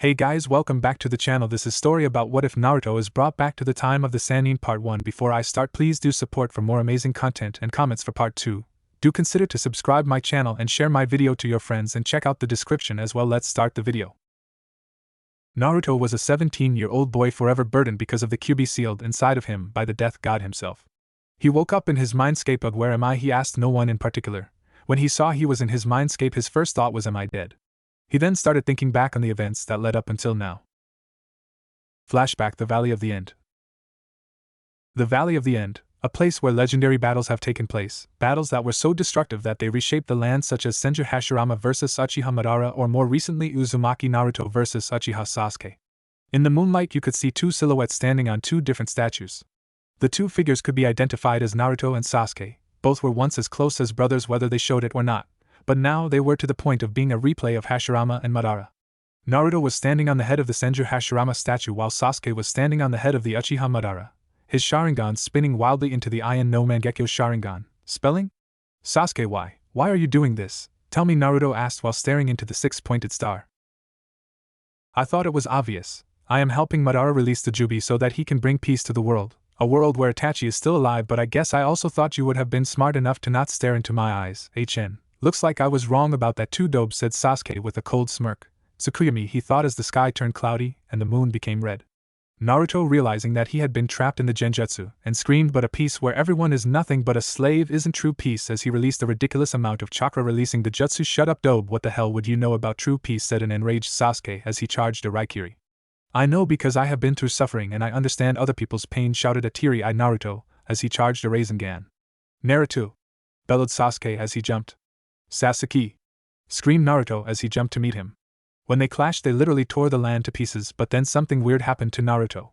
Hey guys, welcome back to the channel. This is story about what if Naruto is brought back to the time of the Sanin part 1. Before I start, please do support for more amazing content and comments for part 2. Do consider to subscribe my channel and share my video to your friends and check out the description as well. Let's start the video. Naruto was a 17-year-old boy forever burdened because of the QB sealed inside of him by the death god himself. He woke up in his mindscape of where am I? He asked no one in particular. When he saw he was in his mindscape, his first thought was, am I dead? He then started thinking back on the events that led up until now. Flashback: The Valley of the End. The Valley of the End, a place where legendary battles have taken place, battles that were so destructive that they reshaped the land, such as Senju Hashirama vs Uchiha Madara, or more recently Uzumaki Naruto vs Uchiha Sasuke. In the moonlight you could see two silhouettes standing on two different statues. The two figures could be identified as Naruto and Sasuke. Both were once as close as brothers, whether they showed it or not, but now they were to the point of being a replay of Hashirama and Madara. Naruto was standing on the head of the Senju Hashirama statue while Sasuke was standing on the head of the Uchiha Madara, his Sharingan spinning wildly into the Ion no Mangekyo Sharingan. Spelling? Sasuke, why are you doing this? Tell me, Naruto asked while staring into the six-pointed star. I thought it was obvious. I am helping Madara release the Jubi so that he can bring peace to the world, a world where Itachi is still alive, but I guess I also thought you would have been smart enough to not stare into my eyes. Looks like I was wrong about that too, Dobe, said Sasuke with a cold smirk. Tsukuyami, he thought as the sky turned cloudy and the moon became red. Naruto, realizing that he had been trapped in the genjutsu, and screamed, but a peace where everyone is nothing but a slave isn't true peace, as he released a ridiculous amount of chakra releasing the jutsu. Shut up, Dobe, what the hell would you know about true peace, said an enraged Sasuke as he charged a Raikiri. I know because I have been through suffering and I understand other people's pain, shouted a teary-eyed Naruto as he charged a Rasengan. Naruto! Bellowed Sasuke as he jumped. Sasuke! Screamed Naruto as he jumped to meet him. When they clashed, they literally tore the land to pieces, but then something weird happened to Naruto.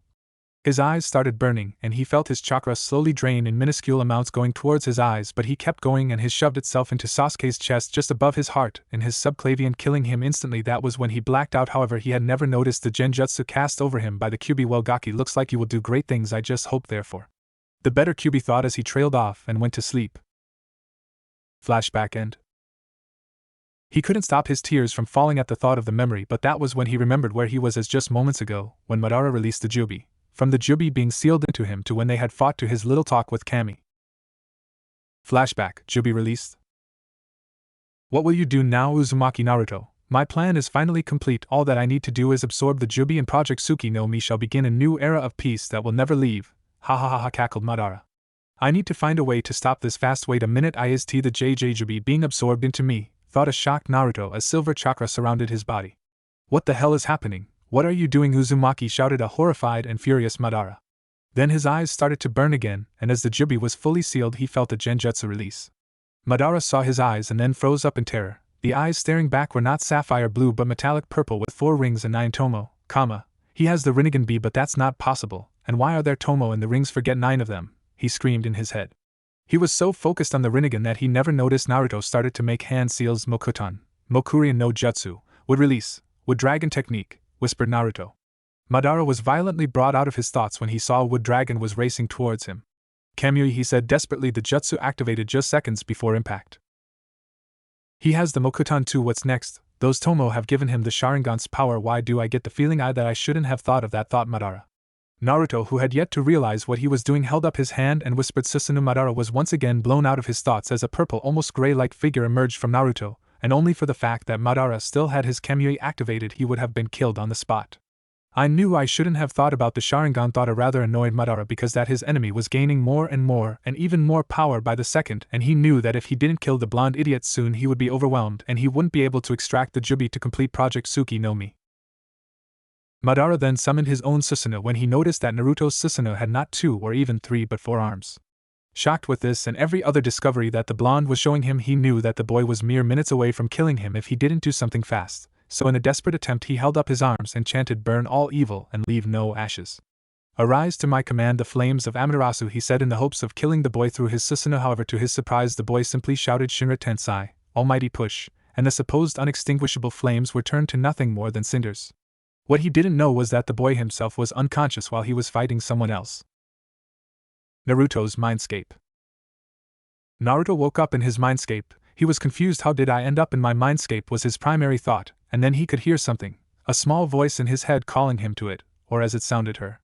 His eyes started burning, and he felt his chakra slowly drain in minuscule amounts going towards his eyes, but he kept going and his shoved itself into Sasuke's chest just above his heart, in his subclavian, killing him instantly. That was when he blacked out. However, he had never noticed the genjutsu cast over him by the QB. Well, Gaki, looks like you will do great things. I just hope, therefore. The better, QB thought as he trailed off and went to sleep. Flashback end. He couldn't stop his tears from falling at the thought of the memory, but that was when he remembered where he was as just moments ago, when Madara released the Jubi. From the Jubi being sealed into him to when they had fought, to his little talk with Kami. Flashback: Jubi released. What will you do now, Uzumaki Naruto? My plan is finally complete. All that I need to do is absorb the Jubi, and Project Tsuki no Mi shall begin a new era of peace that will never leave. Ha ha ha ha, cackled Madara. I need to find a way to stop this fast. Wait a minute, is the JJ Jubi being absorbed into me? Thought a shocked Naruto as silver chakra surrounded his body. What the hell is happening? What are you doing, Uzumaki? Shouted a horrified and furious Madara. Then his eyes started to burn again, and as the Jubi was fully sealed, he felt the genjutsu release. Madara saw his eyes and then froze up in terror. The eyes staring back were not sapphire blue but metallic purple with 4 rings and 9 tomo, he has the Rinnegan B, but that's not possible, and why are there tomo in the rings? Forget 9 of them, he screamed in his head. He was so focused on the Rinnegan that he never noticed Naruto started to make hand seals. Mokuton, Mokurian no Jutsu, would release, would dragon technique, whispered Naruto. Madara was violently brought out of his thoughts when he saw Wood Dragon was racing towards him. Kamui, he said desperately, the jutsu activated just seconds before impact. He has the Mokuton too. What's next? Those tomo have given him the Sharingan's power. Why do I get the feeling that I shouldn't have thought of that, thought Madara. Naruto, who had yet to realize what he was doing, held up his hand and whispered Susanoo. Madara was once again blown out of his thoughts as a purple, almost gray-like figure emerged from Naruto, and only for the fact that Madara still had his Kamui activated he would have been killed on the spot. I knew I shouldn't have thought about the Sharingan, thought a rather annoyed Madara, because that his enemy was gaining more and even more power by the second, and he knew that if he didn't kill the blonde idiot soon he would be overwhelmed and he wouldn't be able to extract the Jubi to complete Project Tsuki no Mi. Madara then summoned his own Susanoo when he noticed that Naruto's Susanoo had not 2 or even 3 but 4 arms. Shocked with this and every other discovery that the blonde was showing him, he knew that the boy was mere minutes away from killing him if he didn't do something fast, so in a desperate attempt he held up his arms and chanted, burn all evil and leave no ashes. Arise to my command the flames of Amaterasu, he said in the hopes of killing the boy through his Susanoo. However, to his surprise the boy simply shouted Shinra Tensai, almighty push, and the supposed unextinguishable flames were turned to nothing more than cinders. What he didn't know was that the boy himself was unconscious while he was fighting someone else. Naruto's mindscape. Naruto woke up in his mindscape. He was confused. How did I end up in my mindscape was his primary thought, and then he could hear something, A small voice in his head calling him to it, or as it sounded her.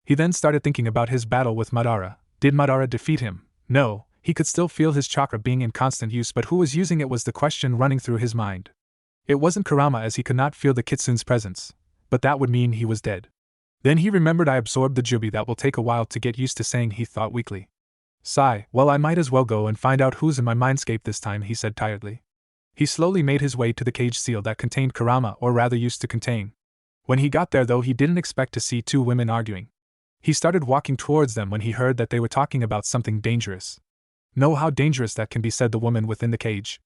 He then started thinking about his battle with Madara. Did Madara defeat him? No, he could still feel his chakra being in constant use, but who was using it was the question running through his mind. It wasn't Kurama, as he could not feel the kitsune's presence, but that would mean he was dead. Then he remembered, I absorbed the jubi, that will take a while to get used to saying, he thought weakly. Sigh, well, I might as well go and find out who's in my mindscape this time, he said tiredly. He slowly made his way to the cage seal that contained Kurama, or rather used to contain. When he got there though, he didn't expect to see two women arguing. He started walking towards them when he heard that they were talking about something dangerous. Know how dangerous that can be, said the woman within the cage.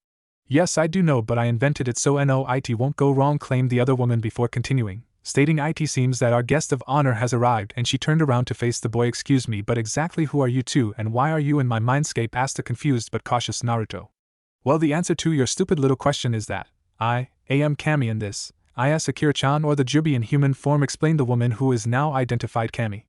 Yes, I do know, but I invented it so it won't go wrong, claimed the other woman before continuing, stating, it seems that our guest of honor has arrived, and she turned around to face the boy. Excuse me, but exactly who are you two and why are you in my mindscape, asked a confused but cautious Naruto. Well, the answer to your stupid little question is that I am Kami, and this is Akira-chan, or the jubi in human form, explained the woman who is now identified Kami.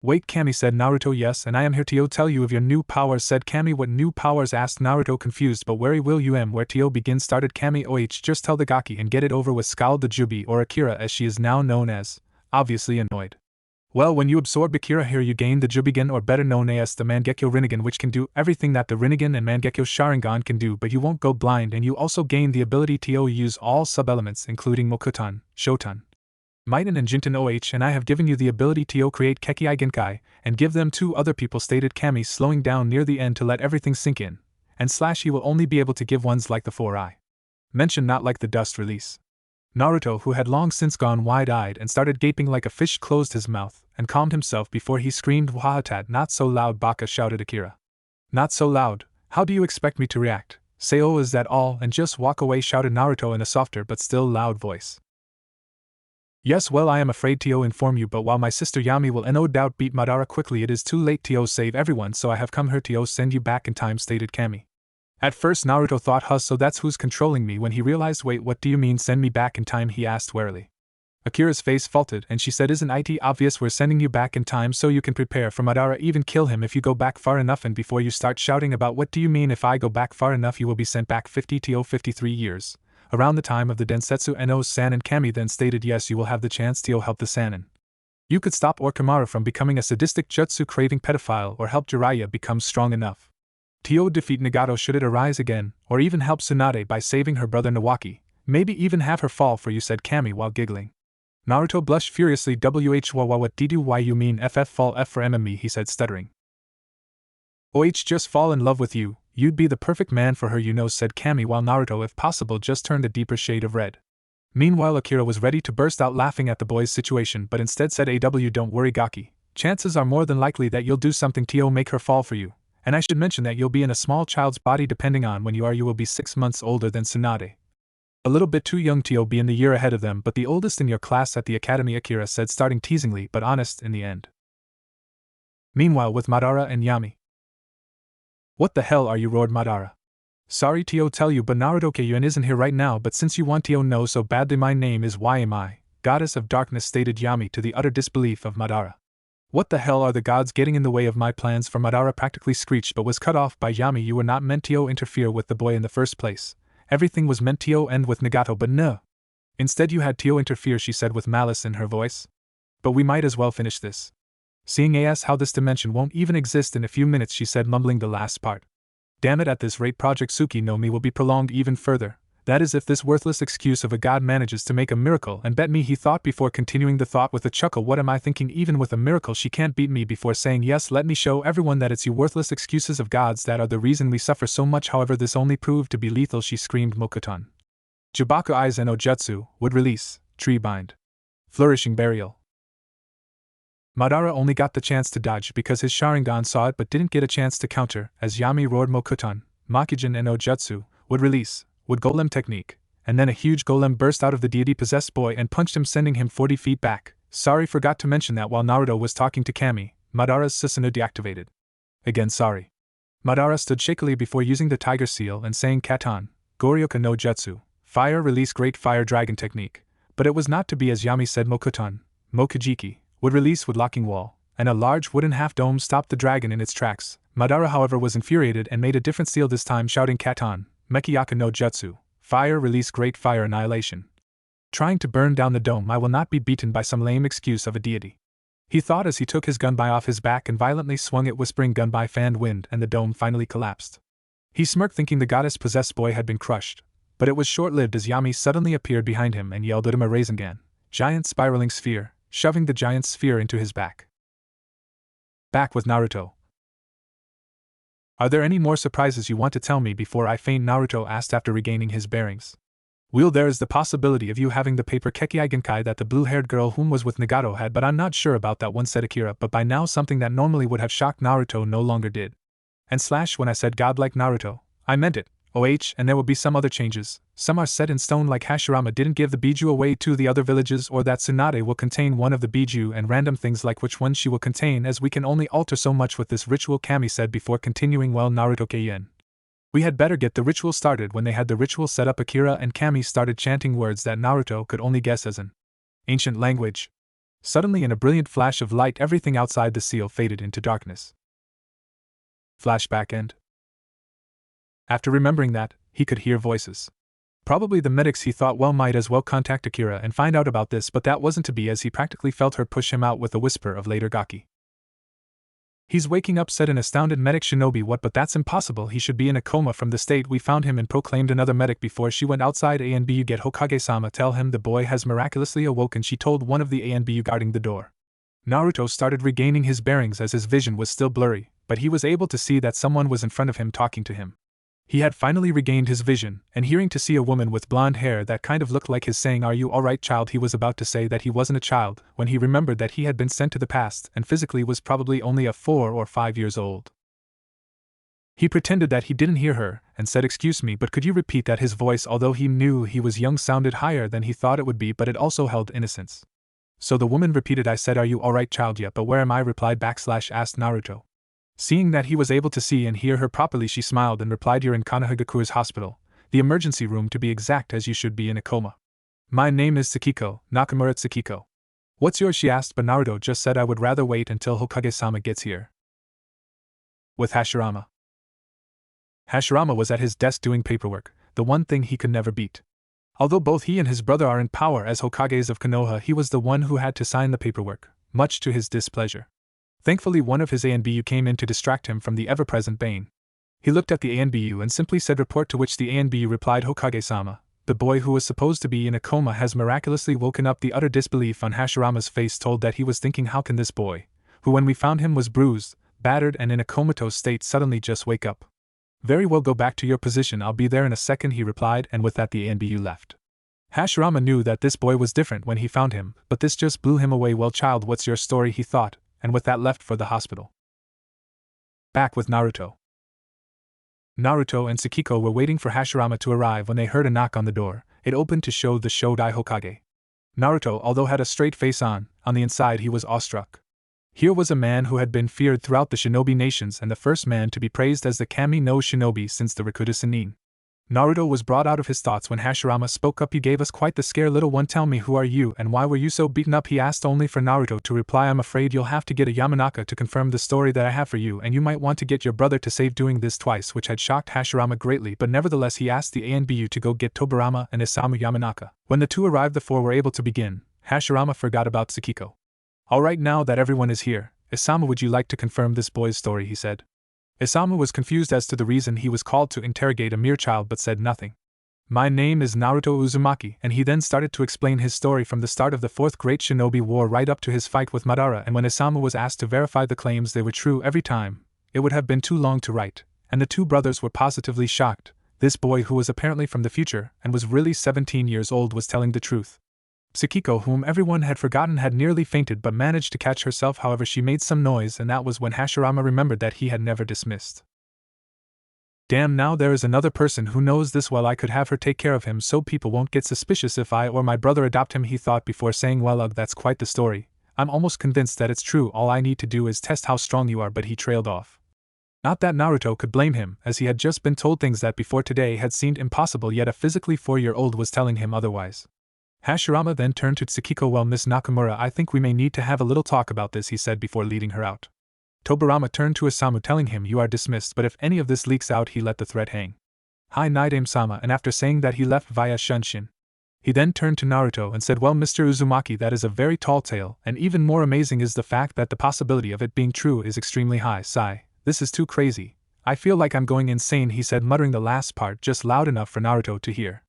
Wait, Kami, said Naruto. Yes, and I am here to tell you of your new powers, said Kami. What new powers, asked Naruto, confused. But where will you where to begin, started Kami. Just tell the Gaki and get it over with, scowled the jubi, or Akira as she is now known as, obviously annoyed. Well, when you absorb Akira here, you gain the Jubigen, or better known as the Mangekyo Rinnegan, which can do everything that the Rinnegan and Mangekyo Sharingan can do, but you won't go blind, and you also gain the ability to use all sub-elements including Mokuton, Shoton, Miton and Jinten, and I have given you the ability to create Kekkai Genkai, and give them to other people, stated Kami, slowing down near the end to let everything sink in, and he will only be able to give ones like the 4-eye mention, not like the dust release. Naruto, who had long since gone wide-eyed and started gaping like a fish, closed his mouth and calmed himself before he screamed, Wahatat, not so loud, Baka, shouted Akira. Not so loud? How do you expect me to react? Say, oh, is that all, and just walk away, shouted Naruto in a softer but still loud voice. Yes, well, I am afraid to inform you, but while my sister Yami will no doubt beat Madara quickly, it is too late to save everyone, so I have come here to send you back in time, stated Kami. At first Naruto thought, so that's who's controlling me, when he realized, wait, what do you mean send me back in time, he asked warily. Akira's face faltered and she said, isn't it obvious we're sending you back in time so you can prepare for Madara, even kill him if you go back far enough, and before you start shouting about what do you mean if I go back far enough, you will be sent back 50 to 53 years. Around the time of the Densetsu no Sanin. Kami then stated, yes, you will have the chance to help the Sanin. You could stop Orikamaru from becoming a sadistic jutsu-craving pedophile, or help Jiraiya become strong enough to defeat Nagato should it arise again, or even help Tsunade by saving her brother Nawaki, maybe even have her fall for you, said Kami while giggling. Naruto blushed furiously. What did you mean fall F for MME, he said stuttering. Just fall in love with you. You'd be the perfect man for her, said Kami, while Naruto, if possible, just turned a deeper shade of red. Meanwhile, Akira was ready to burst out laughing at the boy's situation, but instead said, don't worry, Gaki. Chances are more than likely that you'll do something to make her fall for you. And I should mention that you'll be in a small child's body. Depending on when you will be 6 months older than Tsunade. A little bit too young to be in the year ahead of them, but the oldest in your class at the academy, Akira said, starting teasingly but honest in the end. Meanwhile, with Madara and Yami. What the hell are you, roared Madara. Sorry to tell you, but Naruto Kyuin isn't here right now, but since you want to know so badly, my name is Yami, Goddess of Darkness, stated Yami to the utter disbelief of Madara. What the hell are the gods getting in the way of my plans for Madara, practically screeched, but was cut off by Yami. You were not meant to interfere with the boy in the first place. Everything was meant to end with Nagato, but no. Instead you had to interfere, she said with malice in her voice. But we might as well finish this. Seeing as how this dimension won't even exist in a few minutes, she said, mumbling the last part. Damn it, at this rate Project Tsuki no Mi will be prolonged even further. That is if this worthless excuse of a god manages to make a miracle, and bet me, he thought before continuing the thought with a chuckle. What am I thinking? Even with a miracle she can't beat me, before saying, yes, let me show everyone that it's you worthless excuses of gods that are the reason we suffer so much. However, this only proved to be lethal, she screamed. Mokuton. Jubaku Aizen no Jutsu would release, tree bind. Flourishing burial. Madara only got the chance to dodge because his Sharingan saw it but didn't get a chance to counter, as Yami roared Mokuton, Makijin no Jutsu, would release, would golem technique, and then a huge golem burst out of the deity-possessed boy and punched him, sending him 40 feet back. Sorry, forgot to mention that while Naruto was talking to Kami, Madara's Susanoo deactivated. Again sorry. Madara stood shakily before using the tiger seal and saying Katan, Goryoka no Jutsu, fire release great fire dragon technique, but it was not to be, as Yami said. Mokuton, Mokujiki, would release wood locking wall, and a large wooden half-dome stopped the dragon in its tracks. Madara, however, was infuriated and made a different seal this time, shouting Katan, Mekiyaka no Jutsu, fire release great fire annihilation. Trying to burn down the dome, I will not be beaten by some lame excuse of a deity. He thought as he took his gunbai off his back and violently swung it, whispering gunbai fanned wind, and the dome finally collapsed. He smirked, thinking the goddess-possessed boy had been crushed, but it was short-lived as Yami suddenly appeared behind him and yelled at him a Rasengan, giant spiraling sphere, shoving the giant sphere into his back. Back with Naruto. Are there any more surprises you want to tell me before I faint? Naruto asked after regaining his bearings. Well, there is the possibility of you having the paper Kekkei Genkai that the blue-haired girl whom was with Nagato had, but I'm not sure about that one, said Akira, but by now something that normally would have shocked Naruto no longer did. And when I said godlike Naruto, I meant it. And there will be some other changes. Some are set in stone, like Hashirama didn't give the Biju away to the other villages, or that Tsunade will contain one of the Biju, and random things like which one she will contain, as we can only alter so much with this ritual, Kami said before continuing. Well, Naruto Keien. We had better get the ritual started. When they had the ritual set up, Akira and Kami started chanting words that Naruto could only guess as an ancient language. Suddenly, in a brilliant flash of light, everything outside the seal faded into darkness. Flashback end. After remembering that, he could hear voices. Probably the medics, he thought. Well, might as well contact Akira and find out about this, but that wasn't to be, as he practically felt her push him out with a whisper of later Gaki. He's waking up, said an astounded medic. Shinobi, what? But that's impossible, he should be in a coma from the state we found him in, proclaimed another medic before she went outside. ANBU, get Hokage-sama, tell him the boy has miraculously awoken, she told one of the ANBU guarding the door. Naruto started regaining his bearings as his vision was still blurry, but he was able to see that someone was in front of him talking to him. He had finally regained his vision, and hearing to see a woman with blonde hair that kind of looked like his saying, "Are you alright, child?" He was about to say that he wasn't a child, when he remembered that he had been sent to the past and physically was probably only 4 or 5 years old. He pretended that he didn't hear her, and said, "Excuse me, but could you repeat that?" His voice, although he knew he was young, sounded higher than he thought it would be, but it also held innocence. So the woman repeated, "I said, are you alright, child?" "Yeah, but where am I?" replied asked Naruto. Seeing that he was able to see and hear her properly, she smiled and replied, "You're in Konohagakure's hospital, the emergency room to be exact, as you should be in a coma." "My name is Tsukiko, Nakamura Tsukiko." "What's yours?" she asked, but Naruto just said, "I would rather wait until Hokage-sama gets here." With Hashirama. Hashirama was at his desk doing paperwork, the one thing he could never beat. Although both he and his brother are in power as Hokages of Konoha, he was the one who had to sign the paperwork, much to his displeasure. Thankfully, one of his ANBU came in to distract him from the ever-present Bane. He looked at the ANBU and simply said, "Report," to which the ANBU replied, "Hokage-sama, the boy who was supposed to be in a coma has miraculously woken up." The utter disbelief on Hashirama's face told that he was thinking, how can this boy, who when we found him was bruised, battered and in a comatose state, suddenly just wake up? "Very well, go back to your position, I'll be there in a second," he replied, and with that the ANBU left. Hashirama knew that this boy was different when he found him, but this just blew him away. "Well, child, what's your story?" he thought, and with that left for the hospital. Back with Naruto. Naruto and Tsukiko were waiting for Hashirama to arrive when they heard a knock on the door. It opened to show the Shodai Hokage. Naruto, although had a straight face on the inside he was awestruck. Here was a man who had been feared throughout the shinobi nations and the first man to be praised as the Kami no Shinobi since the Rakuta Sanin. Naruto was brought out of his thoughts when Hashirama spoke up. "You gave us quite the scare, little one. Tell me, who are you and why were you so beaten up?" he asked, only for Naruto to reply, "I'm afraid you'll have to get a Yamanaka to confirm the story that I have for you, and you might want to get your brother to save." Doing this twice, which had shocked Hashirama greatly, but nevertheless he asked the ANBU to go get Tobirama and Isamu Yamanaka. When the two arrived, the four were able to begin. Hashirama forgot about Tsukiko. "Alright, now that everyone is here, Isamu, would you like to confirm this boy's story?" he said. Isamu was confused as to the reason he was called to interrogate a mere child, but said nothing. "My name is Naruto Uzumaki," and he then started to explain his story from the start of the Fourth Great Shinobi War right up to his fight with Madara. And when Isamu was asked to verify the claims, they were true every time. It would have been too long to write, and the two brothers were positively shocked. This boy, who was apparently from the future and was really 17 years old, was telling the truth. Tsukiko, whom everyone had forgotten, had nearly fainted but managed to catch herself. However, she made some noise, and that was when Hashirama remembered that he had never dismissed. "Damn, now there is another person who knows this well. I could have her take care of him so people won't get suspicious if I or my brother adopt him," he thought before saying, "Well, ugh, that's quite the story. I'm almost convinced that it's true. All I need to do is test how strong you are." But he trailed off. Not that Naruto could blame him, as he had just been told things that before today had seemed impossible, yet a physically 4-year-old was telling him otherwise. Hashirama then turned to Tsukiko. "Well, Miss Nakamura, I think we may need to have a little talk about this," he said before leading her out. Tobirama turned to Isamu, telling him, "You are dismissed, but if any of this leaks out," he let the threat hang. "Hi, Nidaime-sama," and after saying that he left via Shunshin. He then turned to Naruto and said, "Well, Mr. Uzumaki, that is a very tall tale, and even more amazing is the fact that the possibility of it being true is extremely high. Sigh, this is too crazy. I feel like I'm going insane," he said, muttering the last part just loud enough for Naruto to hear.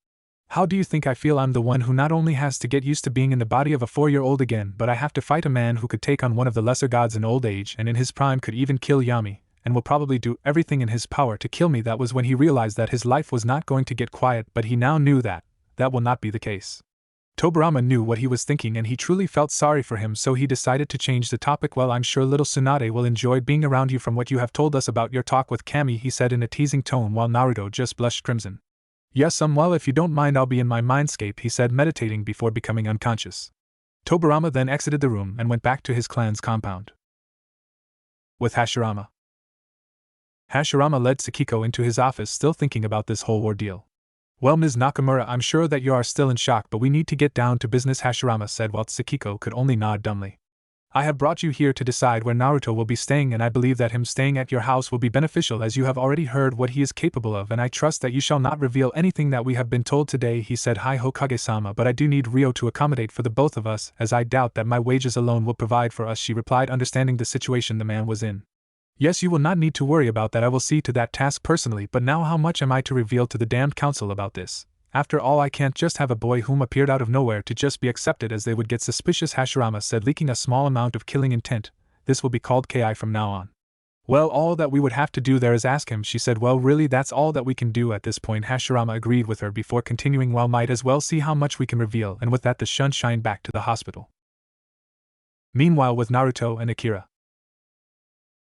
"How do you think I feel? I'm the one who not only has to get used to being in the body of a 4-year-old again, but I have to fight a man who could take on one of the lesser gods in old age and in his prime could even kill Yami, and will probably do everything in his power to kill me." That was when he realized that his life was not going to get quiet, but he now knew that will not be the case. Tobirama knew what he was thinking and he truly felt sorry for him, so he decided to change the topic. "Well, I'm sure little Tsunade will enjoy being around you from what you have told us about your talk with Kami," he said in a teasing tone while Naruto just blushed crimson. "Yes, well, if you don't mind, I'll be in my mindscape," he said, meditating before becoming unconscious. Tobirama then exited the room and went back to his clan's compound. With Hashirama. Hashirama led Tsukiko into his office, still thinking about this whole ordeal. "Well, Ms. Nakamura, I'm sure that you are still in shock, but we need to get down to business," Hashirama said while Tsukiko could only nod dumbly. "I have brought you here to decide where Naruto will be staying, and I believe that him staying at your house will be beneficial, as you have already heard what he is capable of, and I trust that you shall not reveal anything that we have been told today," he said. "Hi, Hokage-sama, but I do need Ryo to accommodate for the both of us, as I doubt that my wages alone will provide for us," she replied, understanding the situation the man was in. "Yes, you will not need to worry about that. I will see to that task personally, but now how much am I to reveal to the damned council about this? After all, I can't just have a boy whom appeared out of nowhere to just be accepted, as they would get suspicious," Hashirama said, leaking a small amount of killing intent. "This will be called KI from now on." "Well, all that we would have to do there is ask him," she said. "Well, really, that's all that we can do at this point," Hashirama agreed with her before continuing, "Well, might as well see how much we can reveal," and with that the sun shined back to the hospital. Meanwhile, with Naruto and Akira.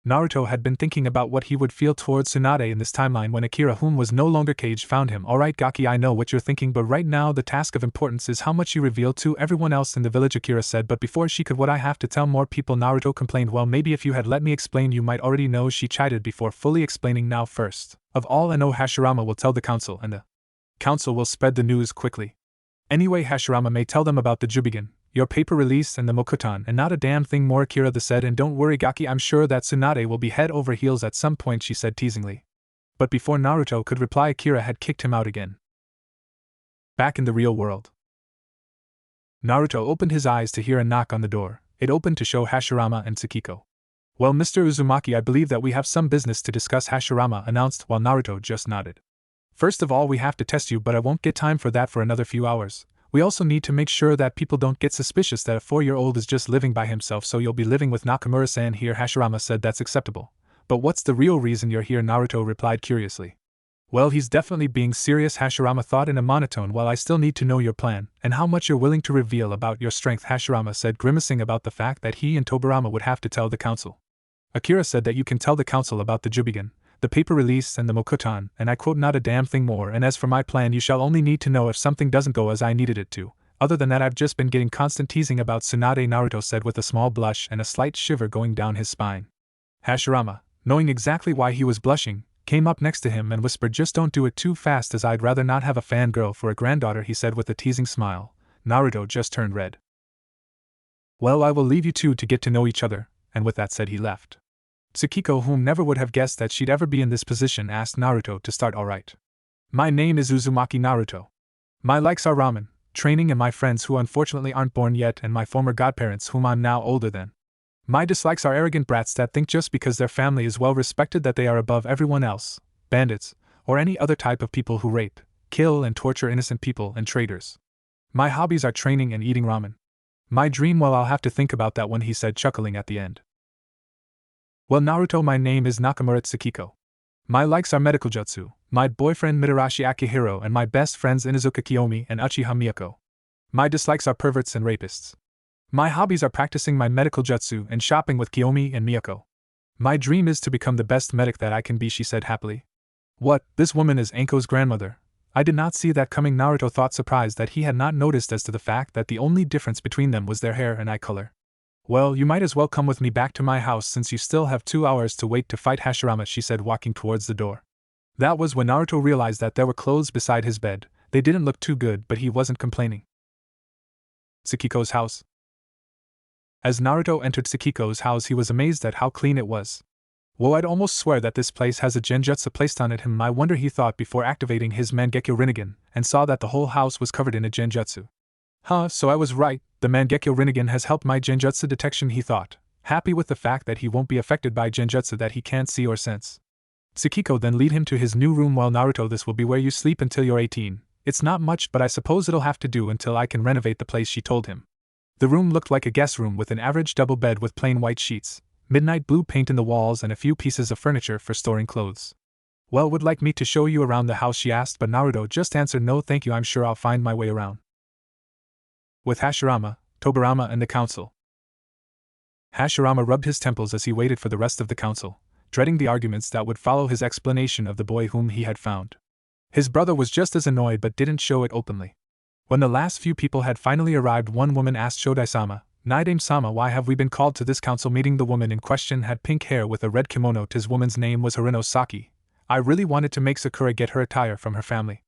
Naruto had been thinking about what he would feel towards Tsunade in this timeline when Akira, whom was no longer caged, found him. "Alright, Gaki, I know what you're thinking, but right now the task of importance is how much you reveal to everyone else in the village," Akira said, "but before she could, what I have to tell more people," Naruto complained. "Well, maybe if you had let me explain, you might already know," she chided before fully explaining. "Now first of all, I know Hashirama will tell the council, and the council will spread the news quickly. Anyway, Hashirama may tell them about the Jubigan, your paper release, and the Mokutan, and not a damn thing more," Akira said. "And don't worry, Gaki, I'm sure that Tsunade will be head over heels at some point," she said teasingly. But before Naruto could reply, Akira had kicked him out again. Back in the real world. Naruto opened his eyes to hear a knock on the door. It opened to show Hashirama and Tsukiko. "Well, Mr. Uzumaki, I believe that we have some business to discuss," Hashirama announced while Naruto just nodded. "First of all, we have to test you, but I won't get time for that for another few hours. We also need to make sure that people don't get suspicious that a 4-year-old is just living by himself, so you'll be living with Nakamura-san here," Hashirama said. "That's acceptable. But what's the real reason you're here?" Naruto replied curiously. "Well, he's definitely being serious," Hashirama thought in a monotone. "Well, I still need to know your plan, and how much you're willing to reveal about your strength," Hashirama said, grimacing about the fact that he and Tobirama would have to tell the council. Akira said that you can tell the council about the Jubigan, the paper release, and the Mokutan, and I quote, "not a damn thing more, and as for my plan, you shall only need to know if something doesn't go as I needed it to. Other than that, I've just been getting constant teasing about Tsunade," Naruto said with a small blush and a slight shiver going down his spine. Hashirama, knowing exactly why he was blushing, came up next to him and whispered, "Just don't do it too fast, as I'd rather not have a fangirl for a granddaughter," he said with a teasing smile. Naruto just turned red. "Well, I will leave you two to get to know each other," and with that said he left. Tsukiko, whom never would have guessed that she'd ever be in this position, asked Naruto to start. "Alright. My name is Uzumaki Naruto. My likes are ramen, training, and my friends who unfortunately aren't born yet, and my former godparents whom I'm now older than. My dislikes are arrogant brats that think just because their family is well respected that they are above everyone else, bandits, or any other type of people who rape, kill, and torture innocent people and traitors. My hobbies are training and eating ramen. My dream, well, I'll have to think about that one," he said, chuckling at the end. "Well, Naruto, my name is Nakamura Tsukiko. My likes are medical jutsu, my boyfriend Mitarashi Akihiro, and my best friends Inuzuka Kiyomi and Uchiha Miyako. My dislikes are perverts and rapists. My hobbies are practicing my medical jutsu and shopping with Kiyomi and Miyako. My dream is to become the best medic that I can be," she said happily. "What, this woman is Anko's grandmother? I did not see that coming," Naruto thought, surprised that he had not noticed as to the fact that the only difference between them was their hair and eye color. "Well, you might as well come with me back to my house since you still have 2 hours to wait to fight Hashirama," she said, walking towards the door. That was when Naruto realized that there were clothes beside his bed. They didn't look too good, but he wasn't complaining. Tsukiko's house. As Naruto entered Tsukiko's house, he was amazed at how clean it was. Whoa, I'd almost swear that this place has a genjutsu placed on it. I wonder, he thought before activating his Mangekyo Rinnegan, and saw that the whole house was covered in a genjutsu. Huh, so I was right, the Mangekyo Rinnegan has helped my genjutsu detection, he thought, happy with the fact that he won't be affected by genjutsu that he can't see or sense. Tsukiko then lead him to his new room. While Naruto, this will be where you sleep until you're 18. It's not much, but I suppose it'll have to do until I can renovate the place, she told him. The room looked like a guest room with an average double bed with plain white sheets, midnight blue paint in the walls, and a few pieces of furniture for storing clothes. Well, would like me to show you around the house, she asked, but Naruto just answered, no thank you, I'm sure I'll find my way around. With Hashirama, Tobirama, and the council. Hashirama rubbed his temples as he waited for the rest of the council, dreading the arguments that would follow his explanation of the boy whom he had found. His brother was just as annoyed but didn't show it openly. When the last few people had finally arrived, one woman asked Shodai-sama, Naidame-sama, why have we been called to this council meeting? The woman in question had pink hair with a red kimono. This woman's name was Harino Saki. I really wanted to make Sakura get her attire from her family.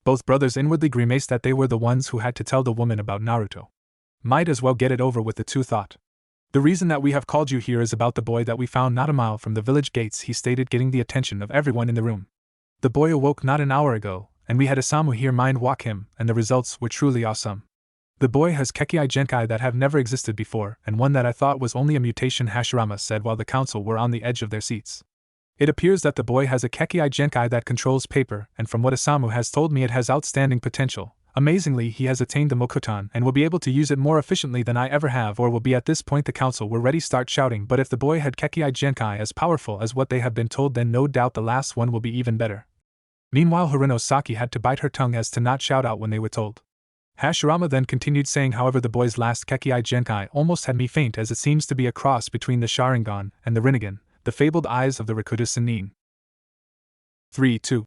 Both brothers inwardly grimaced that they were the ones who had to tell the woman about Naruto. Might as well get it over with, the two thought. The reason that we have called you here is about the boy that we found not a mile from the village gates, he stated, getting the attention of everyone in the room. The boy awoke not an hour ago, and we had Isamu here mind walk him, and the results were truly awesome. The boy has Kekii Genkai that have never existed before, and one that I thought was only a mutation, Hashirama said while the council were on the edge of their seats. It appears that the boy has a Kekii Genkai that controls paper, and from what Isamu has told me, it has outstanding potential. Amazingly, he has attained the Mokotan and will be able to use it more efficiently than I ever have or will be. At this point the council were ready start shouting, but if the boy had Kekii Genkai as powerful as what they have been told, then no doubt the last one will be even better. Meanwhile, Harino Saki had to bite her tongue as to not shout out when they were told. Hashirama then continued saying, however, the boy's last Kekii Genkai almost had me faint, as it seems to be a cross between the Sharingan and the Rinnegan, the fabled eyes of the Rakuta Sanin. 3, 2,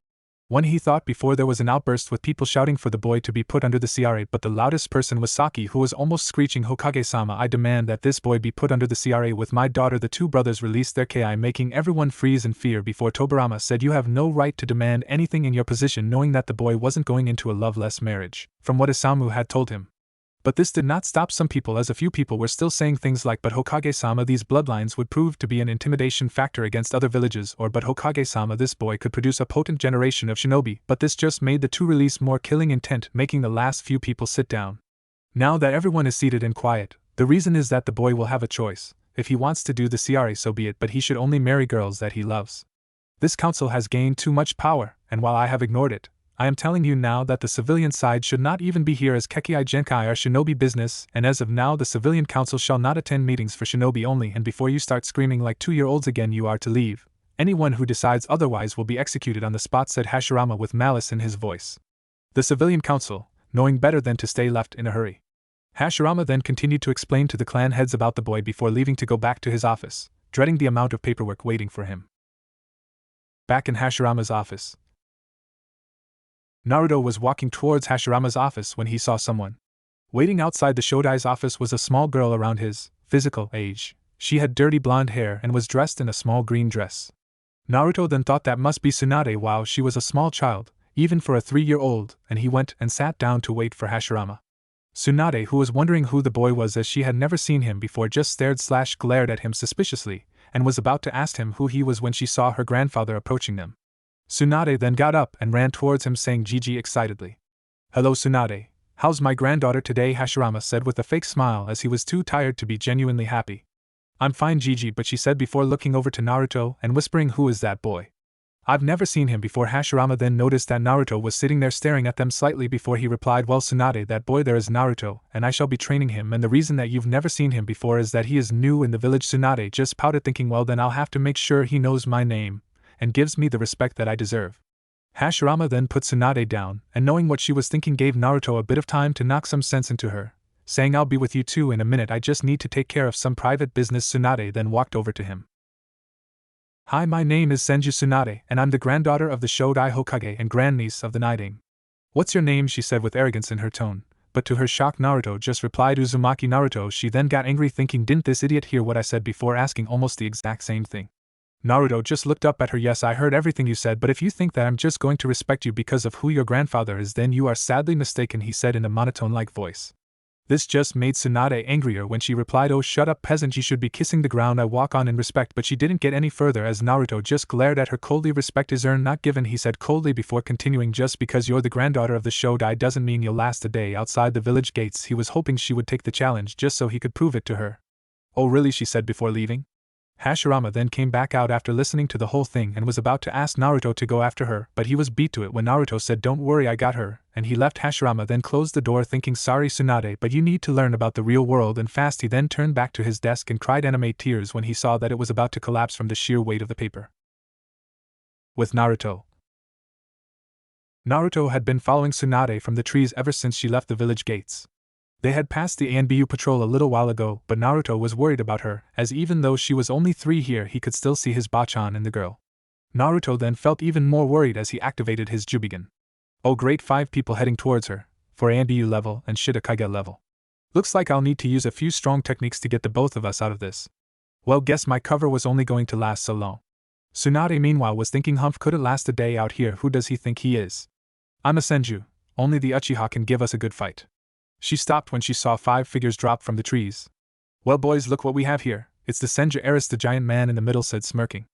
1 He thought before there was an outburst with people shouting for the boy to be put under the CRA, but the loudest person was Saki, who was almost screeching, Hokage-sama, I demand that this boy be put under the CRA with my daughter. The two brothers released their Ki, making everyone freeze in fear before Tobirama said, you have no right to demand anything in your position, knowing that the boy wasn't going into a loveless marriage, from what Isamu had told him. But this did not stop some people, as a few people were still saying things like, but Hokage-sama, these bloodlines would prove to be an intimidation factor against other villages, or but Hokage-sama, this boy could produce a potent generation of shinobi. But this just made the two release more killing intent, making the last few people sit down. Now that everyone is seated and quiet, the reason is that the boy will have a choice. If he wants to do the CRA, so be it, but he should only marry girls that he loves. This council has gained too much power, and while I have ignored it, I am telling you now that the civilian side should not even be here, as Kekii Genkai are shinobi business, and as of now the civilian council shall not attend meetings for shinobi only, and before you start screaming like 2-year-olds again, you are to leave. Anyone who decides otherwise will be executed on the spot, said Hashirama with malice in his voice. The civilian council, knowing better than to stay left in a hurry. Hashirama then continued to explain to the clan heads about the boy before leaving to go back to his office, dreading the amount of paperwork waiting for him. Back in Hashirama's office, Naruto was walking towards Hashirama's office when he saw someone. Waiting outside the Shodai's office was a small girl around his physical age. She had dirty blonde hair and was dressed in a small green dress. Naruto then thought that must be Tsunade while she was a small child, even for a 3-year-old, and he went and sat down to wait for Hashirama. Tsunade, who was wondering who the boy was as she had never seen him before, just stared/glared at him suspiciously, and was about to ask him who he was when she saw her grandfather approaching them. Tsunade then got up and ran towards him saying Gigi excitedly. Hello Tsunade, how's my granddaughter today? Hashirama said with a fake smile as he was too tired to be genuinely happy. I'm fine Gigi, but she said before looking over to Naruto and whispering, who is that boy? I've never seen him before. Hashirama then noticed that Naruto was sitting there staring at them slightly before he replied, well Tsunade, that boy there is Naruto, and I shall be training him, and the reason that you've never seen him before is that he is new in the village. Tsunade just pouted, thinking, well then I'll have to make sure he knows my name and gives me the respect that I deserve. Hashirama then put Tsunade down, and knowing what she was thinking gave Naruto a bit of time to knock some sense into her, saying I'll be with you too in a minute, I just need to take care of some private business. Tsunade then walked over to him. Hi, my name is Senju Tsunade, and I'm the granddaughter of the Shodai Hokage and grandniece of the Naidame. What's your name? She said with arrogance in her tone, but to her shock Naruto just replied Uzumaki. Naruto, she then got angry thinking, didn't this idiot hear what I said before, asking almost the exact same thing. Naruto just looked up at her. Yes, I heard everything you said, but if you think that I'm just going to respect you because of who your grandfather is, then you are sadly mistaken, he said in a monotone-like voice. This just made Tsunade angrier when she replied, "Oh shut up peasant, you should be kissing the ground I walk on in respect," but she didn't get any further as Naruto just glared at her coldly. "Respect is earned, not given," he said coldly before continuing. "Just because you're the granddaughter of the Shodai doesn't mean you'll last a day outside the village gates." He was hoping she would take the challenge just so he could prove it to her. "Oh really?" she said before leaving. Hashirama then came back out after listening to the whole thing and was about to ask Naruto to go after her, but he was beat to it when Naruto said, "Don't worry, I got her," and he left. Hashirama then closed the door thinking, "Sorry Tsunade, but you need to learn about the real world," and fast he then turned back to his desk and cried anime tears when he saw that it was about to collapse from the sheer weight of the paper. With Naruto. Naruto had been following Tsunade from the trees ever since she left the village gates. They had passed the ANBU patrol a little while ago, but Naruto was worried about her, as even though she was only 3 here he could still see his Bachan in the girl. Naruto then felt even more worried as he activated his Jubigan. Oh great, 5 people heading towards her, for ANBU level and Shitakage level. Looks like I'll need to use a few strong techniques to get the both of us out of this. Well, guess my cover was only going to last so long. Tsunade meanwhile was thinking, "Humph, could it last a day out here? Who does he think he is? I'm a Senju, only the Uchiha can give us a good fight." She stopped when she saw 5 figures drop from the trees. "Well boys, look what we have here, it's the Senju Eris," the giant man in the middle said, smirking.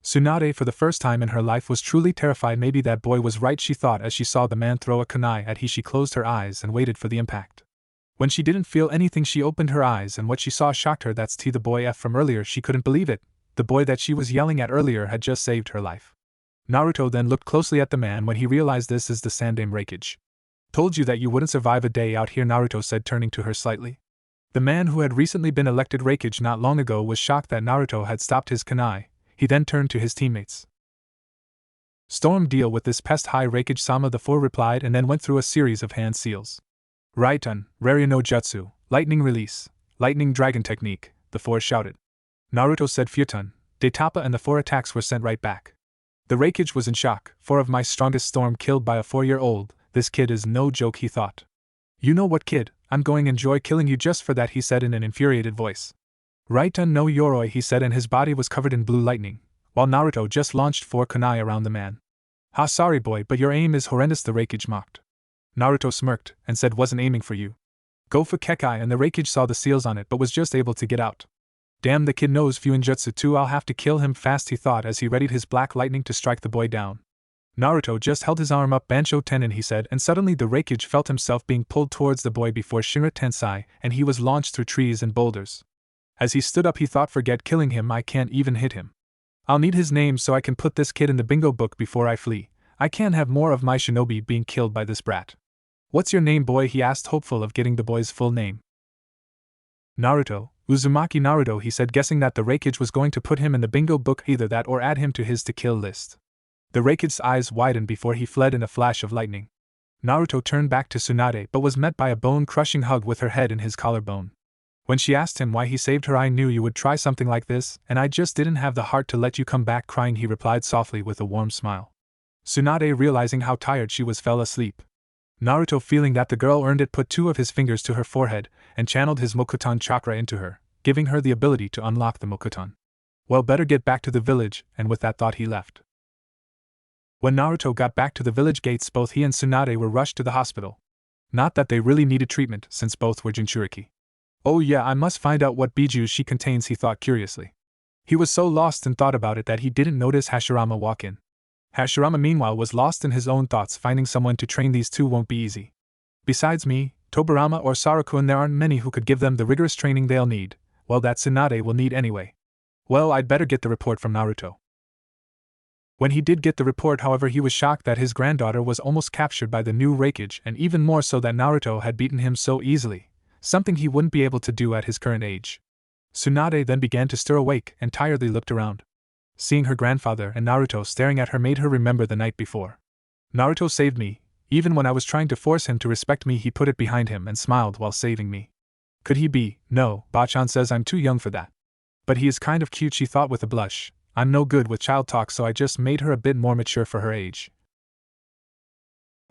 Tsunade for the first time in her life was truly terrified. Maybe that boy was right, she thought as she saw the man throw a kunai at he. She closed her eyes and waited for the impact. When she didn't feel anything she opened her eyes and what she saw shocked her. That's T, the boy F from earlier. She couldn't believe it. The boy that she was yelling at earlier had just saved her life. Naruto then looked closely at the man when he realized this is the Sandame Reikage. "Told you that you wouldn't survive a day out here," Naruto said, turning to her slightly. The man who had recently been elected Reikage not long ago was shocked that Naruto had stopped his kunai. He then turned to his teammates. "Storm, deal with this pest." "High Reikage Sama," the 4 replied, and then went through a series of hand seals. "Raiton, Rarya no Jutsu, Lightning Release, Lightning Dragon Technique," the 4 shouted. Naruto said Furton, Detapa, and the 4 attacks were sent right back. The Reikage was in shock. 4 of my strongest Storm killed by a 4-year-old. This kid is no joke, he thought. "You know what, kid, I'm going to enjoy killing you just for that," he said in an infuriated voice. "Raiton no Yoroi," he said, and his body was covered in blue lightning, while Naruto just launched 4 kunai around the man. "Ha, sorry boy, but your aim is horrendous," the Reikage mocked. Naruto smirked and said, "Wasn't aiming for you. Go for Kekai," and the Reikage saw the seals on it but was just able to get out. "Damn, the kid knows Fuinjutsu too. I'll have to kill him fast," he thought as he readied his black lightning to strike the boy down. Naruto just held his arm up. "Bansho Tenin," he said, and suddenly the Reikage felt himself being pulled towards the boy before Shinra Tensai, and he was launched through trees and boulders. As he stood up he thought, "Forget killing him, I can't even hit him. I'll need his name so I can put this kid in the bingo book before I flee. I can't have more of my shinobi being killed by this brat." "What's your name, boy?" he asked, hopeful of getting the boy's full name. "Naruto, Uzumaki Naruto," he said, guessing that the Reikage was going to put him in the bingo book, either that or add him to his to-kill list. The Reikage's eyes widened before he fled in a flash of lightning. Naruto turned back to Tsunade but was met by a bone-crushing hug with her head in his collarbone. When she asked him why he saved her, "I knew you would try something like this, and I just didn't have the heart to let you come back crying," he replied softly with a warm smile. Tsunade, realizing how tired she was, fell asleep. Naruto, feeling that the girl earned it, put 2 of his fingers to her forehead and channeled his Mokuton chakra into her, giving her the ability to unlock the Mokuton. Well, better get back to the village, and with that thought he left. When Naruto got back to the village gates, both he and Tsunade were rushed to the hospital. Not that they really needed treatment, since both were Jinchuriki. "Oh yeah, I must find out what biju she contains," he thought curiously. He was so lost in thought about it that he didn't notice Hashirama walk in. Hashirama meanwhile was lost in his own thoughts. Finding someone to train these 2 won't be easy. Besides me, Tobarama or Sarakun, there aren't many who could give them the rigorous training they'll need. Well, that Tsunade will need anyway. Well, I'd better get the report from Naruto. When he did get the report, however, he was shocked that his granddaughter was almost captured by the new Reikage, and even more so that Naruto had beaten him so easily, something he wouldn't be able to do at his current age. Tsunade then began to stir awake and tiredly looked around. Seeing her grandfather and Naruto staring at her made her remember the night before. "Naruto saved me. Even when I was trying to force him to respect me, he put it behind him and smiled while saving me. Could he be? No, Bachan says I'm too young for that. But he is kind of cute," she thought with a blush. "I'm no good with child talk, so I just made her a bit more mature for her age."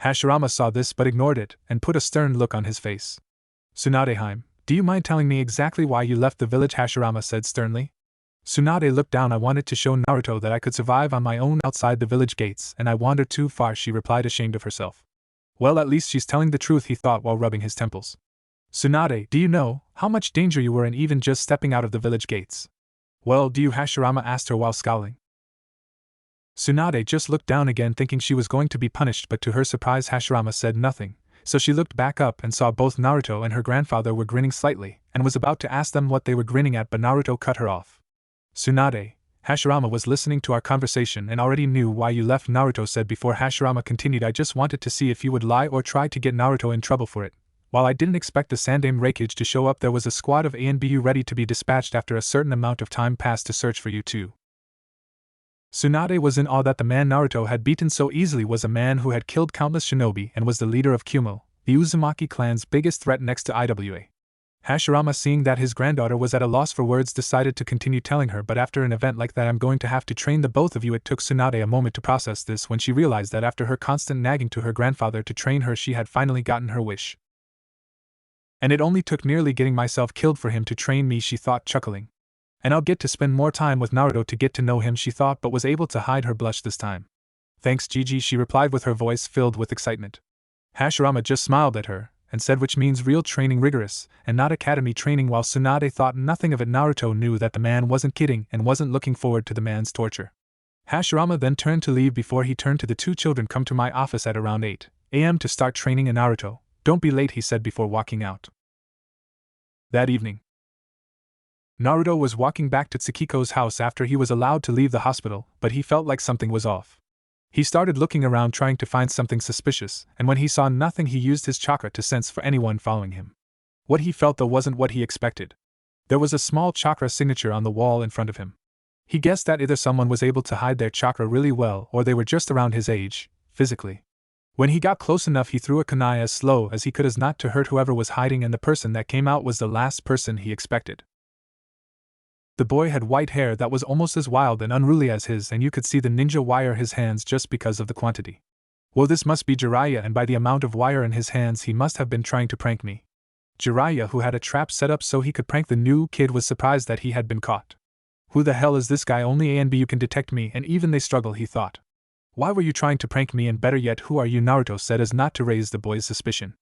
Hashirama saw this but ignored it and put a stern look on his face. "Tsunadeheim, do you mind telling me exactly why you left the village?" Hashirama said sternly. Tsunade looked down. "I wanted to show Naruto that I could survive on my own outside the village gates, and I wandered too far," she replied, ashamed of herself. Well, at least she's telling the truth, he thought while rubbing his temples. Tsunade, do you know how much danger you were in even just stepping out of the village gates? Well, do you? Hashirama asked her while scowling. Tsunade just looked down again thinking she was going to be punished, but to her surprise Hashirama said nothing, so she looked back up and saw both Naruto and her grandfather were grinning slightly, and was about to ask them what they were grinning at, but Naruto cut her off. Tsunade, Hashirama was listening to our conversation and already knew why you left, Naruto said before Hashirama continued. I just wanted to see if you would lie or try to get Naruto in trouble for it. While I didn't expect the Sandame Raikage to show up, there was a squad of ANBU ready to be dispatched after a certain amount of time passed to search for you too. Tsunade was in awe that the man Naruto had beaten so easily was a man who had killed countless shinobi and was the leader of Kumo, the Uzumaki clan's biggest threat next to IWA. Hashirama, seeing that his granddaughter was at a loss for words, decided to continue telling her, but after an event like that I'm going to have to train the both of you. It took Tsunade a moment to process this when she realized that after her constant nagging to her grandfather to train her, she had finally gotten her wish. And it only took nearly getting myself killed for him to train me, she thought, chuckling. And I'll get to spend more time with Naruto to get to know him, she thought, but was able to hide her blush this time. Thanks, Gigi, she replied with her voice filled with excitement. Hashirama just smiled at her and said, which means real training, rigorous, and not academy training. While Tsunade thought nothing of it, Naruto knew that the man wasn't kidding and wasn't looking forward to the man's torture. Hashirama then turned to leave before he turned to the two children. Come to my office at around 8 a.m. to start training in Naruto. Don't be late, he said before walking out. That evening, Naruto was walking back to Tsukiko's house after he was allowed to leave the hospital, but he felt like something was off. He started looking around trying to find something suspicious, and when he saw nothing he used his chakra to sense for anyone following him. What he felt though wasn't what he expected. There was a small chakra signature on the wall in front of him. He guessed that either someone was able to hide their chakra really well or they were just around his age, physically. When he got close enough he threw a kunai as slow as he could as not to hurt whoever was hiding, and the person that came out was the last person he expected. The boy had white hair that was almost as wild and unruly as his, and you could see the ninja wire his hands just because of the quantity. Well, this must be Jiraiya, and by the amount of wire in his hands he must have been trying to prank me. Jiraiya, who had a trap set up so he could prank the new kid, was surprised that he had been caught. Who the hell is this guy? Only A and B you can detect me, and even they struggle, he thought. Why were you trying to prank me, and better yet, who are you? Naruto said as not to raise the boy's suspicion.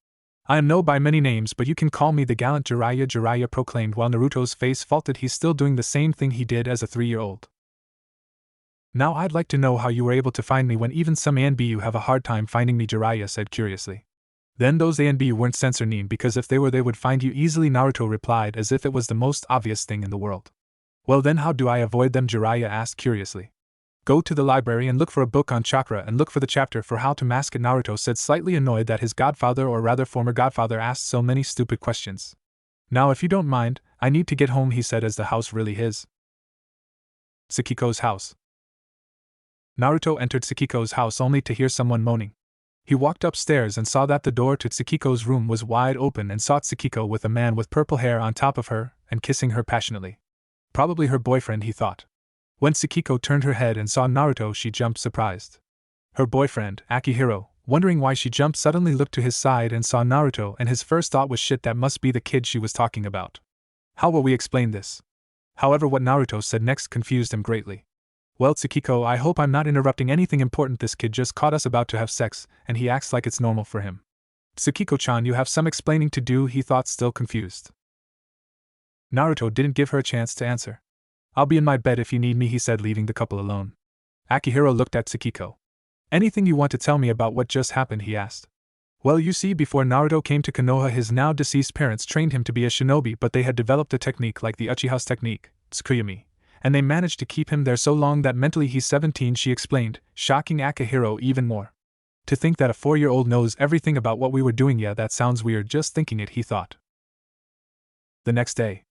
I am known by many names, but you can call me the gallant Jiraiya, Jiraiya proclaimed while Naruto's face faltered. He's still doing the same thing he did as a 3-year-old. Now I'd like to know how you were able to find me when even some ANBU have a hard time finding me, Jiraiya said curiously. Then those ANBU weren't censoring, because if they were they would find you easily, Naruto replied as if it was the most obvious thing in the world. Well then how do I avoid them? Jiraiya asked curiously. Go to the library and look for a book on chakra and look for the chapter for how to mask it, Naruto said, slightly annoyed that his godfather, or rather former godfather, asked so many stupid questions. Now if you don't mind, I need to get home, he said. Is the house really his? Tsukiko's house. Naruto entered Tsukiko's house only to hear someone moaning. He walked upstairs and saw that the door to Tsukiko's room was wide open and saw Tsukiko with a man with purple hair on top of her and kissing her passionately. Probably her boyfriend, he thought. When Tsukiko turned her head and saw Naruto, she jumped surprised. Her boyfriend, Akihiro, wondering why she jumped, suddenly looked to his side and saw Naruto, and his first thought was, shit, that must be the kid she was talking about. How will we explain this? However, what Naruto said next confused him greatly. Well, Tsukiko, I hope I'm not interrupting anything important. This kid just caught us about to have sex, and he acts like it's normal for him. Tsukiko-chan, you have some explaining to do, he thought, still confused. Naruto didn't give her a chance to answer. I'll be in my bed if you need me, he said, leaving the couple alone. Akihiro looked at Tsukiko. Anything you want to tell me about what just happened, he asked. Well, you see, before Naruto came to Konoha, his now deceased parents trained him to be a shinobi, but they had developed a technique like the Uchiha's technique, Tsukuyami, and they managed to keep him there so long that mentally he's 17, she explained, shocking Akihiro even more. To think that a 4-year-old knows everything about what we were doing, yeah, that sounds weird just thinking it, he thought. The next day,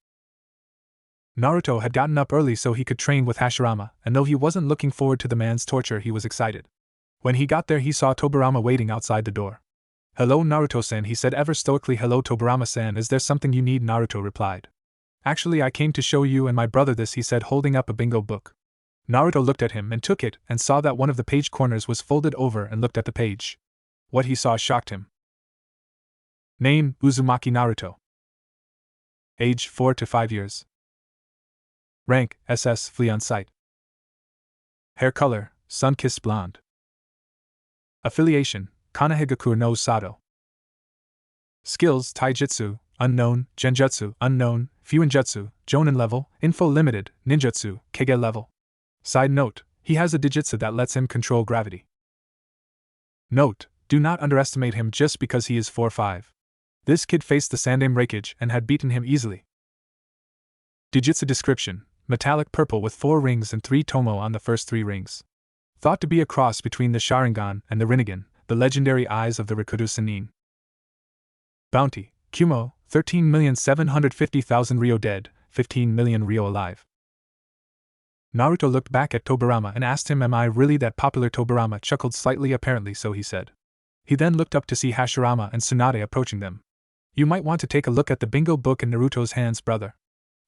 Naruto had gotten up early so he could train with Hashirama, and though he wasn't looking forward to the man's torture, he was excited. When he got there, he saw Tobirama waiting outside the door. Hello, Naruto-san, he said ever stoically. Hello, Tobirama-san, is there something you need? Naruto replied. Actually, I came to show you and my brother this, he said, holding up a bingo book. Naruto looked at him and took it and saw that one of the page corners was folded over and looked at the page. What he saw shocked him. Name, Uzumaki Naruto. Age, 4 to 5 years. Rank, SS, flea on sight. Hair color, sun-kissed blonde. Affiliation, Konohagakure no Sato. Skills, Taijutsu, Unknown, Genjutsu, Unknown, Fuinjutsu, Jonin level, Info Limited, Ninjutsu, Kage level. Side note, he has a digitsu that lets him control gravity. Note, do not underestimate him just because he is 4'5". This kid faced the Sandame Raikage and had beaten him easily. Digitsu description: metallic purple with 4 rings and 3 tomo on the first 3 rings. Thought to be a cross between the Sharingan and the Rinnegan, the legendary eyes of the Rikudo Sanin. Bounty: Kumo, 13,750,000 Ryo dead, 15 million Ryo alive. Naruto looked back at Tobirama and asked him, "Am I really that popular?" Tobirama chuckled slightly. "Apparently so," he said. He then looked up to see Hashirama and Tsunade approaching them. "You might want to take a look at the bingo book in Naruto's hands, brother.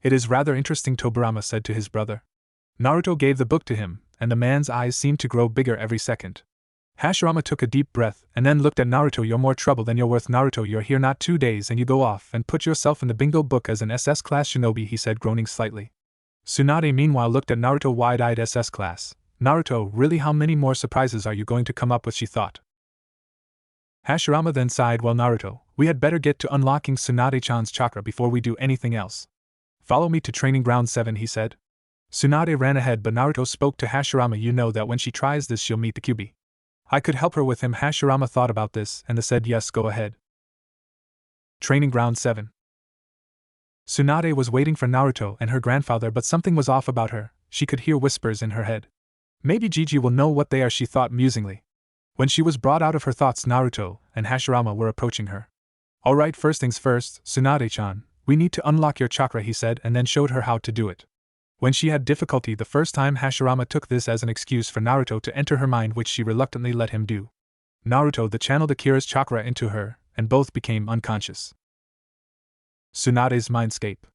It is rather interesting," Tobirama said to his brother. Naruto gave the book to him, and the man's eyes seemed to grow bigger every second. Hashirama took a deep breath and then looked at Naruto. "You're more trouble than you're worth, Naruto. You're here not 2 days and you go off and put yourself in the bingo book as an SS class shinobi," he said, groaning slightly. Tsunade meanwhile looked at Naruto wide-eyed. "SS class? Naruto, really? How many more surprises are you going to come up with?" she thought. Hashirama then sighed. "Well, Naruto, we had better get to unlocking Tsunade-chan's chakra before we do anything else. Follow me to Training Ground 7, he said. Tsunade ran ahead, but Naruto spoke to Hashirama. "You know that when she tries this she'll meet the Kyuubi. I could help her with him." Hashirama thought about this and said, "Yes, go ahead." Training Ground 7. Tsunade was waiting for Naruto and her grandfather, but something was off about her. She could hear whispers in her head. "Maybe Gigi will know what they are," she thought musingly. When she was brought out of her thoughts, Naruto and Hashirama were approaching her. "Alright, first things first, Tsunade-chan, we need to unlock your chakra," he said, and then showed her how to do it. When she had difficulty the first time, Hashirama took this as an excuse for Naruto to enter her mind, which she reluctantly let him do. Naruto then channeled Akira's chakra into her, and both became unconscious. Tsunade's Mindscape.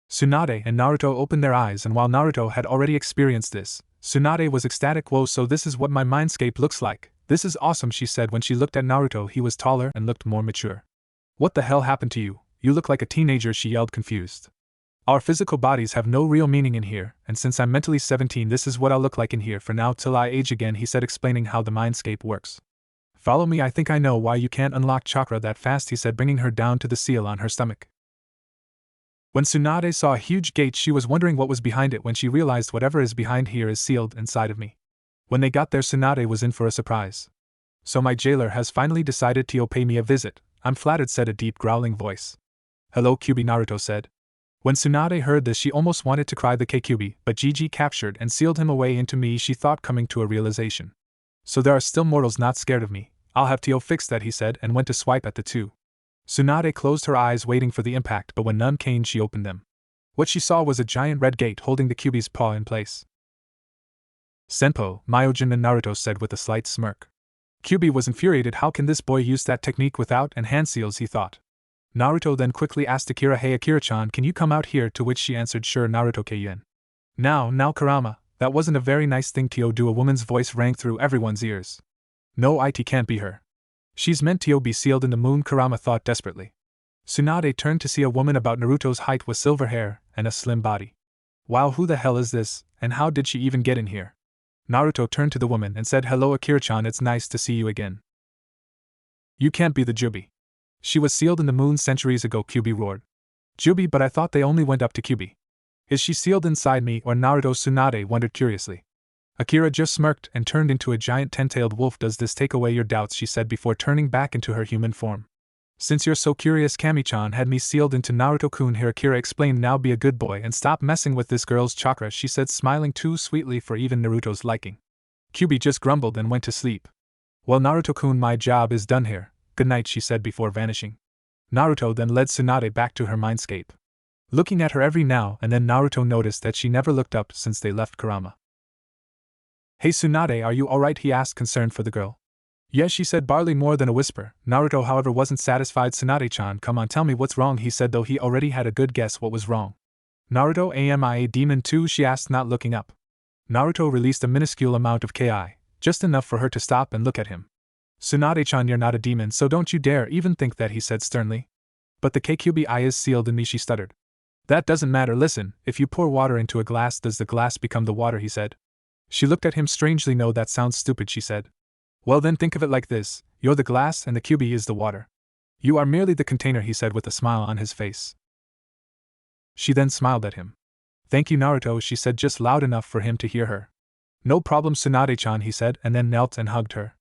Tsunade and Naruto opened their eyes, and while Naruto had already experienced this, Tsunade was ecstatic. "Whoa, so this is what my mindscape looks like. This is awesome," she said when she looked at Naruto. He was taller and looked more mature. "What the hell happened to you? You look like a teenager," she yelled, confused. "Our physical bodies have no real meaning in here, and since I'm mentally 17, this is what I'll look like in here for now till I age again," he said, explaining how the mindscape works. "Follow me, I think I know why you can't unlock chakra that fast," he said, bringing her down to the seal on her stomach. When Tsunade saw a huge gate, she was wondering what was behind it when she realized whatever is behind here is sealed inside of me. When they got there, Tsunade was in for a surprise. "So my jailer has finally decided to pay me a visit. I'm flattered," said a deep growling voice. "Hello, Kyuubi," Naruto said. When Tsunade heard this, she almost wanted to cry. "The Kyuubi, but Gigi captured and sealed him away into me," she thought, coming to a realization. "So there are still mortals not scared of me. I'll have to fix that," he said, and went to swipe at the 2. Tsunade closed her eyes waiting for the impact, but when none came, she opened them. What she saw was a giant red gate holding the Kyuubi's paw in place. "Senpo, Myojin," and Naruto said with a slight smirk. Kyuubi was infuriated. How can this boy use that technique without and hand seals, he thought. Naruto then quickly asked Akira, "Hey Akira-chan, can you come out here?" To which she answered, "Sure, Naruto Keien." Now Kurama, that wasn't a very nice thing to do." A woman's voice rang through everyone's ears. "No, it can't be her. She's meant to be sealed in the moon," Kurama thought desperately. Tsunade turned to see a woman about Naruto's height with silver hair and a slim body. "Wow, who the hell is this, and how did she even get in here?" Naruto turned to the woman and said, "Hello Akira-chan, it's nice to see you again. You can't be the Kyuubi. She was sealed in the moon centuries ago," Kyuubi roared. "Kyuubi, but I thought they only went up to Kyuubi. Is she sealed inside me or Naruto?" Tsunade wondered curiously. Akira just smirked and turned into a giant 10-tailed wolf. "Does this take away your doubts?" she said before turning back into her human form. "Since you're so curious, Kami-chan had me sealed into Naruto-kun here," Akira explained. "Now be a good boy and stop messing with this girl's chakra," she said, smiling too sweetly for even Naruto's liking. Kyuubi just grumbled and went to sleep. "Well, Naruto-kun, my job is done here. Good night," she said before vanishing. Naruto then led Tsunade back to her mindscape. Looking at her every now and then, Naruto noticed that she never looked up since they left Kurama. "Hey Tsunade, are you alright?" he asked, concerned for the girl. "Yes," she said, barely more than a whisper. Naruto, however, wasn't satisfied. "Tsunade-chan, come on, tell me what's wrong," he said, though he already had a good guess what was wrong. "Naruto, am I a demon too?" she asked, not looking up. Naruto released a minuscule amount of Ki, just enough for her to stop and look at him. "Tsunade-chan, you're not a demon, so don't you dare even think that," he said sternly. "But the Kyuubi eye is sealed in me," she stuttered. "That doesn't matter. Listen, if you pour water into a glass, does the glass become the water?" he said. She looked at him strangely. "No, that sounds stupid," she said. "Well then think of it like this, you're the glass and the Kyuubi is the water. You are merely the container, he said with a smile on his face. She then smiled at him. Thank you, Naruto, she said just loud enough for him to hear her. No problem, Tsunade-chan, he said, and then knelt and hugged her.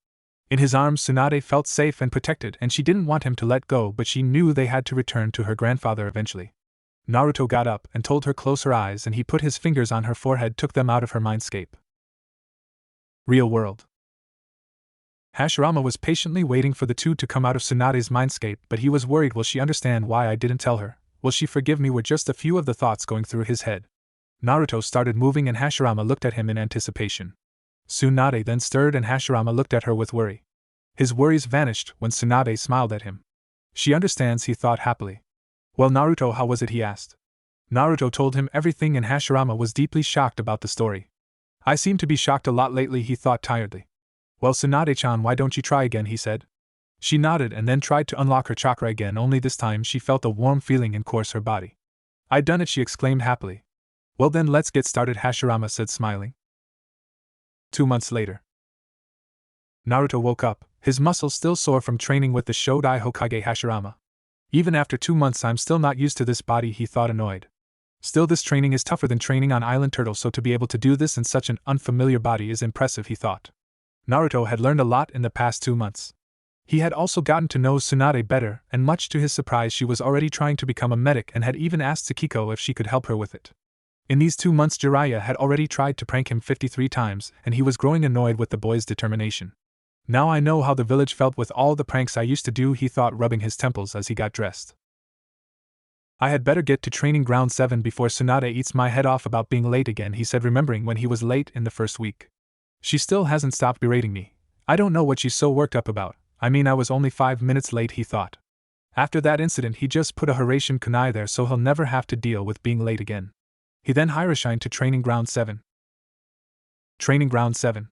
In his arms, Tsunade felt safe and protected, and she didn't want him to let go, but she knew they had to return to her grandfather eventually. Naruto got up and told her close her eyes, and he put his fingers on her forehead, took them out of her mindscape. Real world. Hashirama was patiently waiting for the two to come out of Tsunade's mindscape, but he was worried. Will she understand why I didn't tell her? Will she forgive me? Were just a few of the thoughts going through his head. Naruto started moving and Hashirama looked at him in anticipation. Tsunade then stirred and Hashirama looked at her with worry. His worries vanished when Tsunade smiled at him. She understands, he thought happily. Well, Naruto, how was it, he asked. Naruto told him everything and Hashirama was deeply shocked about the story. I seem to be shocked a lot lately, he thought tiredly. Well, Tsunade-chan, why don't you try again, he said. She nodded and then tried to unlock her chakra again, only this time she felt a warm feeling course her body. I'd done it, she exclaimed happily. Well then let's get started, Hashirama said smiling. 2 months later. Naruto woke up, his muscles still sore from training with the Shodai Hokage Hashirama. Even after 2 months I'm still not used to this body, he thought annoyed. Still, this training is tougher than training on Island Turtle, so to be able to do this in such an unfamiliar body is impressive, he thought. Naruto had learned a lot in the past 2 months. He had also gotten to know Tsunade better, and much to his surprise she was already trying to become a medic and had even asked Tsukiko if she could help her with it. In these 2 months Jiraiya had already tried to prank him 53 times, and he was growing annoyed with the boy's determination. Now I know how the village felt with all the pranks I used to do, he thought, rubbing his temples as he got dressed. I had better get to training ground 7 before Tsunade eats my head off about being late again, he said, remembering when he was late in the first week. She still hasn't stopped berating me. I don't know what she's so worked up about. I mean, I was only 5 minutes late, he thought. After that incident he just put a Hiraishin kunai there so he'll never have to deal with being late again. He then hiroshined to training ground 7. Training ground 7.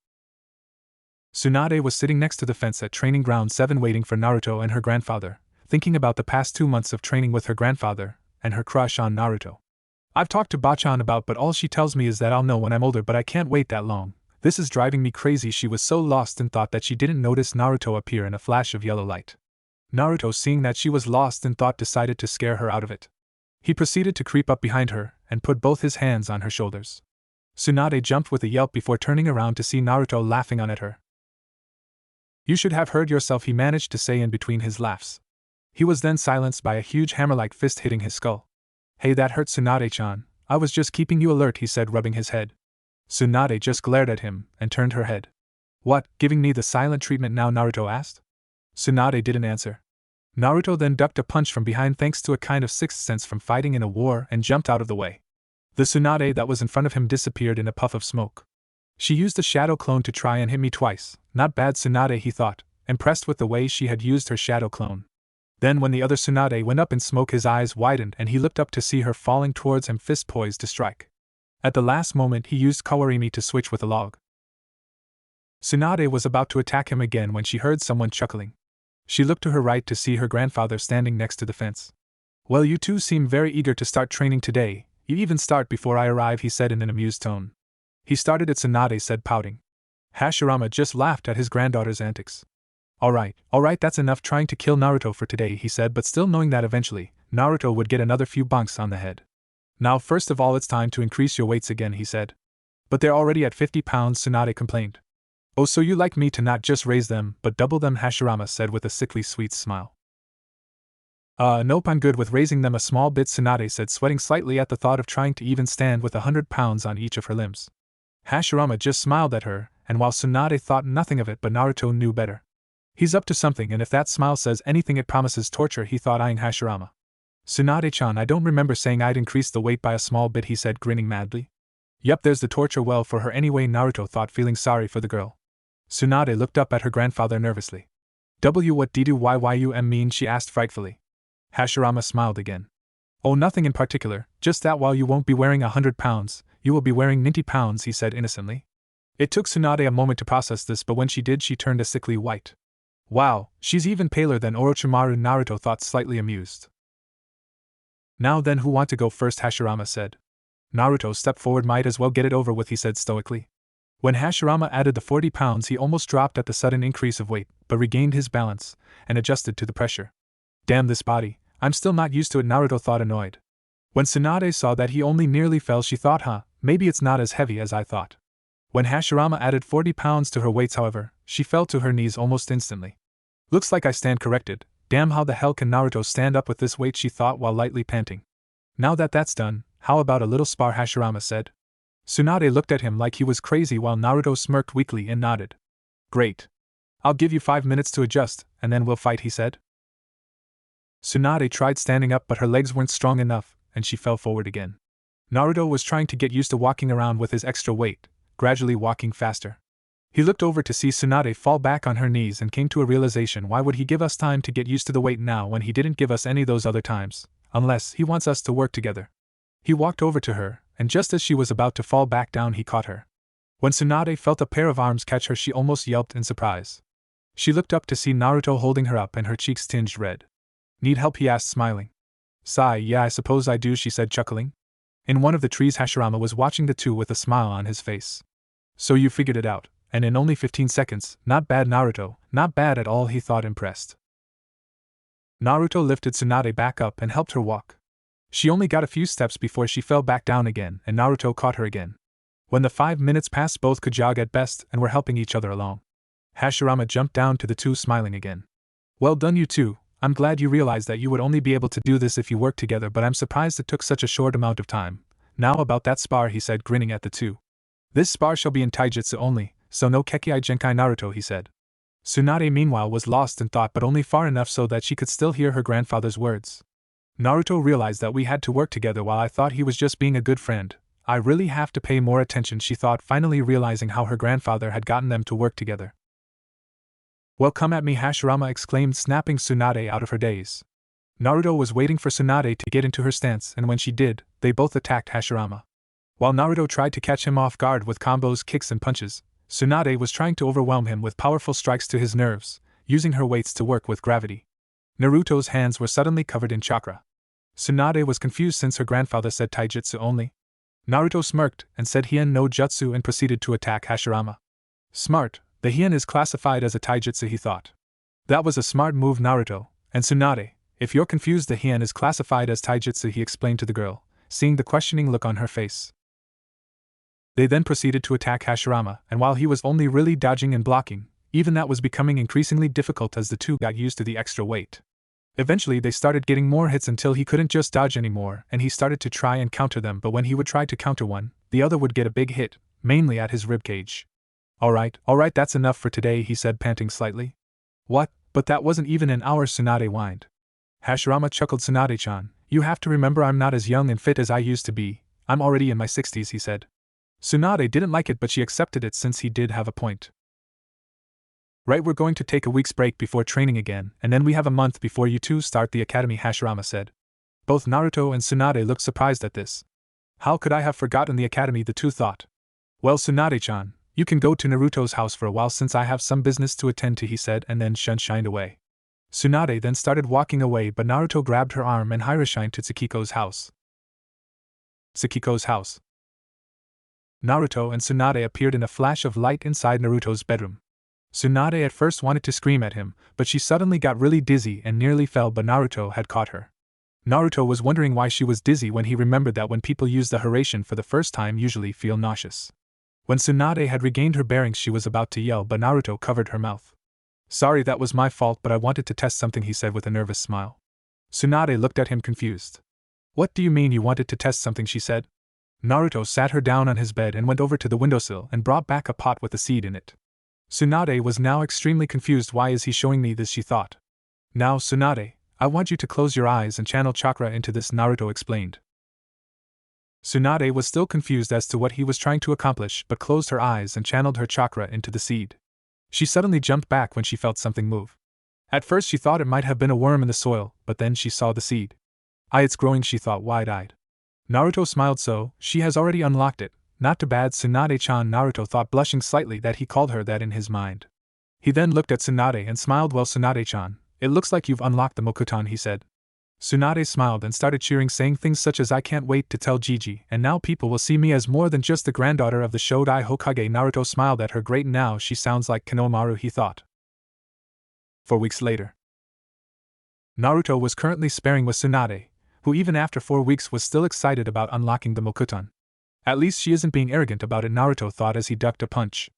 Tsunade was sitting next to the fence at training ground 7 waiting for Naruto and her grandfather, thinking about the past 2 months of training with her grandfather and her crush on Naruto. I've talked to Bachan about, but all she tells me is that I'll know when I'm older, but I can't wait that long. This is driving me crazy. She was so lost in thought that she didn't notice Naruto appear in a flash of yellow light. Naruto, seeing that she was lost in thought, decided to scare her out of it. He proceeded to creep up behind her and put both his hands on her shoulders. Tsunade jumped with a yelp before turning around to see Naruto laughing on at her. You should have heard yourself, he managed to say in between his laughs. He was then silenced by a huge hammer-like fist hitting his skull. Hey, that hurt, Tsunade-chan. I was just keeping you alert, he said, rubbing his head. Tsunade just glared at him and turned her head. What, giving me the silent treatment now? Naruto asked. Tsunade didn't answer. Naruto then ducked a punch from behind thanks to a kind of sixth sense from fighting in a war and jumped out of the way. The Tsunade that was in front of him disappeared in a puff of smoke. She used the shadow clone to try and hit me twice. Not bad, Tsunade, he thought, impressed with the way she had used her shadow clone. Then when the other Tsunade went up in smoke his eyes widened and he looked up to see her falling towards him, fist poised to strike. At the last moment he used Kawarimi to switch with a log. Tsunade was about to attack him again when she heard someone chuckling. She looked to her right to see her grandfather standing next to the fence. Well, you two seem very eager to start training today. You even start before I arrive, he said in an amused tone. He started it, Tsunade said, pouting. Hashirama just laughed at his granddaughter's antics. Alright, that's enough trying to kill Naruto for today, he said, but still knowing that eventually, Naruto would get another few bonks on the head. Now first of all it's time to increase your weights again, he said. But they're already at 50 pounds, Tsunade complained. Oh, so you like me to not just raise them, but double them, Hashirama said with a sickly sweet smile. Nope, I'm good with raising them a small bit, Tsunade said, sweating slightly at the thought of trying to even stand with 100 pounds on each of her limbs. Hashirama just smiled at her, and while Tsunade thought nothing of it, but Naruto knew better. He's up to something, and if that smile says anything it promises torture, he thought, eyeing Hashirama. Tsunade-chan, I don't remember saying I'd increase the weight by a small bit, he said, grinning madly. Yup, there's the torture. Well, for her anyway, Naruto thought, feeling sorry for the girl. Tsunade looked up at her grandfather nervously. What do you mean? She asked frightfully. Hashirama smiled again. Oh, nothing in particular, just that while you won't be wearing 100 pounds, you will be wearing 90 pounds, he said innocently. It took Tsunade a moment to process this, but when she did, she turned a sickly white. Wow, she's even paler than Orochimaru, Naruto thought, slightly amused. Now then, who want to go first? Hashirama said. Naruto stepped forward. Might as well get it over with, he said stoically. When Hashirama added the 40 pounds, he almost dropped at the sudden increase of weight, but regained his balance and adjusted to the pressure. Damn this body, I'm still not used to it, Naruto thought, annoyed. When Tsunade saw that he only nearly fell, she thought, maybe it's not as heavy as I thought. When Hashirama added 40 pounds to her weights, however, she fell to her knees almost instantly. Looks like I stand corrected. Damn, how the hell can Naruto stand up with this weight, she thought while lightly panting. Now that that's done, how about a little spar, Hashirama said. Tsunade looked at him like he was crazy while Naruto smirked weakly and nodded. Great. I'll give you 5 minutes to adjust, and then we'll fight, he said. Tsunade tried standing up, but her legs weren't strong enough, and she fell forward again. Naruto was trying to get used to walking around with his extra weight, gradually walking faster. He looked over to see Tsunade fall back on her knees and came to a realization: why would he give us time to get used to the weight now when he didn't give us any those other times, unless he wants us to work together? He walked over to her, and just as she was about to fall back down, he caught her. When Tsunade felt a pair of arms catch her, she almost yelped in surprise. She looked up to see Naruto holding her up and her cheeks tinged red. Need help? He asked, smiling. Sigh, yeah, I suppose I do, she said, chuckling. In one of the trees, Hashirama was watching the two with a smile on his face. So you figured it out, and in only 15 seconds, not bad, Naruto, not bad at all, he thought, impressed. Naruto lifted Tsunade back up and helped her walk. She only got a few steps before she fell back down again, and Naruto caught her again. When the 5 minutes passed, both could jog at best and were helping each other along. Hashirama jumped down to the two, smiling again. Well done, you two. I'm glad you realized that you would only be able to do this if you worked together, but I'm surprised it took such a short amount of time. Now about that spar, he said, grinning at the two. This spar shall be in taijutsu only, so no Kekkei Genkai, Naruto, he said. Tsunade meanwhile was lost in thought, but only far enough so that she could still hear her grandfather's words. Naruto realized that we had to work together while I thought he was just being a good friend. I really have to pay more attention, she thought, finally realizing how her grandfather had gotten them to work together. Well, come at me, Hashirama exclaimed, snapping Tsunade out of her daze. Naruto was waiting for Tsunade to get into her stance, and when she did, they both attacked Hashirama. While Naruto tried to catch him off guard with combos, kicks and punches, Tsunade was trying to overwhelm him with powerful strikes to his nerves, using her weights to work with gravity. Naruto's hands were suddenly covered in chakra. Tsunade was confused since her grandfather said taijutsu only. Naruto smirked and said Hien no Jutsu and proceeded to attack Hashirama. Smart, the Hien is classified as a taijutsu, he thought. That was a smart move, Naruto, and Tsunade, if you're confused, the Hien is classified as taijutsu, he explained to the girl, seeing the questioning look on her face. They then proceeded to attack Hashirama, and while he was only really dodging and blocking, even that was becoming increasingly difficult as the two got used to the extra weight. Eventually they started getting more hits until he couldn't just dodge anymore, and he started to try and counter them, but when he would try to counter one, the other would get a big hit, mainly at his ribcage. Alright, that's enough for today, he said, panting slightly. What? But that wasn't even an hour, Tsunade whined. Hashirama chuckled. Tsunade-chan, you have to remember I'm not as young and fit as I used to be. I'm already in my 60s, he said. Tsunade didn't like it, but she accepted it since he did have a point. Right, we're going to take a week's break before training again, and then we have a month before you two start the academy, Hashirama said. Both Naruto and Tsunade looked surprised at this. How could I have forgotten the academy, the two thought. Well, Tsunade-chan, you can go to Naruto's house for a while since I have some business to attend to, he said, and then shined away. Tsunade then started walking away, but Naruto grabbed her arm and shined to Tsukiko's house. Tsukiko's house. Naruto and Tsunade appeared in a flash of light inside Naruto's bedroom. Tsunade at first wanted to scream at him, but she suddenly got really dizzy and nearly fell, but Naruto had caught her. Naruto was wondering why she was dizzy when he remembered that when people use the Haraishin for the first time usually feel nauseous. When Tsunade had regained her bearings, she was about to yell, but Naruto covered her mouth. Sorry, that was my fault, but I wanted to test something, he said with a nervous smile. Tsunade looked at him confused. What do you mean you wanted to test something, she said. Naruto sat her down on his bed and went over to the windowsill and brought back a pot with a seed in it. Tsunade was now extremely confused. Why is he showing me this, she thought. Now, Tsunade, I want you to close your eyes and channel chakra into this, Naruto explained. Tsunade was still confused as to what he was trying to accomplish, but closed her eyes and channeled her chakra into the seed. She suddenly jumped back when she felt something move. At first she thought it might have been a worm in the soil, but then she saw the seed. It's growing, she thought, wide-eyed. Naruto smiled. So, she has already unlocked it. Not too bad, Tsunade-chan, Naruto thought, blushing slightly that he called her that in his mind. He then looked at Tsunade and smiled. Well, Tsunade-chan, it looks like you've unlocked the Mokutan, he said. Tsunade smiled and started cheering, saying things such as I can't wait to tell Gigi, and now people will see me as more than just the granddaughter of the Shodai Hokage. Naruto smiled at her. Great, now she sounds like Konohamaru, he thought. 4 weeks later. Naruto was currently sparring with Tsunade, who even after 4 weeks was still excited about unlocking the Mokuton. At least she isn't being arrogant about it, Naruto thought as he ducked a punch.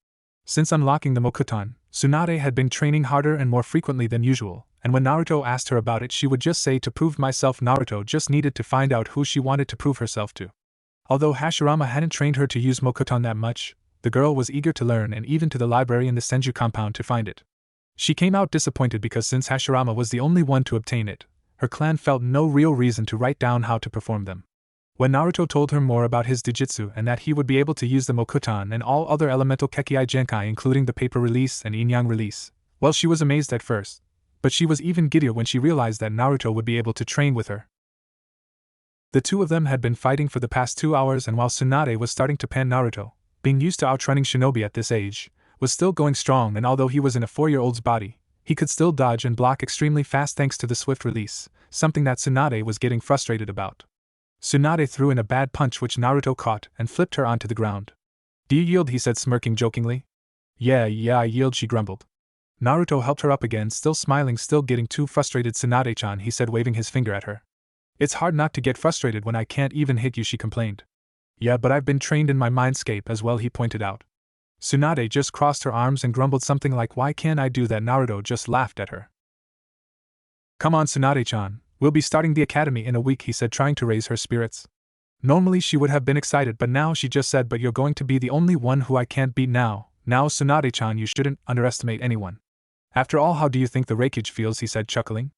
Since unlocking the Mokuton, Tsunade had been training harder and more frequently than usual, and when Naruto asked her about it she would just say to prove myself. Naruto just needed to find out who she wanted to prove herself to. Although Hashirama hadn't trained her to use Mokuton that much, the girl was eager to learn and even to the library in the Senju compound to find it. She came out disappointed because since Hashirama was the only one to obtain it, her clan felt no real reason to write down how to perform them. When Naruto told her more about his Jujutsu and that he would be able to use the Mokuton and all other elemental Kekkai Genkai including the paper release and Yin-Yang release, well, she was amazed at first, but she was even giddier when she realized that Naruto would be able to train with her. The two of them had been fighting for the past 2 hours, and while Tsunade was starting to pan, Naruto, being used to outrunning shinobi at this age, was still going strong, and although he was in a 4-year-old's body, he could still dodge and block extremely fast thanks to the swift release, something that Tsunade was getting frustrated about. Tsunade threw in a bad punch which Naruto caught and flipped her onto the ground. "Do you yield?" he said, smirking jokingly. Yeah, I yield," she grumbled. Naruto helped her up again, still smiling, still getting too frustrated. "Tsunade-chan," he said, waving his finger at her. "It's hard not to get frustrated when I can't even hit you," she complained. "Yeah, but I've been trained in my mindscape as well," he pointed out. Tsunade just crossed her arms and grumbled something like, "Why can't I do that?" Naruto just laughed at her. "Come on, Tsunade-chan, we'll be starting the academy in a week," he said, trying to raise her spirits. Normally she would have been excited, but now she just said, "But you're going to be the only one who I can't beat now. Now, Tsunade-chan, you shouldn't underestimate anyone. After all, how do you think the Reikage feels?" he said, chuckling.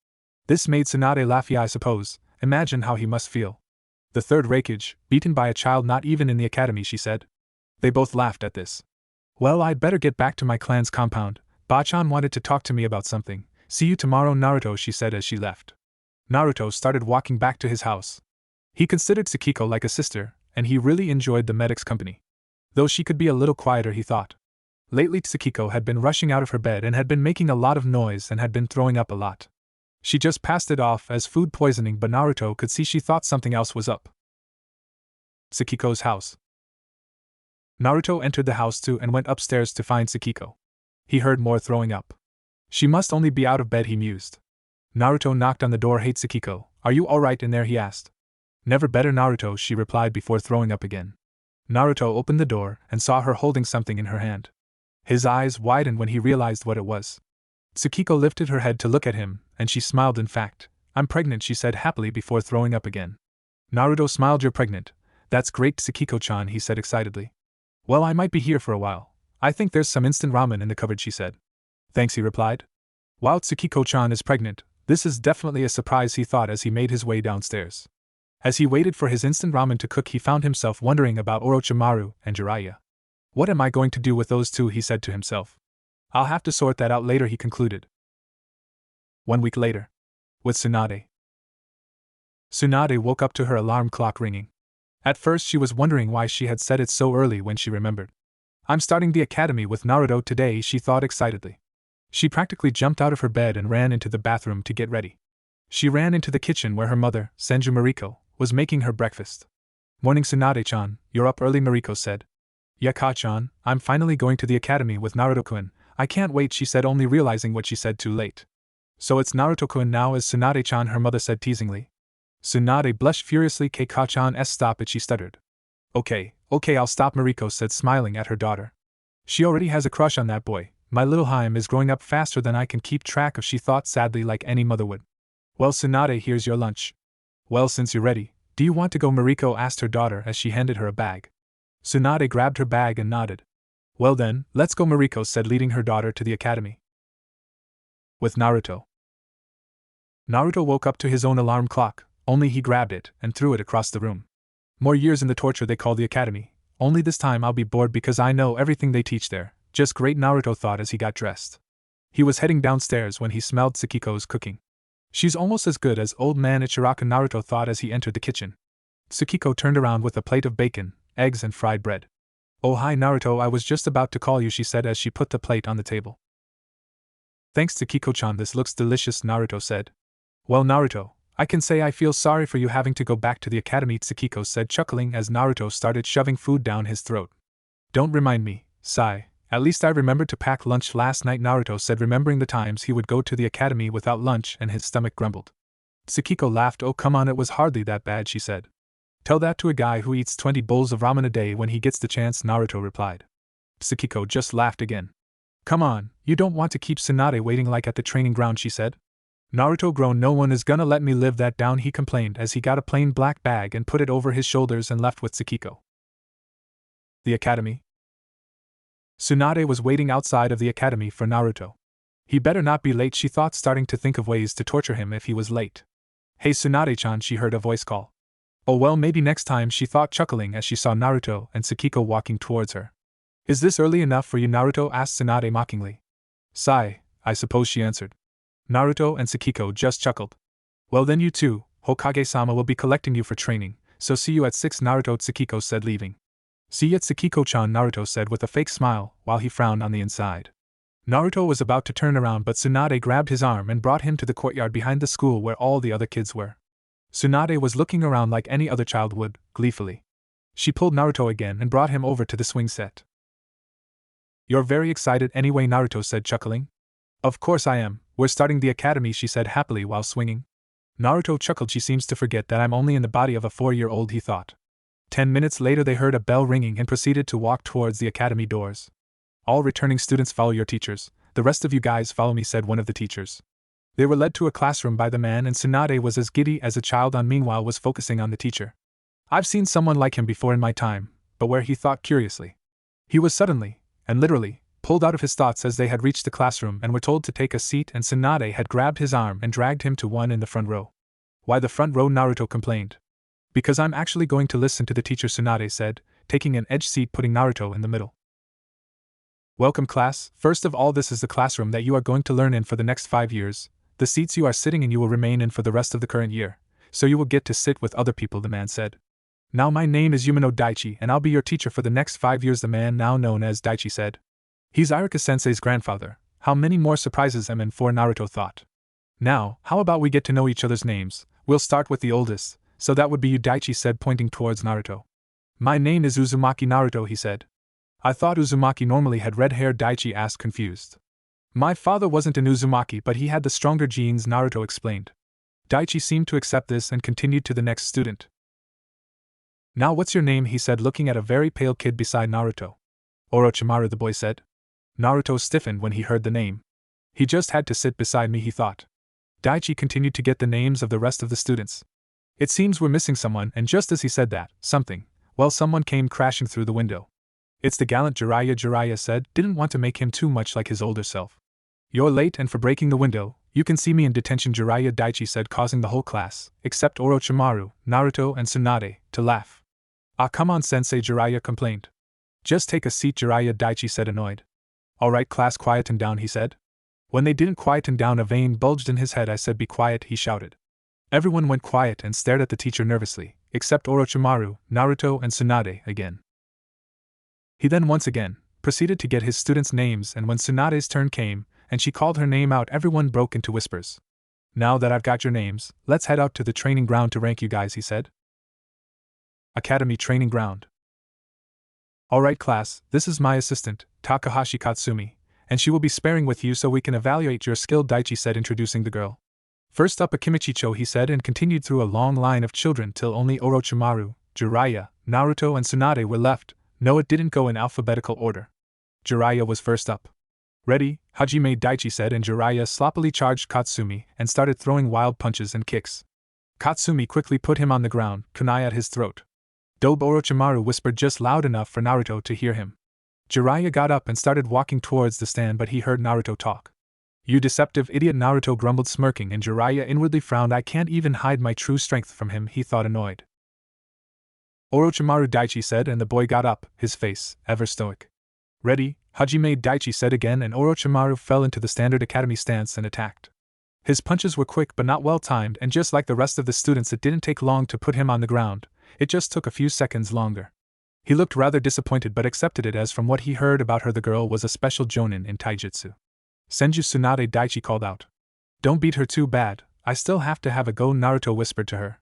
This made Tsunade laugh. "Yeah, I suppose. Imagine how he must feel. The third Reikage, beaten by a child not even in the academy," she said. They both laughed at this. "Well, I'd better get back to my clan's compound. Bachan wanted to talk to me about something. See you tomorrow, Naruto," she said as she left. Naruto started walking back to his house. He considered Tsukiko like a sister, and he really enjoyed the medic's company. Though she could be a little quieter, he thought. Lately Tsukiko had been rushing out of her bed and had been making a lot of noise and had been throwing up a lot. She just passed it off as food poisoning, but Naruto could see she thought something else was up. Tsukiko's house. Naruto entered the house too and went upstairs to find Tsukiko. He heard more throwing up. She must only be out of bed, he mused. Naruto knocked on the door. "Hey Tsukiko, are you alright in there?" he asked. "Never better, Naruto," she replied before throwing up again. Naruto opened the door and saw her holding something in her hand. His eyes widened when he realized what it was. Tsukiko lifted her head to look at him, and she smiled. "In fact, I'm pregnant," she said happily before throwing up again. Naruto smiled. "You're pregnant? That's great, Tsukiko-chan," he said excitedly. "Well, I might be here for a while. I think there's some instant ramen in the cupboard," she said. "Thanks," he replied. "Wow, Tsukiko-chan is pregnant. This is definitely a surprise," he thought as he made his way downstairs. As he waited for his instant ramen to cook, he found himself wondering about Orochimaru and Jiraiya. "What am I going to do with those two?" he said to himself. "I'll have to sort that out later," he concluded. 1 week later. With Tsunade. Tsunade woke up to her alarm clock ringing. At first she was wondering why she had set it so early when she remembered. "I'm starting the academy with Naruto today," she thought excitedly. She practically jumped out of her bed and ran into the bathroom to get ready. She ran into the kitchen where her mother, Senju Mariko, was making her breakfast. "Morning, Tsunade-chan, you're up early," Mariko said. "Yeah, Ka-chan, I'm finally going to the academy with Naruto-kun. I can't wait," she said, only realizing what she said too late. "So it's Naruto-kun now, is Tsunade-chan?" her mother said teasingly. Tsunade blushed furiously. "Ka-chan, stop it," she stuttered. Okay, I'll stop," Mariko said, smiling at her daughter. "She already has a crush on that boy. My little Haim is growing up faster than I can keep track of," she thought sadly, like any mother would. "Well, Tsunade, here's your lunch." "Well, since you're ready, do you want to go?" Mariko asked her daughter as she handed her a bag. Tsunade grabbed her bag and nodded. "Well then, let's go," Mariko said, leading her daughter to the academy. With Naruto. Naruto woke up to his own alarm clock, only he grabbed it and threw it across the room. "More years in the torture they call the academy, only this time I'll be bored because I know everything they teach there. Just great," Naruto thought as he got dressed. He was heading downstairs when he smelled Tsukiko's cooking. "She's almost as good as old man Ichiraka," Naruto thought as he entered the kitchen. Tsukiko turned around with a plate of bacon, eggs and fried bread. "Oh hi Naruto, I was just about to call you," she said as she put the plate on the table. "Thanks Tsukiko-chan, this looks delicious," Naruto said. "Well Naruto, I can say I feel sorry for you having to go back to the academy," Tsukiko said, chuckling as Naruto started shoving food down his throat. "Don't remind me, sigh, At least I remembered to pack lunch last night, Naruto said, remembering the times he would go to the academy without lunch and his stomach grumbled. Tsukiko laughed. Oh come on, it was hardly that bad, she said. Tell that to a guy who eats 20 bowls of ramen a day when he gets the chance, Naruto replied. Tsukiko just laughed again. Come on, you don't want to keep Tsunade waiting like at the training ground, she said. Naruto groaned. No one is gonna let me live that down, he complained as he got a plain black bag and put it over his shoulders and left with Tsukiko. The academy. Tsunade was waiting outside of the academy for Naruto. He better not be late, she thought, starting to think of ways to torture him if he was late. Hey Tsunade-chan, she heard a voice call. Oh well, maybe next time, she thought, chuckling as she saw Naruto and Tsukiko walking towards her. Is this early enough for you, Naruto asked Tsunade mockingly. Sigh, I suppose, she answered. Naruto and Tsukiko just chuckled. Well then you too, Hokage-sama will be collecting you for training, so see you at 6, Naruto, Tsukiko said, leaving. See you at Tsukiko-chan, Naruto said with a fake smile, while he frowned on the inside. Naruto was about to turn around, but Tsunade grabbed his arm and brought him to the courtyard behind the school where all the other kids were. Tsunade was looking around like any other child would, gleefully. She pulled Naruto again and brought him over to the swing set. You're very excited anyway, Naruto said, chuckling. Of course I am, we're starting the academy, she said happily while swinging. Naruto chuckled. She seems to forget that I'm only in the body of a 4-year-old, he thought. 10 minutes later they heard a bell ringing and proceeded to walk towards the academy doors. All returning students follow your teachers, the rest of you guys follow me, said one of the teachers. They were led to a classroom by the man, and Tsunade was as giddy as a child and meanwhile was focusing on the teacher. I've seen someone like him before in my time, but where, he thought curiously. He was suddenly, and literally, pulled out of his thoughts as they had reached the classroom and were told to take a seat, and Tsunade had grabbed his arm and dragged him to one in the front row. Why the front row, Naruto complained. Because I'm actually going to listen to the teacher, Tsunade said, taking an edge seat, putting Naruto in the middle. Welcome class, first of all this is the classroom that you are going to learn in for the next 5 years. The seats you are sitting in you will remain in for the rest of the current year, so you will get to sit with other people, the man said. Now my name is Yumino Daichi and I'll be your teacher for the next 5 years, the man now known as Daichi said. He's Iruka-sensei's grandfather. How many more surprises am in for, Naruto thought. Now, how about we get to know each other's names? We'll start with the oldest, so that would be you, Daichi said, pointing towards Naruto. My name is Uzumaki, Naruto, he said. I thought Uzumaki normally had red hair, Daichi asked, confused. My father wasn't an Uzumaki, but he had the stronger genes, Naruto explained. Daichi seemed to accept this and continued to the next student. Now what's your name, he said, looking at a very pale kid beside Naruto. Orochimaru, the boy said. Naruto stiffened when he heard the name. He just had to sit beside me, he thought. Daichi continued to get the names of the rest of the students. It seems we're missing someone, and just as he said that, someone came crashing through the window. It's the gallant Jiraiya, Jiraiya said, didn't want to make him too much like his older self. You're late, and for breaking the window, you can see me in detention, Jiraiya, Daichi said, causing the whole class, except Orochimaru, Naruto and Tsunade, to laugh. Ah come on sensei, Jiraiya complained. Just take a seat, Jiraiya, Daichi said, annoyed. Alright class, quieten down, he said. When they didn't quieten down, a vein bulged in his head. I said be quiet, he shouted. Everyone went quiet and stared at the teacher nervously, except Orochimaru, Naruto and Tsunade again. He then once again proceeded to get his students' names, and when Tsunade's turn came, and she called her name out, everyone broke into whispers. Now that I've got your names, let's head out to the training ground to rank you guys, he said. Academy Training Ground. Alright class, this is my assistant, Takahashi Katsumi, and she will be sparring with you so we can evaluate your skill, Daichi said, introducing the girl. First up, Akimichicho, he said, and continued through a long line of children till only Orochimaru, Jiraiya, Naruto and Tsunade were left. No, it didn't go in alphabetical order. Jiraiya was first up. Ready, Hajime, Daichi said, and Jiraiya sloppily charged Katsumi and started throwing wild punches and kicks. Katsumi quickly put him on the ground, kunai at his throat. Dobe, Orochimaru whispered just loud enough for Naruto to hear him. Jiraiya got up and started walking towards the stand, but he heard Naruto talk. You deceptive idiot, Naruto grumbled, smirking, and Jiraiya inwardly frowned. I can't even hide my true strength from him, he thought, annoyed. Orochimaru, Daichi said, and the boy got up, his face ever stoic. Ready, Hajime, Daichi said again, and Orochimaru fell into the standard academy stance and attacked. His punches were quick but not well timed, and just like the rest of the students, it didn't take long to put him on the ground. It just took a few seconds longer. He looked rather disappointed but accepted it, as from what he heard about her, the girl was a special jonin in taijutsu. Senju Tsunade, Daichi called out. Don't beat her too bad, I still have to have a go, Naruto whispered to her.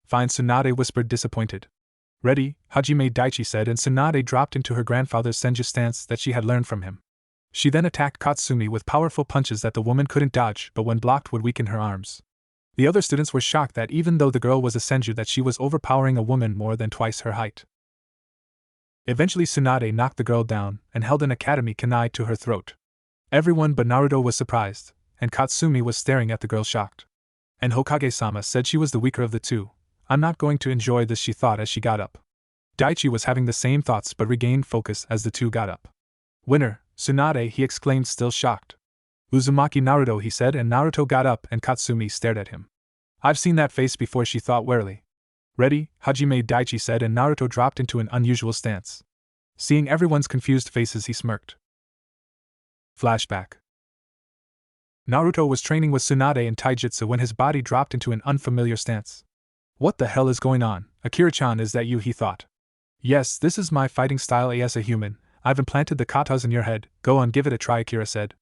Fine, Tsunade whispered, disappointed. Ready, Hajime Daichi said, and Tsunade dropped into her grandfather's senju stance that she had learned from him. She then attacked Katsumi with powerful punches that the woman couldn't dodge but when blocked would weaken her arms. The other students were shocked that even though the girl was a senju that she was overpowering a woman more than twice her height. Eventually Tsunade knocked the girl down and held an academy kunai to her throat. Everyone but Naruto was surprised, and Katsumi was staring at the girl shocked. And Hokage-sama said she was the weaker of the two. I'm not going to enjoy this, she thought as she got up. Daichi was having the same thoughts but regained focus as the two got up. Winner, Tsunade, he exclaimed, still shocked. Uzumaki Naruto, he said, and Naruto got up and Katsumi stared at him. I've seen that face before, she thought warily. Ready, Hajime Daichi said, and Naruto dropped into an unusual stance. Seeing everyone's confused faces, he smirked. Flashback. Naruto was training with Tsunade in taijutsu when his body dropped into an unfamiliar stance. What the hell is going on? Akira-chan, is that you? He thought. Yes, this is my fighting style as a human. I've implanted the katas in your head. Go on, give it a try, Akira said.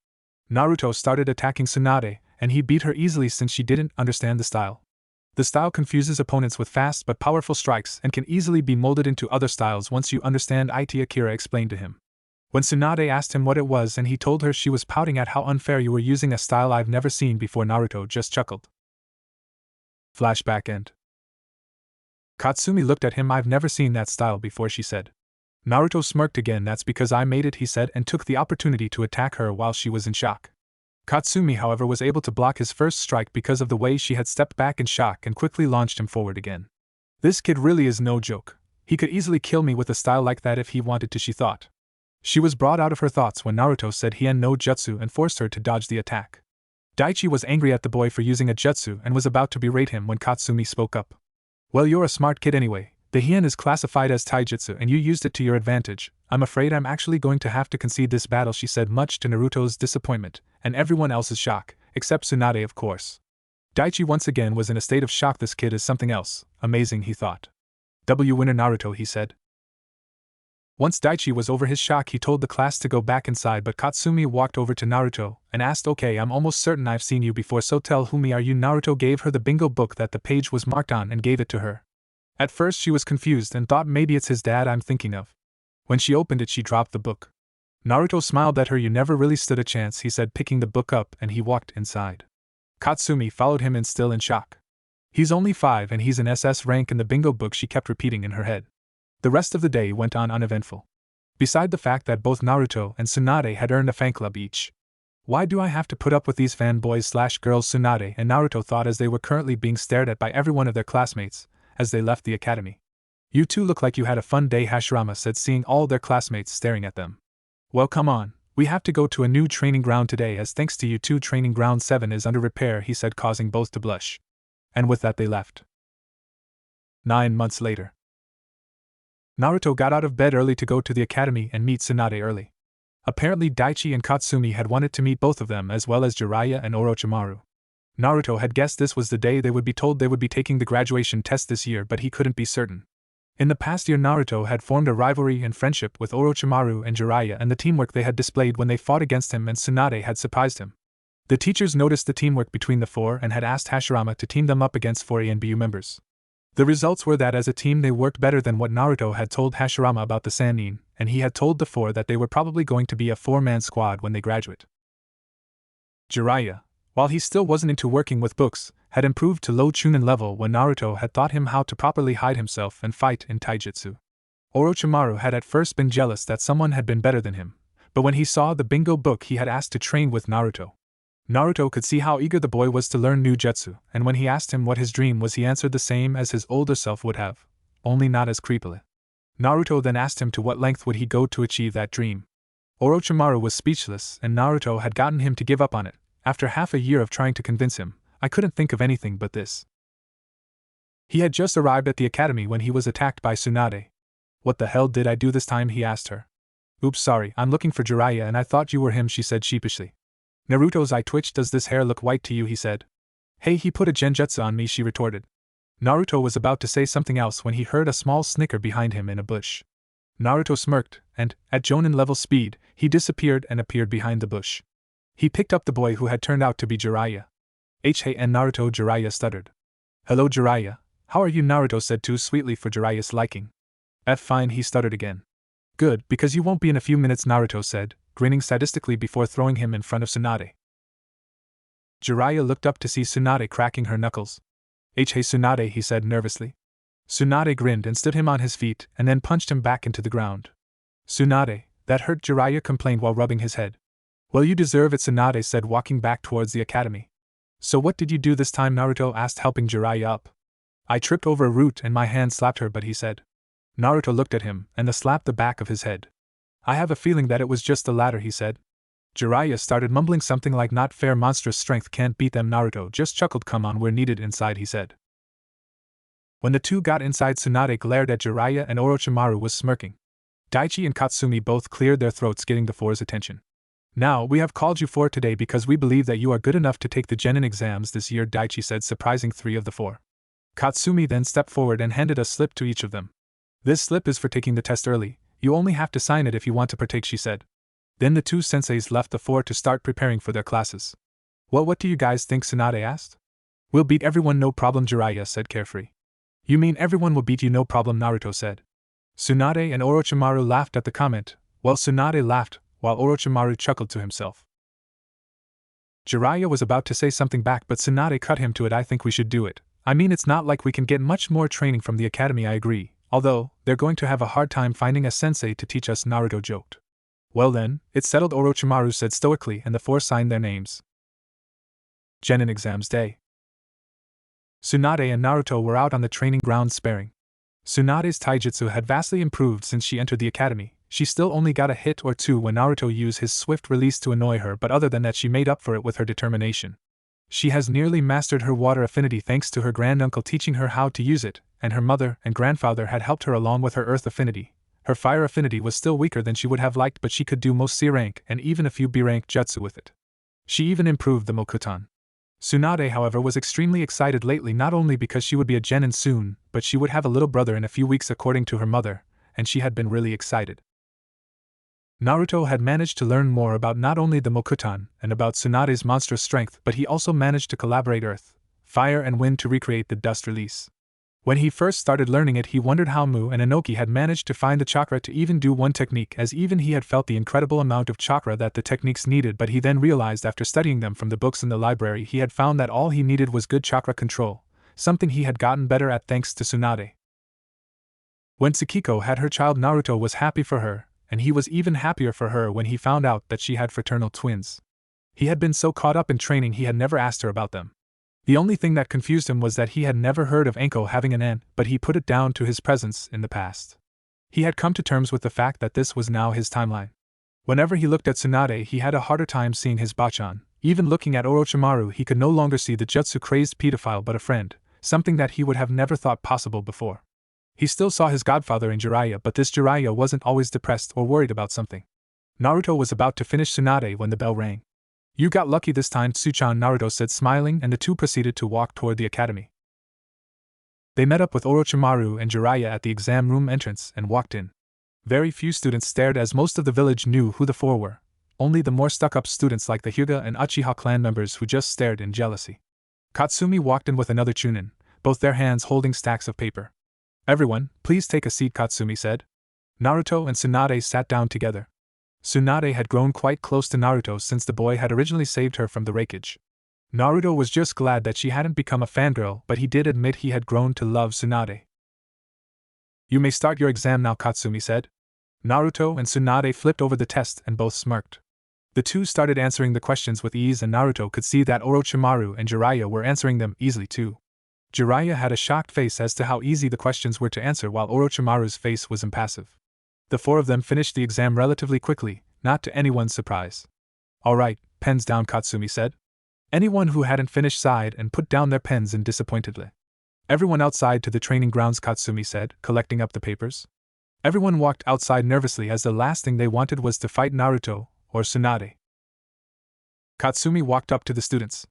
Naruto started attacking Tsunade, and he beat her easily since she didn't understand the style. The style confuses opponents with fast but powerful strikes and can easily be molded into other styles once you understand it, Akira explained to him. When Tsunade asked him what it was and he told her, she was pouting at how unfair you were using a style I've never seen before. Naruto just chuckled. Flashback end. Katsumi looked at him. I've never seen that style before, she said. Naruto smirked again. That's because I made it, he said, and took the opportunity to attack her while she was in shock. Katsumi, however, was able to block his first strike because of the way she had stepped back in shock and quickly launched him forward again. This kid really is no joke. He could easily kill me with a style like that if he wanted to, she thought. She was brought out of her thoughts when Naruto said he had no jutsu and forced her to dodge the attack. Daichi was angry at the boy for using a jutsu and was about to berate him when Katsumi spoke up. Well, you're a smart kid anyway. The hien is classified as taijutsu and you used it to your advantage. I'm afraid I'm actually going to have to concede this battle, she said, much to Naruto's disappointment and everyone else's shock, except Tsunade, of course. Daichi once again was in a state of shock. This kid is something else. Amazing, he thought. Winner Naruto, he said. Once Daichi was over his shock, he told the class to go back inside, but Katsumi walked over to Naruto and asked, okay, I'm almost certain I've seen you before, so tell whom are you? Naruto gave her the bingo book that the page was marked on and gave it to her. At first she was confused and thought maybe it's his dad I'm thinking of. When she opened it, she dropped the book. Naruto smiled at her. You never really stood a chance, he said, picking the book up, and he walked inside. Katsumi followed him in, still in shock. He's only 5 and he's an SS rank in the bingo book, she kept repeating in her head. The rest of the day went on uneventful. Beside the fact that both Naruto and Tsunade had earned a fan club each. Why do I have to put up with these fanboys/girls? Tsunade and Naruto thought as they were currently being stared at by every one of their classmates as they left the academy. You two look like you had a fun day, Hashirama said, seeing all their classmates staring at them. Well, come on, we have to go to a new training ground today, as thanks to you two, training ground 7 is under repair, he said, causing both to blush. And with that they left. 9 months later. Naruto got out of bed early to go to the academy and meet Tsunade early. Apparently Daichi and Katsumi had wanted to meet both of them, as well as Jiraiya and Orochimaru. Naruto had guessed this was the day they would be told they would be taking the graduation test this year, but he couldn't be certain. In the past year, Naruto had formed a rivalry and friendship with Orochimaru and Jiraiya, and the teamwork they had displayed when they fought against him and Tsunade had surprised him. The teachers noticed the teamwork between the four and had asked Hashirama to team them up against 4 ANBU members. The results were that as a team they worked better than what Naruto had told Hashirama about the Sanin, and he had told the 4 that they were probably going to be a 4-man squad when they graduate. Jiraiya, while he still wasn't into working with books, had improved to low chunin level when Naruto had taught him how to properly hide himself and fight in taijutsu. Orochimaru had at first been jealous that someone had been better than him, but when he saw the bingo book he had asked to train with Naruto. Naruto could see how eager the boy was to learn new jutsu, and when he asked him what his dream was, he answered the same as his older self would have, only not as creepily. Naruto then asked him to what length would he go to achieve that dream. Orochimaru was speechless, and Naruto had gotten him to give up on it. After half a year of trying to convince him, I couldn't think of anything but this. He had just arrived at the academy when he was attacked by Tsunade. What the hell did I do this time, he asked her. Oops, sorry, I'm looking for Jiraiya and I thought you were him, she said sheepishly. Naruto's eye twitched. Does this hair look white to you, he said. Hey, he put a genjutsu on me, she retorted. Naruto was about to say something else when he heard a small snicker behind him in a bush. Naruto smirked, and, at Jonin level speed, he disappeared and appeared behind the bush. He picked up the boy who had turned out to be Jiraiya. Hey and Naruto, Jiraiya stuttered. Hello Jiraiya, how are you? Naruto said too sweetly for Jiraiya's liking. Fine, he stuttered again. Good, because you won't be in a few minutes, Naruto said, grinning sadistically before throwing him in front of Tsunade. Jiraiya looked up to see Tsunade cracking her knuckles. Hey Tsunade, he said nervously. Tsunade grinned and stood him on his feet and then punched him back into the ground. Tsunade, that hurt, Jiraiya complained while rubbing his head. Well, you deserve it, Tsunade said, walking back towards the academy. So what did you do this time? Naruto asked, helping Jiraiya up. I tripped over a root and my hand slapped her, but he said. Naruto looked at him and slapped the back of his head. I have a feeling that it was just the latter, he said. Jiraiya started mumbling something like not fair, monstrous strength can't beat them. Naruto just chuckled. Come on, we're needed inside, he said. When the two got inside, Tsunade glared at Jiraiya and Orochimaru was smirking. Daichi and Katsumi both cleared their throats, getting the four's attention. Now, we have called you four today because we believe that you are good enough to take the genin exams this year, Daichi said, surprising three of the four. Katsumi then stepped forward and handed a slip to each of them. This slip is for taking the test early, you only have to sign it if you want to partake, she said. Then the two senseis left the four to start preparing for their classes. What do you guys think? Tsunade asked. We'll beat everyone, no problem, Jiraiya said carefree. You mean everyone will beat you, no problem, Naruto said. Tsunade and Orochimaru laughed at the comment, while Tsunade laughed, while Orochimaru chuckled to himself. Jiraiya was about to say something back, but Tsunade cut him to it. I think we should do it. I mean, it's not like we can get much more training from the academy, I agree, although, they're going to have a hard time finding a sensei to teach us, Naruto joked. Well then, it's settled, Orochimaru said stoically, and the four signed their names. Genin exams day. Tsunade and Naruto were out on the training grounds sparring. Tsunade's taijutsu had vastly improved since she entered the academy. She still only got a hit or two when Naruto used his swift release to annoy her, but other than that she made up for it with her determination. She has nearly mastered her water affinity thanks to her granduncle teaching her how to use it, and her mother and grandfather had helped her along with her earth affinity. Her fire affinity was still weaker than she would have liked, but she could do most C-rank and even a few B-rank jutsu with it. She even improved the Mokuton. Tsunade, however, was extremely excited lately, not only because she would be a genin soon, but she would have a little brother in a few weeks according to her mother, and she had been really excited. Naruto had managed to learn more about not only the Mokuton and about Tsunade's monstrous strength, but he also managed to collaborate earth, fire and wind to recreate the dust release. When he first started learning it, he wondered how Mu and Inoki had managed to find the chakra to even do one technique, as even he had felt the incredible amount of chakra that the techniques needed, but he then realized after studying them from the books in the library he had found that all he needed was good chakra control, something he had gotten better at thanks to Tsunade. When Tsukiko had her child, Naruto was happy for her, and he was even happier for her when he found out that she had fraternal twins. He had been so caught up in training he had never asked her about them. The only thing that confused him was that he had never heard of Anko having an aunt, but he put it down to his presence in the past. He had come to terms with the fact that this was now his timeline. Whenever he looked at Tsunade, he had a harder time seeing his Bachan. Even looking at Orochimaru, he could no longer see the jutsu-crazed pedophile but a friend, something that he would have never thought possible before. He still saw his godfather in Jiraiya, but this Jiraiya wasn't always depressed or worried about something. Naruto was about to finish Tsunade when the bell rang. You got lucky this time, Tsuchan, Naruto said smiling, and the two proceeded to walk toward the academy. They met up with Orochimaru and Jiraiya at the exam room entrance and walked in. Very few students stared, as most of the village knew who the four were, only the more stuck-up students like the Hyuga and Uchiha clan members who just stared in jealousy. Katsumi walked in with another Chunin, both their hands holding stacks of paper. Everyone, please take a seat, Katsumi said. Naruto and Tsunade sat down together. Tsunade had grown quite close to Naruto since the boy had originally saved her from the wreckage. Naruto was just glad that she hadn't become a fangirl, but he did admit he had grown to love Tsunade. You may start your exam now, Katsumi said. Naruto and Tsunade flipped over the test and both smirked. The two started answering the questions with ease, and Naruto could see that Orochimaru and Jiraiya were answering them easily too. Jiraiya had a shocked face as to how easy the questions were to answer, while Orochimaru's face was impassive. The four of them finished the exam relatively quickly, not to anyone's surprise. All right, pens down, Katsumi said. Anyone who hadn't finished sighed and put down their pens in disappointedly. Everyone outside to the training grounds, Katsumi said, collecting up the papers. Everyone walked outside nervously, as the last thing they wanted was to fight Naruto or Tsunade. Katsumi walked up to the students.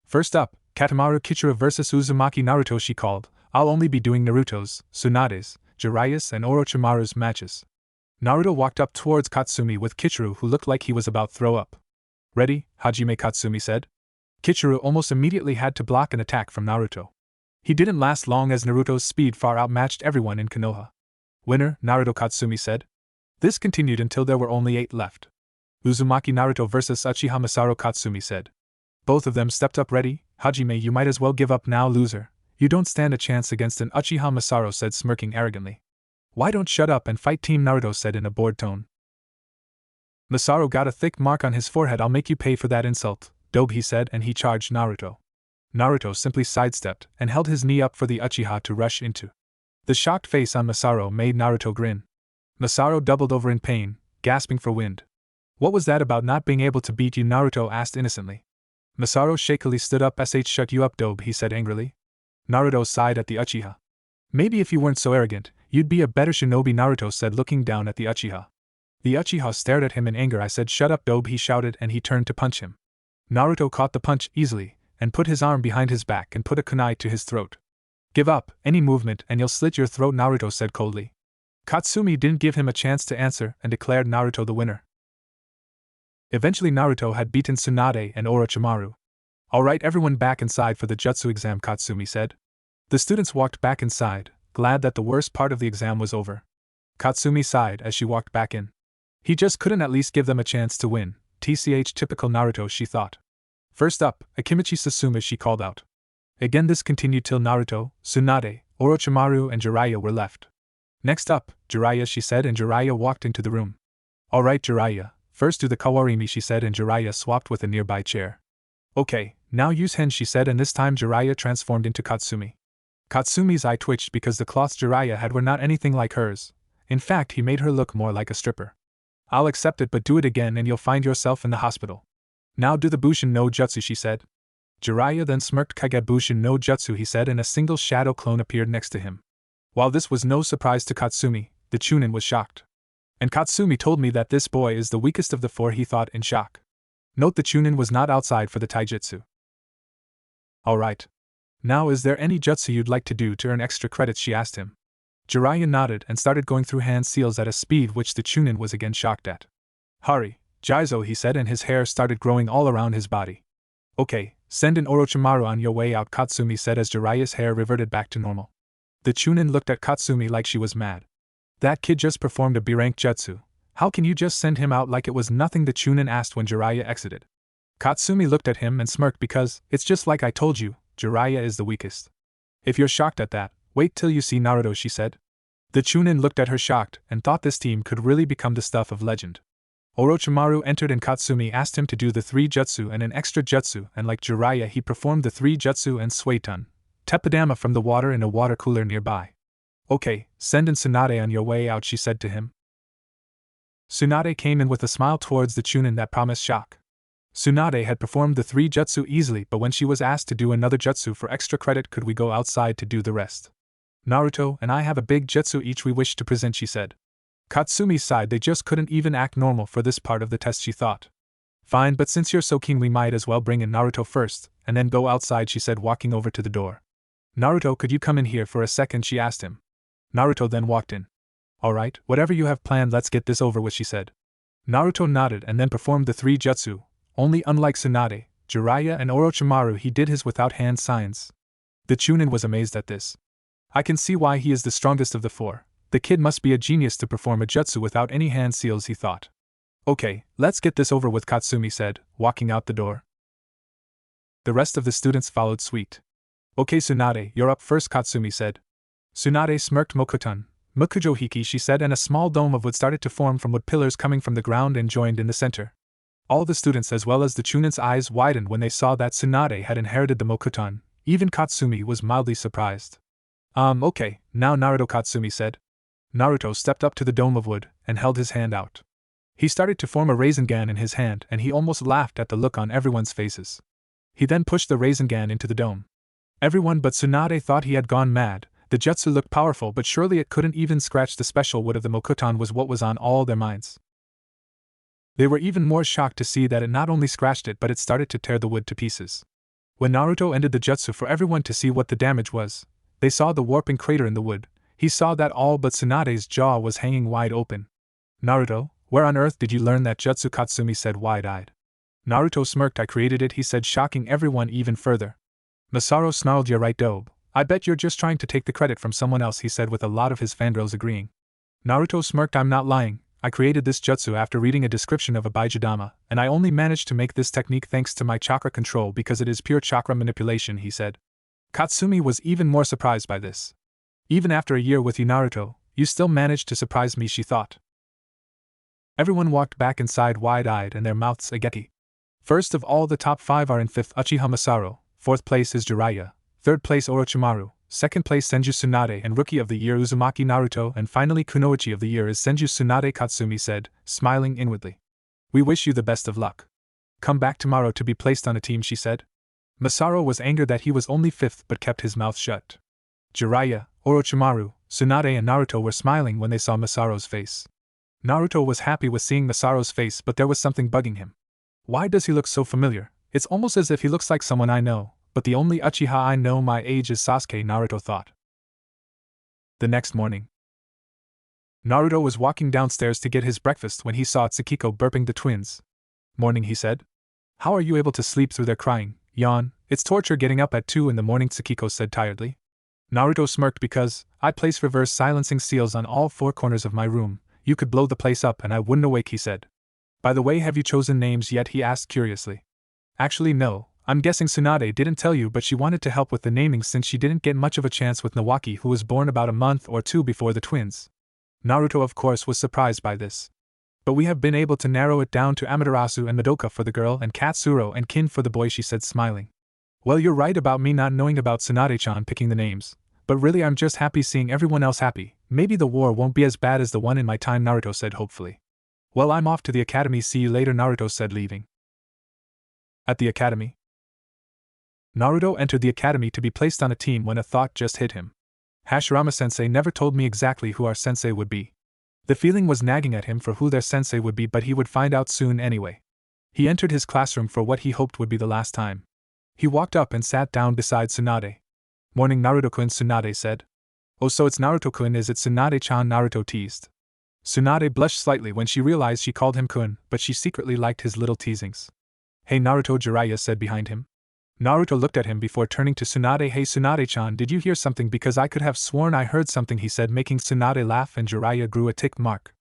First up, Katamaru Kichiro versus Uzumaki Naruto, she called. I'll only be doing Naruto's, Tsunade's, Jiraiya's and Orochimaru's matches. Naruto walked up towards Katsumi with Kichiro, who looked like he was about to throw up. Ready, Hajime, Katsumi said. Kichiro almost immediately had to block an attack from Naruto. He didn't last long, as Naruto's speed far outmatched everyone in Konoha. Winner, Naruto, Katsumi said. This continued until there were only 8 left. Uzumaki Naruto vs Uchiha Masaru, Katsumi said. Both of them stepped up ready. Hajime, you might as well give up now, loser. You don't stand a chance against an Uchiha, Masaru said, smirking arrogantly. Why don't shut up and fight, Team Naruto said in a bored tone. Masaru got a thick mark on his forehead. I'll make you pay for that insult, Dobe, he said, and he charged Naruto. Naruto simply sidestepped and held his knee up for the Uchiha to rush into. The shocked face on Masaru made Naruto grin. Masaru doubled over in pain, gasping for wind. What was that about not being able to beat you? Naruto asked innocently. Masaru shakily stood up. Shut you up, Dobe, he said angrily. Naruto sighed at the Uchiha. Maybe if you weren't so arrogant, you'd be a better shinobi, Naruto said, looking down at the Uchiha. The Uchiha stared at him in anger. I said shut up, Dobe, he shouted, and he turned to punch him. Naruto caught the punch easily, and put his arm behind his back and put a kunai to his throat. Give up, any movement and you'll slit your throat, Naruto said coldly. Katsumi didn't give him a chance to answer and declared Naruto the winner. Eventually Naruto had beaten Tsunade and Orochimaru. Alright, everyone back inside for the jutsu exam, Katsumi said. The students walked back inside, glad that the worst part of the exam was over. Katsumi sighed as she walked back in. He just couldn't at least give them a chance to win. TCH, typical Naruto, she thought. First up, Akimichi Susumu, she called out. Again this continued till Naruto, Tsunade, Orochimaru and Jiraiya were left. Next up, Jiraiya, she said, and Jiraiya walked into the room. Alright, Jiraiya, first do the Kawarimi, she said, and Jiraiya swapped with a nearby chair. Okay, now use Hen, she said, and this time Jiraiya transformed into Katsumi. Katsumi's eye twitched because the cloths Jiraiya had were not anything like hers. In fact, he made her look more like a stripper. I'll accept it, but do it again and you'll find yourself in the hospital. Now do the Bushin no Jutsu, she said. Jiraiya then smirked. Kage Bushin no Jutsu, he said, and a single shadow clone appeared next to him. While this was no surprise to Katsumi, the Chunin was shocked. And Katsumi told me that this boy is the weakest of the 4, he thought in shock. Note the Chunin was not outside for the taijutsu. Alright. Now is there any jutsu you'd like to do to earn extra credits, she asked him. Jiraiya nodded and started going through hand seals at a speed which the Chunin was again shocked at. Hurry, Jizo, he said, and his hair started growing all around his body. Okay, send an Orochimaru on your way out, Katsumi said as Jiraiya's hair reverted back to normal. The Chunin looked at Katsumi like she was mad. That kid just performed a B-rank jutsu. How can you just send him out like it was nothing? The Chunin asked when Jiraiya exited. Katsumi looked at him and smirked because, it's just like I told you, Jiraiya is the weakest. If you're shocked at that, wait till you see Naruto, she said. The Chunin looked at her shocked and thought this team could really become the stuff of legend. Orochimaru entered and Katsumi asked him to do the 3 jutsu and an extra jutsu, and like Jiraiya he performed the 3 jutsu and Suiton, Teppadama from the water in a water cooler nearby. Okay, send in Tsunade on your way out, she said to him. Tsunade came in with a smile towards the Chunin that promised shock. Tsunade had performed the 3 jutsu easily, but when she was asked to do another jutsu for extra credit, could we go outside to do the rest? Naruto and I have a big jutsu each we wish to present, she said. Katsumi sighed. They just couldn't even act normal for this part of the test, she thought. Fine, but since you're so keen we might as well bring in Naruto first, and then go outside, she said, walking over to the door. Naruto, could you come in here for a second, she asked him. Naruto then walked in. Alright, whatever you have planned, let's get this over with, she said. Naruto nodded and then performed the 3 jutsu, only unlike Tsunade, Jiraiya and Orochimaru he did his without hand signs. The Chunin was amazed at this. I can see why he is the strongest of the 4. The kid must be a genius to perform a jutsu without any hand seals, he thought. Okay, let's get this over with, Katsumi said, walking out the door. The rest of the students followed suit. Okay, Tsunade, you're up first, Katsumi said. Tsunade smirked. Mokuton, Mukujohiki, she said, and a small dome of wood started to form from wood pillars coming from the ground and joined in the center. All the students as well as the Chunin's eyes widened when they saw that Tsunade had inherited the Mokuton. Even Katsumi was mildly surprised. Okay, now Naruto, Katsumi said. Naruto stepped up to the dome of wood and held his hand out. He started to form a Rasengan in his hand and he almost laughed at the look on everyone's faces. He then pushed the Rasengan into the dome. Everyone but Tsunade thought he had gone mad. The jutsu looked powerful, but surely it couldn't even scratch the special wood of the Mokuton was what was on all their minds. They were even more shocked to see that it not only scratched it but it started to tear the wood to pieces. When Naruto ended the jutsu for everyone to see what the damage was, they saw the warping crater in the wood. He saw that all but Tsunade's jaw was hanging wide open. Naruto, where on earth did you learn that jutsu? Katsumi said, wide-eyed. Naruto smirked. I created it, he said, shocking everyone even further. Masaru snarled, you're right, Dobe. I bet you're just trying to take the credit from someone else, he said with a lot of his fangirls agreeing. Naruto smirked. I'm not lying. I created this jutsu after reading a description of a Baijidama, and I only managed to make this technique thanks to my chakra control because it is pure chakra manipulation, he said. Katsumi was even more surprised by this. Even after a year with you, Naruto, you still managed to surprise me, she thought. Everyone walked back inside wide-eyed and their mouths agape. First of all, the top 5 are in 5th Uchiha Masaru, 4th place is Jiraiya, 3rd place Orochimaru, 2nd place Senju Tsunade and Rookie of the Year Uzumaki Naruto, and finally Kunoichi of the Year is Senju Tsunade, Katsumi said, smiling inwardly. We wish you the best of luck. Come back tomorrow to be placed on a team, she said. Masaru was angered that he was only 5th but kept his mouth shut. Jiraiya, Orochimaru, Tsunade and Naruto were smiling when they saw Masaru's face. Naruto was happy with seeing Masaru's face, but there was something bugging him. Why does he look so familiar? It's almost as if he looks like someone I know, but the only Uchiha I know my age is Sasuke, Naruto thought. The next morning, Naruto was walking downstairs to get his breakfast when he saw Tsukiko burping the twins. Morning, he said. How are you able to sleep through their crying? Yawn. It's torture getting up at 2 in the morning, Tsukiko said tiredly. Naruto smirked because I place reverse silencing seals on all 4 corners of my room. You could blow the place up and I wouldn't awake, he said. By the way, have you chosen names yet? He asked curiously. Actually no, I'm guessing Tsunade didn't tell you, but she wanted to help with the naming since she didn't get much of a chance with Nawaki, who was born about a month or 2 before the twins. Naruto of course was surprised by this. But we have been able to narrow it down to Amaterasu and Madoka for the girl and Katsuro and Kin for the boy, she said smiling. Well, you're right about me not knowing about Tsunade-chan picking the names, but really I'm just happy seeing everyone else happy. Maybe the war won't be as bad as the one in my time, Naruto said hopefully. Well, I'm off to the academy, see you later, Naruto said leaving. At the academy, Naruto entered the academy to be placed on a team when a thought just hit him. Hashirama-sensei never told me exactly who our sensei would be. The feeling was nagging at him for who their sensei would be, but he would find out soon anyway. He entered his classroom for what he hoped would be the last time. He walked up and sat down beside Tsunade. Morning, Naruto-kun, Tsunade said. Oh, so it's Naruto-kun, is it? Tsunade-chan, Naruto teased. Tsunade blushed slightly when she realized she called him kun, but she secretly liked his little teasings. Hey Naruto, Jiraiya said behind him. Naruto looked at him before turning to Tsunade. Hey Tsunade-chan, did you hear something? Because I could have sworn I heard something, he said, making Tsunade laugh, and Jiraiya grew a tick mark.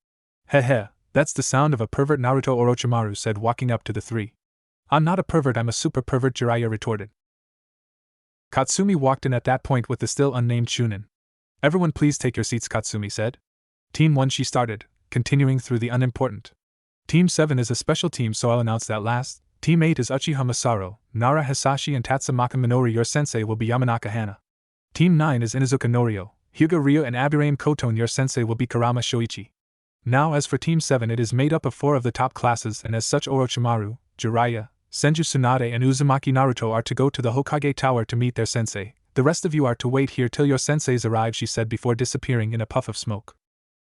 Heh, that's the sound of a pervert, Naruto Orochimaru said, walking up to the 3. I'm not a pervert, I'm a super pervert, Jiraiya retorted. Katsumi walked in at that point with the still unnamed Chunin. Everyone please take your seats, Katsumi said. Team 1, she started, continuing through the unimportant. Team 7 is a special team, so I'll announce that last. Team 8 is Uchiha Masaru, Nara Hisashi and Tatsumaka Minori. Your sensei will be Yamanaka Hana. Team 9 is Inuzuka Norio, Hyuga Ryo and Aburaim Koton. Your sensei will be Karama Shoichi. Now as for Team 7, it is made up of 4 of the top classes, and as such Orochimaru, Jiraiya, Senju Tsunade and Uzumaki Naruto are to go to the Hokage Tower to meet their sensei. The rest of you are to wait here till your senseis arrive, she said before disappearing in a puff of smoke.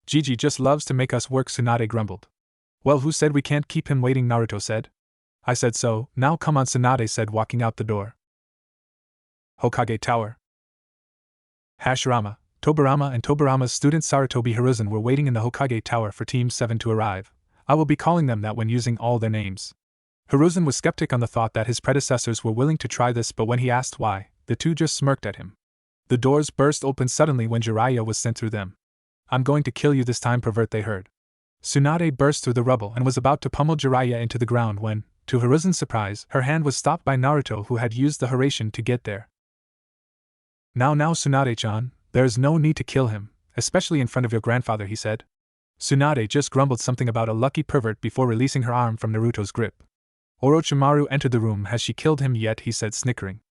Gigi just loves to make us work, Tsunade grumbled. Well, who said we can't keep him waiting? Naruto said. I said so, now come on, Tsunade said, walking out the door. Hokage Tower. Hashirama, Tobirama and Tobirama's student Sarutobi Hiruzen were waiting in the Hokage Tower for Team 7 to arrive. I will be calling them that when using all their names. Hiruzen was skeptic on the thought that his predecessors were willing to try this, but when he asked why, the two just smirked at him. The doors burst open suddenly when Jiraiya was sent through them. I'm going to kill you this time, pervert, they heard. Tsunade burst through the rubble and was about to pummel Jiraiya into the ground when, to Hiruzen's surprise, her hand was stopped by Naruto, who had used the Hiraishin to get there. Now Tsunade-chan, there is no need to kill him, especially in front of your grandfather, he said. Tsunade just grumbled something about a lucky pervert before releasing her arm from Naruto's grip. Orochimaru entered the room. Has she killed him yet? He said, snickering.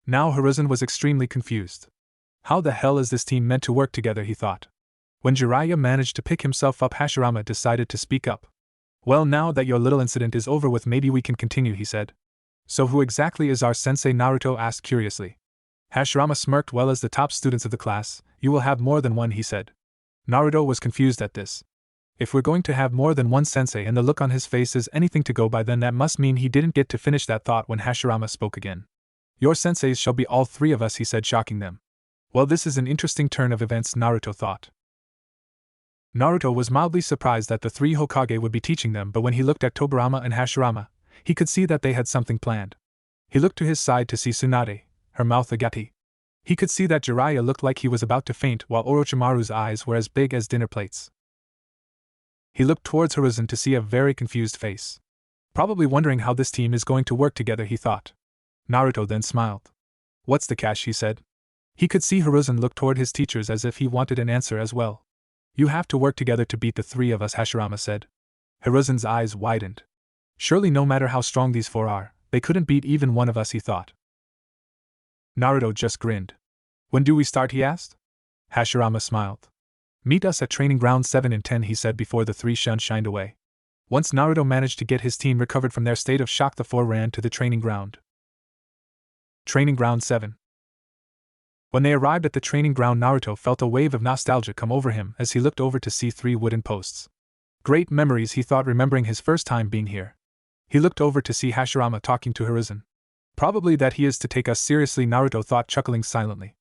Now Hiruzen was extremely confused. How the hell is this team meant to work together, he thought. When Jiraiya managed to pick himself up, Hashirama decided to speak up. Well, now that your little incident is over with, maybe we can continue, he said. So who exactly is our sensei? Naruto asked curiously. Hashirama smirked. Well, as the top students of the class, you will have more than one, he said. Naruto was confused at this. If we're going to have more than one sensei and the look on his face is anything to go by, then that must mean he didn't get to finish that thought when Hashirama spoke again. Your senseis shall be all 3 of us, he said, shocking them. Well, this is an interesting turn of events, Naruto thought. Naruto was mildly surprised that the 3 Hokage would be teaching them, but when he looked at Tobirama and Hashirama, he could see that they had something planned. He looked to his side to see Tsunade, her mouth agape. He could see that Jiraiya looked like he was about to faint, while Orochimaru's eyes were as big as dinner plates. He looked towards Hiruzen to see a very confused face. Probably wondering how this team is going to work together, he thought. Naruto then smiled. What's the catch, he said. He could see Hiruzen look toward his teachers as if he wanted an answer as well. You have to work together to beat the three of us, Hashirama said. Hiruzen's eyes widened. Surely no matter how strong these four are, they couldn't beat even one of us, he thought. Naruto just grinned. When do we start, he asked. Hashirama smiled. Meet us at training ground 7 and 10, he said before the three shined away. Once Naruto managed to get his team recovered from their state of shock, the four ran to the training ground. Training ground 7. When they arrived at the training ground, Naruto felt a wave of nostalgia come over him as he looked over to see 3 wooden posts. Great memories, he thought, remembering his first time being here. He looked over to see Hashirama talking to Hiruzen. Probably that he is to take us seriously, Naruto thought, chuckling silently.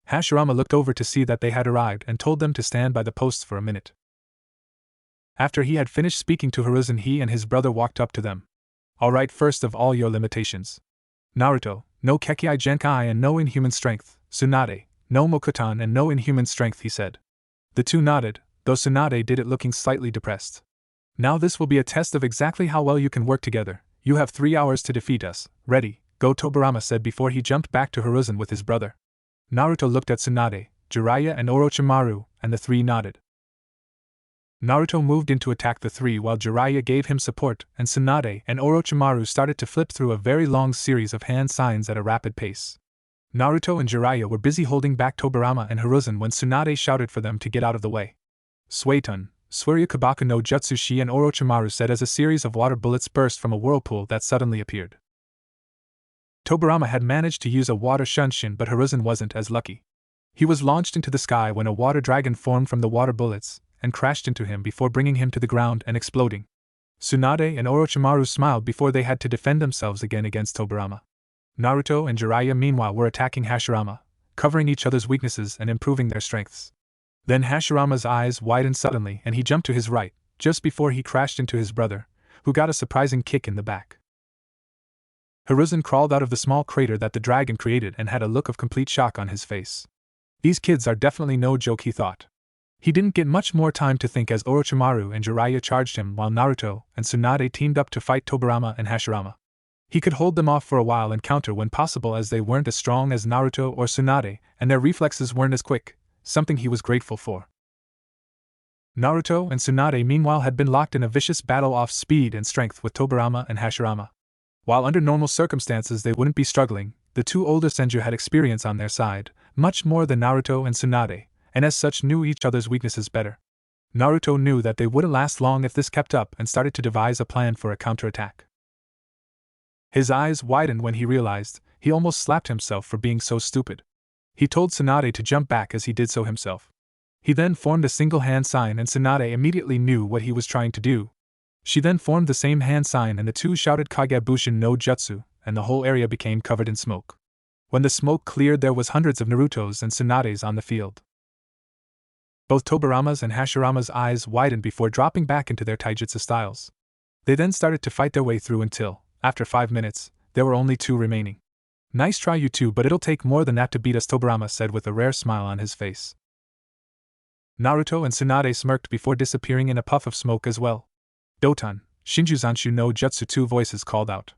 Hashirama looked over to see that they had arrived and told them to stand by the posts for a minute. After he had finished speaking to Hiruzen, he and his brother walked up to them. Alright, first of all, your limitations. Naruto, no Kekkei Genkai and no inhuman strength. Tsunade, no Mokutan and no inhuman strength, he said. The two nodded, though Tsunade did it looking slightly depressed. Now this will be a test of exactly how well you can work together. You have 3 hours to defeat us. Ready, go, Tobirama said before he jumped back to Hiruzen with his brother. Naruto looked at Tsunade, Jiraiya and Orochimaru, and the three nodded. Naruto moved in to attack the three while Jiraiya gave him support, and Tsunade and Orochimaru started to flip through a very long series of hand signs at a rapid pace. Naruto and Jiraiya were busy holding back Tobirama and Hiruzen when Tsunade shouted for them to get out of the way. Suetun, Suiryu Kabaku no Jutsushi, and Orochimaru said as a series of water bullets burst from a whirlpool that suddenly appeared. Tobirama had managed to use a water shunshin, but Hiruzen wasn't as lucky. He was launched into the sky when a water dragon formed from the water bullets and crashed into him before bringing him to the ground and exploding. Tsunade and Orochimaru smiled before they had to defend themselves again against Tobirama. Naruto and Jiraiya meanwhile were attacking Hashirama, covering each other's weaknesses and improving their strengths. Then Hashirama's eyes widened suddenly and he jumped to his right, just before he crashed into his brother, who got a surprising kick in the back. Hiruzen crawled out of the small crater that the dragon created and had a look of complete shock on his face. These kids are definitely no joke, he thought. He didn't get much more time to think as Orochimaru and Jiraiya charged him while Naruto and Tsunade teamed up to fight Tobirama and Hashirama. He could hold them off for a while and counter when possible, as they weren't as strong as Naruto or Tsunade, and their reflexes weren't as quick, something he was grateful for. Naruto and Tsunade meanwhile had been locked in a vicious battle off speed and strength with Tobirama and Hashirama. While under normal circumstances they wouldn't be struggling, the two older senju had experience on their side, much more than Naruto and Tsunade, and as such knew each other's weaknesses better. Naruto knew that they wouldn't last long if this kept up and started to devise a plan for a counterattack. His eyes widened when he realized he almost slapped himself for being so stupid. He told Tsunade to jump back as he did so himself. He then formed a single hand sign and Tsunade immediately knew what he was trying to do. She then formed the same hand sign and the two shouted Kagebushin no Jutsu, and the whole area became covered in smoke. When the smoke cleared, there was hundreds of Narutos and Tsunades on the field. Both Tobirama's and Hashirama's eyes widened before dropping back into their taijutsu styles. They then started to fight their way through until, after 5 minutes, there were only 2 remaining. Nice try, you two, but it'll take more than that to beat us, Tobirama said with a rare smile on his face. Naruto and Tsunade smirked before disappearing in a puff of smoke as well. Doton, Shinjuzanshu no Jutsu, 2 voices called out.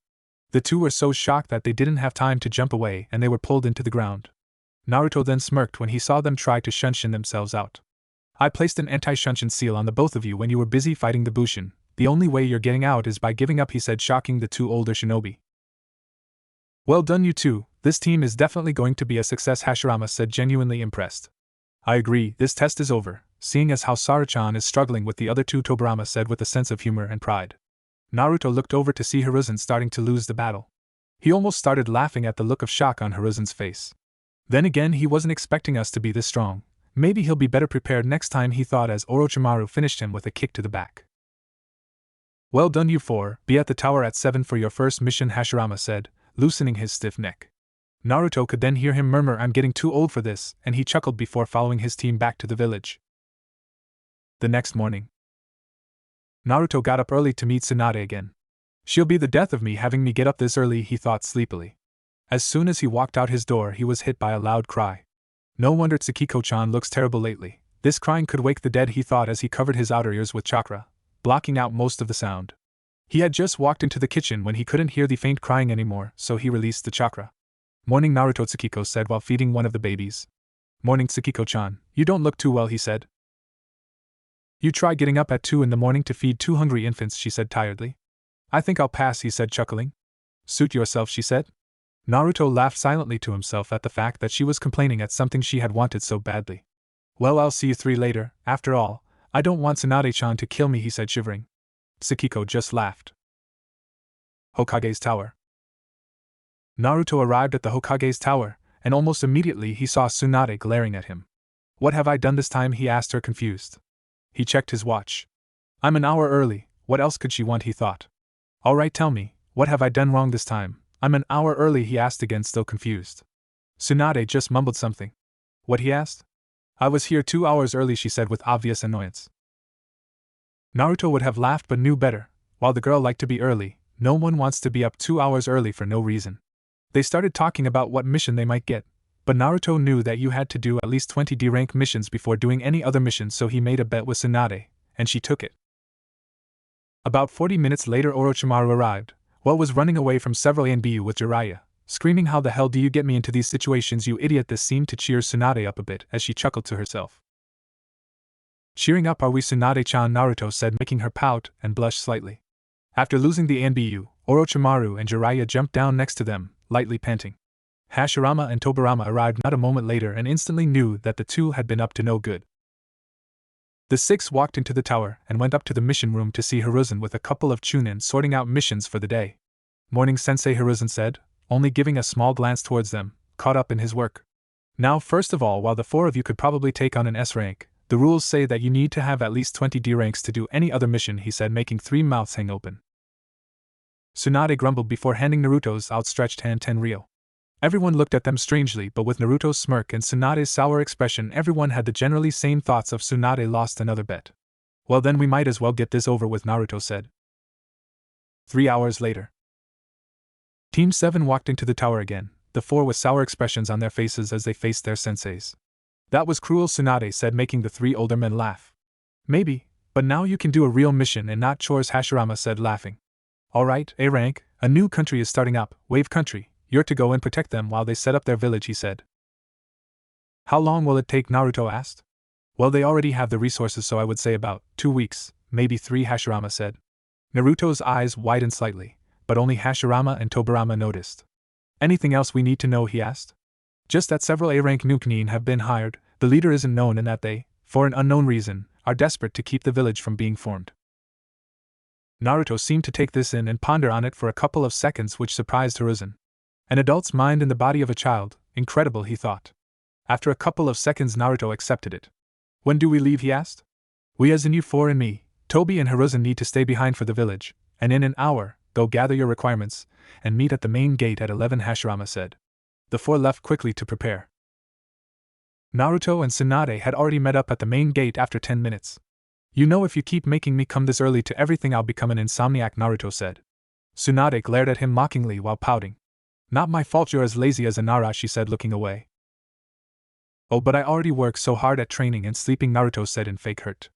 The two were so shocked that they didn't have time to jump away and they were pulled into the ground. Naruto then smirked when he saw them try to shunshin themselves out. I placed an anti-shunshin seal on the both of you when you were busy fighting the Bushin. The only way you're getting out is by giving up, he said, shocking the 2 older shinobi. Well done, you two. This team is definitely going to be a success, Hashirama said, genuinely impressed. I agree, this test is over, seeing as how Saruchan is struggling with the other 2, Tobirama said with a sense of humor and pride. Naruto looked over to see Hiruzen starting to lose the battle. He almost started laughing at the look of shock on Hiruzen's face. Then again, he wasn't expecting us to be this strong. Maybe he'll be better prepared next time, he thought as Orochimaru finished him with a kick to the back. Well done, you 4, be at the tower at 7 for your first mission, Hashirama said, loosening his stiff neck. Naruto could then hear him murmur, I'm getting too old for this, and he chuckled before following his team back to the village. The next morning, Naruto got up early to meet Tsunade again. She'll be the death of me having me get up this early, he thought sleepily. As soon as he walked out his door, he was hit by a loud cry. No wonder Tsukiko-chan looks terrible lately. This crying could wake the dead, he thought as he covered his outer ears with chakra, blocking out most of the sound. He had just walked into the kitchen when he couldn't hear the faint crying anymore, so he released the chakra. "Morning, Naruto," Tsukiko said while feeding one of the babies. "Morning, Tsukiko-chan, you don't look too well," he said. "You try getting up at 2 in the morning to feed 2 hungry infants," she said tiredly. "I think I'll pass," he said, chuckling. "Suit yourself," she said. Naruto laughed silently to himself at the fact that she was complaining at something she had wanted so badly. "Well, I'll see you 3 later. After all, I don't want Tsunade-chan to kill me," he said, shivering. Tsukiko just laughed. Hokage's Tower. Naruto arrived at the Hokage's tower, and almost immediately he saw Tsunade glaring at him. "What have I done this time?" he asked her, confused. He checked his watch. "I'm an hour early, what else could she want?" he thought. "Alright, tell me, what have I done wrong this time?" "I'm an hour early," he asked again, still confused. Tsunade just mumbled something. "What?" he asked. "I was here 2 hours early," she said with obvious annoyance. Naruto would have laughed but knew better. While the girl liked to be early, no one wants to be up 2 hours early for no reason. They started talking about what mission they might get, but Naruto knew that you had to do at least 20 D-rank missions before doing any other mission, so he made a bet with Tsunade, and she took it. About 40 minutes later, Orochimaru arrived, was running away from several ANBU with Jiraiya, screaming, "How the hell do you get me into these situations, you idiot?" This seemed to cheer Tsunade up a bit as she chuckled to herself. "Cheering up are we, Tsunade-chan?" Naruto said, making her pout and blush slightly. After losing the ANBU, Orochimaru and Jiraiya jumped down next to them, lightly panting. Hashirama and Tobirama arrived not a moment later and instantly knew that the two had been up to no good. The 6 walked into the tower and went up to the mission room to see Hiruzen with a couple of Chunin sorting out missions for the day. "Morning, Sensei," Hiruzen said, only giving a small glance towards them, caught up in his work. "Now, first of all, while the 4 of you could probably take on an S rank, the rules say that you need to have at least 20 D ranks to do any other mission," he said, making 3 mouths hang open. Tsunade grumbled before handing Naruto's outstretched hand Tenryou. Everyone looked at them strangely, but with Naruto's smirk and Tsunade's sour expression, everyone had the generally sane thoughts of Tsunade lost another bet. "Well, then we might as well get this over with," Naruto said. 3 hours later. Team 7 walked into the tower again, the 4 with sour expressions on their faces as they faced their senseis. "That was cruel," Tsunade said, making the 3 older men laugh. "Maybe, but now you can do a real mission and not chores," Hashirama said, laughing. "Alright, A rank, a new country is starting up, Wave Country. You're to go and protect them while they set up their village," he said. "How long will it take?" Naruto asked. "Well, they already have the resources, so I would say about 2 weeks, maybe 3, Hashirama said. Naruto's eyes widened slightly, but only Hashirama and Tobirama noticed. "Anything else we need to know?" he asked. "Just that several A-rank Nukenin have been hired, the leader isn't known, and that they, for an unknown reason, are desperate to keep the village from being formed." Naruto seemed to take this in and ponder on it for a couple of seconds, which surprised Hiruzen. An adult's mind in the body of a child, incredible, he thought. After a couple of seconds, Naruto accepted it. "When do we leave?" he asked. "We, as in you 4 and me, Tobi and Hiruzen, need to stay behind for the village, and in an hour, go gather your requirements, and meet at the main gate at 11, Hashirama said. The 4 left quickly to prepare. Naruto and Tsunade had already met up at the main gate after 10 minutes. "You know, if you keep making me come this early to everything, I'll become an insomniac," Naruto said. Tsunade glared at him mockingly while pouting. "Not my fault you're as lazy as a Nara," she said, looking away. "Oh, but I already work so hard at training and sleeping," Naruto said in fake hurt.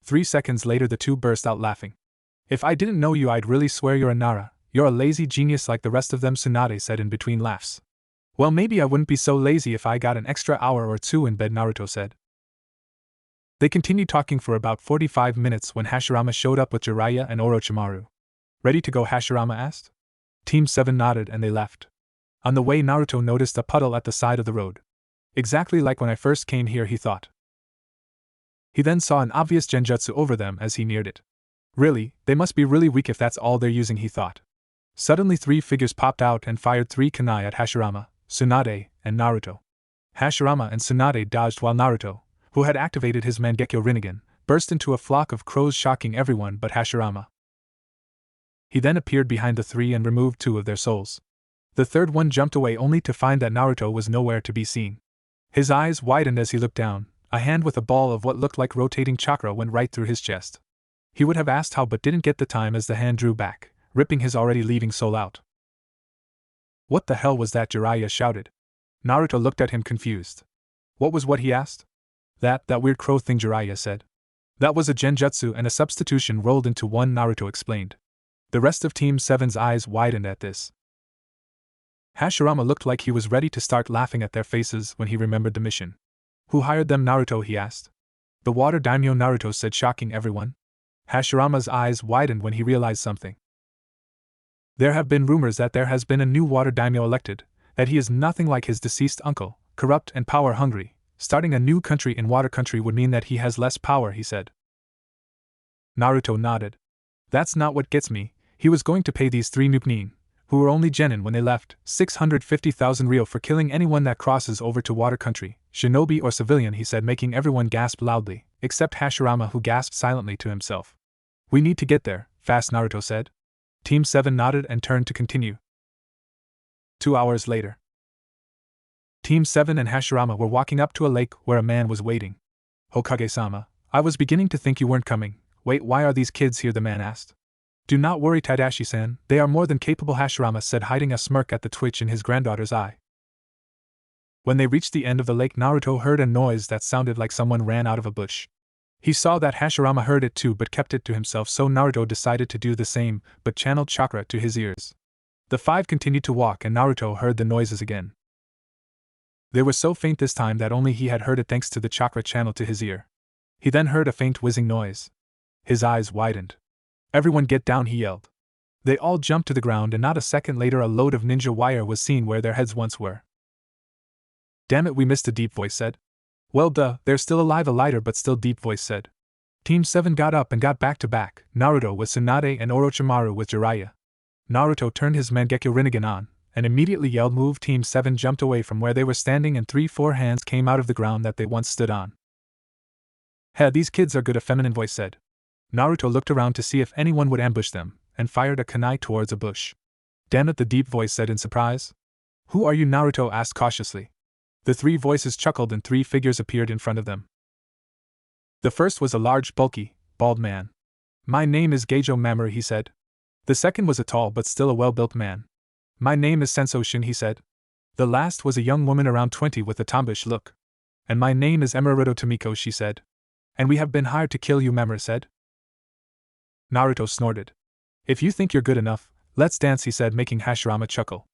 3 seconds later, the 2 burst out laughing. "If I didn't know you, I'd really swear you're a Nara. You're a lazy genius like the rest of them," Tsunade said in between laughs. "Well, maybe I wouldn't be so lazy if I got an extra hour or 2 in bed," Naruto said. They continued talking for about 45 minutes when Hashirama showed up with Jiraiya and Orochimaru. "Ready to go?" Hashirama asked. Team 7 nodded and they left. On the way, Naruto noticed a puddle at the side of the road. Exactly like when I first came here, he thought. He then saw an obvious genjutsu over them as he neared it. Really, they must be really weak if that's all they're using, he thought. Suddenly 3 figures popped out and fired 3 kunai at Hashirama, Tsunade, and Naruto. Hashirama and Tsunade dodged while Naruto, who had activated his Mangekyo Rinnegan, burst into a flock of crows, shocking everyone but Hashirama. He then appeared behind the 3 and removed 2 of their souls. The third one jumped away only to find that Naruto was nowhere to be seen. His eyes widened as he looked down. A hand with a ball of what looked like rotating chakra went right through his chest. He would have asked how but didn't get the time as the hand drew back, ripping his already leaving soul out. "What the hell was that?" Jiraiya shouted. Naruto looked at him confused. What was what, he asked. That weird crow thing," Jiraiya said. That was a genjutsu and a substitution rolled into one, Naruto explained. The rest of Team 7's eyes widened at this. Hashirama looked like he was ready to start laughing at their faces when he remembered the mission. Who hired them, Naruto, he asked. The water daimyo, Naruto said, shocking everyone. Hashirama's eyes widened when he realized something. There have been rumors that there has been a new water daimyo elected, that he is nothing like his deceased uncle, corrupt and power-hungry. Starting a new country in water country would mean that he has less power, he said. Naruto nodded. That's not what gets me. He was going to pay these 3 Nupnin, who were only genin when they left, 650,000 ryo for killing anyone that crosses over to water country, shinobi or civilian, he said, making everyone gasp loudly, except Hashirama, who gasped silently to himself. We need to get there, fast, Naruto said. Team 7 nodded and turned to continue. 2 hours later. Team 7 and Hashirama were walking up to a lake where a man was waiting. Hokage-sama, I was beginning to think you weren't coming. Wait, why are these kids here? The man asked. Do not worry, Tadashi-san, they are more than capable, Hashirama said, hiding a smirk at the twitch in his granddaughter's eye. When they reached the end of the lake, Naruto heard a noise that sounded like someone ran out of a bush. He saw that Hashirama heard it too but kept it to himself, so Naruto decided to do the same, but channeled chakra to his ears. The 5 continued to walk and Naruto heard the noises again. They were so faint this time that only he had heard it thanks to the chakra channeled to his ear. He then heard a faint whizzing noise. His eyes widened. Everyone get down, he yelled. They all jumped to the ground and not a second later a load of ninja wire was seen where their heads once were. Damn it, we missed, a deep voice said. Well duh, they're still alive, a lighter but still deep voice said. Team 7 got up and got back to back, Naruto with Tsunade and Orochimaru with Jiraiya. Naruto turned his Mangekyo Rinnegan on, and immediately yelled move. Team 7 jumped away from where they were standing and 3-4 hands came out of the ground that they once stood on. Hey, these kids are good, a feminine voice said. Naruto looked around to see if anyone would ambush them, and fired a kunai towards a bush. Damn it, the deep voice said in surprise. Who are you? Naruto asked cautiously. The 3 voices chuckled and 3 figures appeared in front of them. The first was a large, bulky, bald man. My name is Geijo Mamoru, he said. The second was a tall but still a well-built man. My name is Senso Shin, he said. The last was a young woman around 20 with a tomboyish look. And my name is Emerito Tomiko, she said. And we have been hired to kill you, Mamoru said. Naruto snorted. If you think you're good enough, let's dance, he said, making Hashirama chuckle.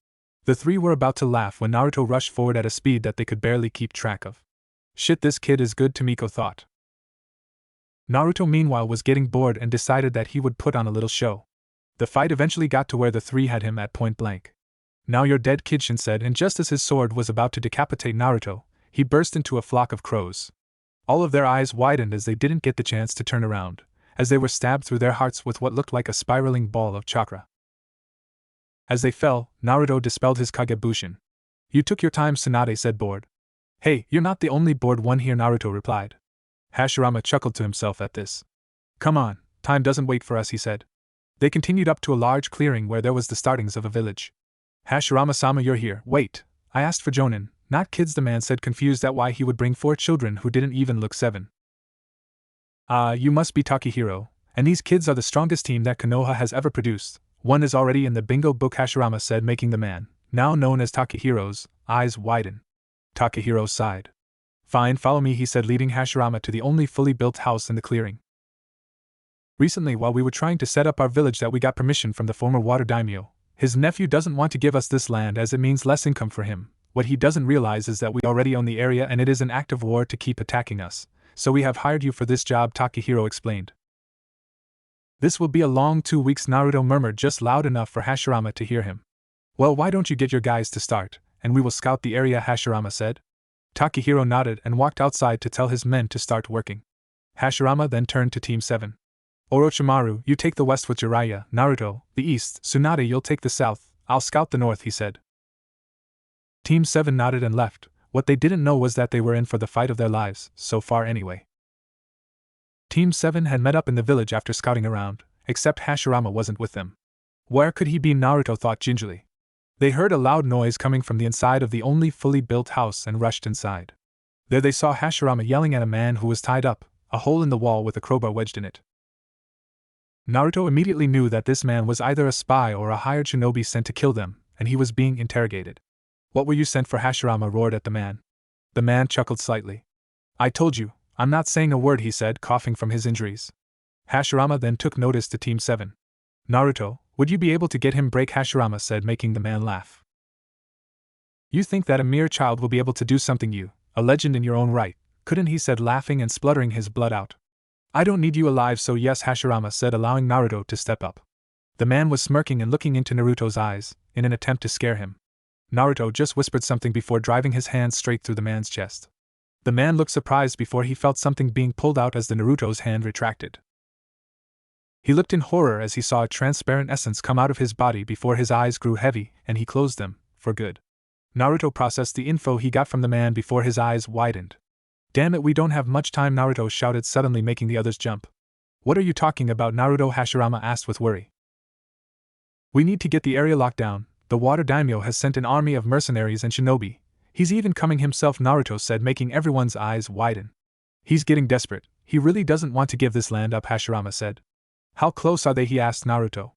The 3 were about to laugh when Naruto rushed forward at a speed that they could barely keep track of. Shit, this kid is good, Tomiko thought. Naruto meanwhile was getting bored and decided that he would put on a little show. The fight eventually got to where the 3 had him at point blank. Now you're dead, Kid Shin said, and just as his sword was about to decapitate Naruto, he burst into a flock of crows. All of their eyes widened as they didn't get the chance to turn around, as they were stabbed through their hearts with what looked like a spiraling ball of chakra. As they fell, Naruto dispelled his Kagebushin. You took your time, Tsunade said, bored. Hey, you're not the only bored one here, Naruto replied. Hashirama chuckled to himself at this. Come on, time doesn't wait for us, he said. They continued up to a large clearing where there was the startings of a village. Hashirama-sama, you're here. Wait, I asked for Jonin, not kids, the man said, confused at why he would bring 4 children who didn't even look 7. You must be Takahiro, and these kids are the strongest team that Konoha has ever produced. One is already in the bingo book, Hashirama said, making the man, now known as Takahiro's, eyes widen. Takahiro sighed. Fine, follow me, he said, leading Hashirama to the only fully built house in the clearing. Recently, while we were trying to set up our village, that we got permission from the former water daimyo. His nephew doesn't want to give us this land as it means less income for him. What he doesn't realize is that we already own the area and it is an act of war to keep attacking us. So we have hired you for this job, Takahiro explained. This will be a long 2 weeks, Naruto murmured just loud enough for Hashirama to hear him. Well, why don't you get your guys to start, and we will scout the area, Hashirama said. Takahiro nodded and walked outside to tell his men to start working. Hashirama then turned to Team 7. Orochimaru, you take the west with Jiraiya, Naruto, the east, Tsunade, you'll take the south, I'll scout the north, he said. Team 7 nodded and left. What they didn't know was that they were in for the fight of their lives, so far anyway. Team 7 had met up in the village after scouting around, except Hashirama wasn't with them. Where could he be, Naruto thought gingerly. They heard a loud noise coming from the inside of the only fully built house and rushed inside. There they saw Hashirama yelling at a man who was tied up, a hole in the wall with a crowbar wedged in it. Naruto immediately knew that this man was either a spy or a hired shinobi sent to kill them, and he was being interrogated. What were you sent for? Hashirama roared at the man. The man chuckled slightly. I told you, I'm not saying a word, he said, coughing from his injuries. Hashirama then took notice to Team 7. Naruto, would you be able to get him break? Hashirama said, making the man laugh. You think that a mere child will be able to do something, you, a legend in your own right, couldn't, he said, laughing and spluttering his blood out. I don't need you alive, so yes, Hashirama said, allowing Naruto to step up. The man was smirking and looking into Naruto's eyes, in an attempt to scare him. Naruto just whispered something before driving his hand straight through the man's chest. The man looked surprised before he felt something being pulled out as the Naruto's hand retracted. He looked in horror as he saw a transparent essence come out of his body before his eyes grew heavy and he closed them, for good. Naruto processed the info he got from the man before his eyes widened. Damn it, we don't have much time, Naruto shouted, suddenly making the others jump. What are you talking about, Naruto? Hashirama asked with worry. We need to get the area locked down. The water daimyo has sent an army of mercenaries and shinobi. He's even coming himself, Naruto said, making everyone's eyes widen. He's getting desperate. He really doesn't want to give this land up, Hashirama said. How close are they? He asked Naruto.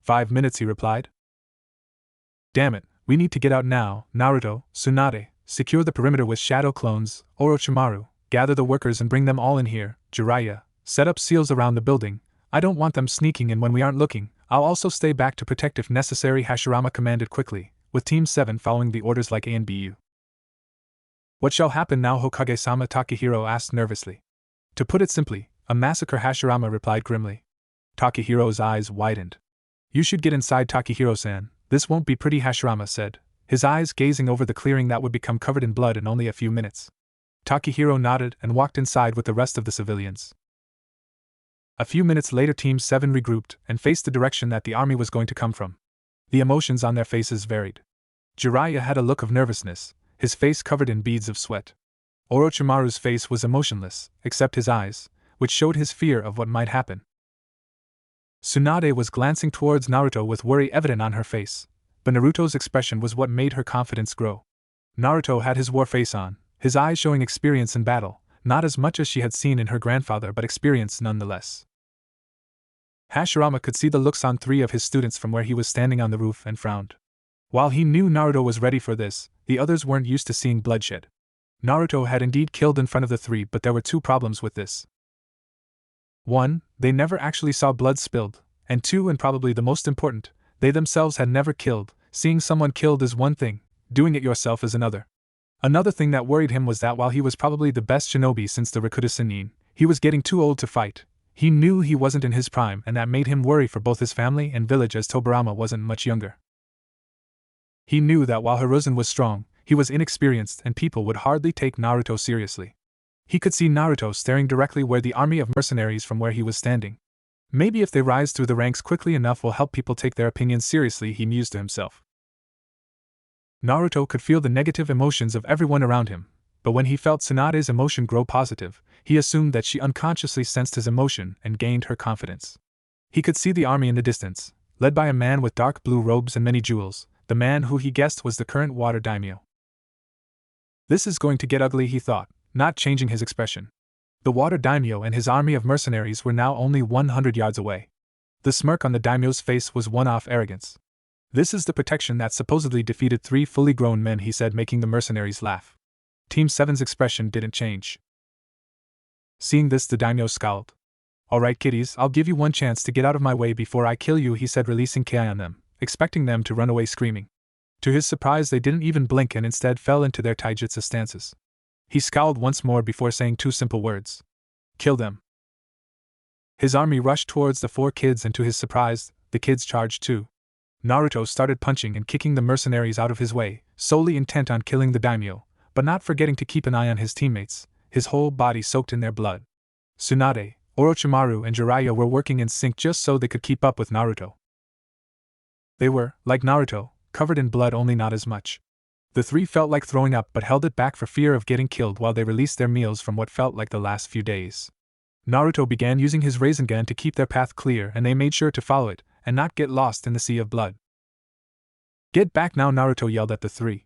5 minutes, he replied. Damn it, we need to get out now. Naruto, Tsunade, secure the perimeter with shadow clones. Orochimaru, gather the workers and bring them all in here. Jiraiya, set up seals around the building. I don't want them sneaking in when we aren't looking. I'll also stay back to protect if necessary, Hashirama commanded quickly, with Team 7 following the orders like A and BU. What shall happen now, Hokage-sama? Takahiro asked nervously. To put it simply, a massacre, Hashirama replied grimly. Takehiro's eyes widened. You should get inside, Takahiro-san. This won't be pretty, Hashirama said, his eyes gazing over the clearing that would become covered in blood in only a few minutes. Takahiro nodded and walked inside with the rest of the civilians. A few minutes later, Team 7 regrouped and faced the direction that the army was going to come from. The emotions on their faces varied. Jiraiya had a look of nervousness, his face covered in beads of sweat. Orochimaru's face was emotionless, except his eyes, which showed his fear of what might happen. Tsunade was glancing towards Naruto with worry evident on her face, but Naruto's expression was what made her confidence grow. Naruto had his war face on, his eyes showing experience in battle, not as much as she had seen in her grandfather, but experience nonetheless. Hashirama could see the looks on 3 of his students from where he was standing on the roof and frowned. While he knew Naruto was ready for this, the others weren't used to seeing bloodshed. Naruto had indeed killed in front of the 3, but there were 2 problems with this. 1, they never actually saw blood spilled, and 2, and probably the most important, they themselves had never killed. Seeing someone killed is one thing, doing it yourself is another. Another thing that worried him was that while he was probably the best shinobi since the Rakuta Sanin, he was getting too old to fight. He knew he wasn't in his prime, and that made him worry for both his family and village, as Tobirama wasn't much younger. He knew that while Hiruzen was strong, he was inexperienced and people would hardly take Naruto seriously. He could see Naruto staring directly where the army of mercenaries from where he was standing. Maybe if they rise through the ranks quickly enough will help people take their opinions seriously, he mused to himself. Naruto could feel the negative emotions of everyone around him, but when he felt Tsunade's emotion grow positive, he assumed that she unconsciously sensed his emotion and gained her confidence. He could see the army in the distance, led by a man with dark blue robes and many jewels, the man who he guessed was the current water daimyo. This is going to get ugly, he thought, not changing his expression. The water daimyo and his army of mercenaries were now only 100 yards away. The smirk on the daimyo's face was one-off arrogance. This is the protection that supposedly defeated 3 fully grown men, he said, making the mercenaries laugh. Team 7's expression didn't change. Seeing this, the daimyo scowled. Alright kiddies, I'll give you one chance to get out of my way before I kill you, he said, releasing Ki on them, expecting them to run away screaming. To his surprise, they didn't even blink and instead fell into their taijutsu stances. He scowled once more before saying 2 simple words. Kill them. His army rushed towards the 4 kids, and to his surprise, the kids charged too. Naruto started punching and kicking the mercenaries out of his way, solely intent on killing the daimyo, but not forgetting to keep an eye on his teammates, his whole body soaked in their blood. Tsunade, Orochimaru and Jiraiya were working in sync just so they could keep up with Naruto. They were, like Naruto, covered in blood, only not as much. The 3 felt like throwing up but held it back for fear of getting killed while they released their meals from what felt like the last few days. Naruto began using his Rasengan to keep their path clear, and they made sure to follow it and not get lost in the sea of blood. Get back now, Naruto yelled at the 3.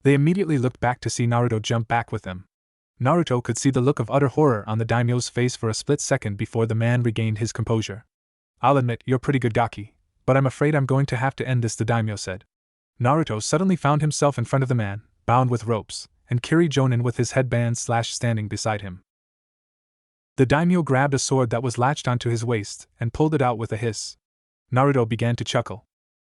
They immediately looked back to see Naruto jump back with them. Naruto could see the look of utter horror on the daimyo's face for a split second before the man regained his composure. I'll admit, you're pretty good, Gaki, but I'm afraid I'm going to have to end this, the daimyo said. Naruto suddenly found himself in front of the man, bound with ropes, and Kiri Jonin with his headband standing beside him. The daimyo grabbed a sword that was latched onto his waist and pulled it out with a hiss. Naruto began to chuckle.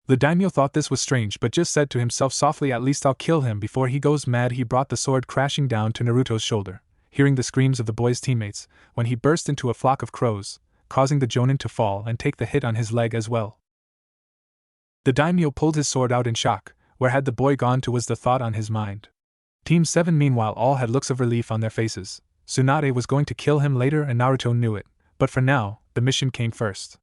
The daimyo thought this was strange but just said to himself softly, at least I'll kill him before he goes mad. He brought the sword crashing down to Naruto's shoulder, hearing the screams of the boy's teammates, when he burst into a flock of crows, causing the jonin to fall and take the hit on his leg as well. The daimyo pulled his sword out in shock. Where had the boy gone to was the thought on his mind. Team 7 meanwhile all had looks of relief on their faces. Tsunade was going to kill him later and Naruto knew it, but for now, the mission came first.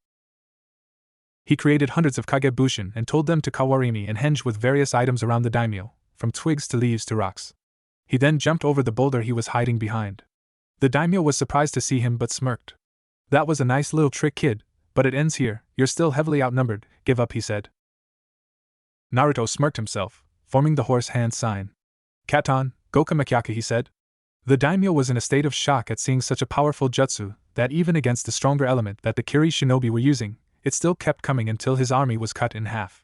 He created hundreds of Kagebushin and told them to kawarimi and henge with various items around the daimyo, from twigs to leaves to rocks. He then jumped over the boulder he was hiding behind. The daimyo was surprised to see him but smirked. That was a nice little trick, kid, but it ends here. You're still heavily outnumbered, give up, he said. Naruto smirked himself, forming the horse hand sign. Katon, Gokumakyaka, he said. The daimyo was in a state of shock at seeing such a powerful jutsu, that even against the stronger element that the Kiri shinobi were using, it still kept coming until his army was cut in half.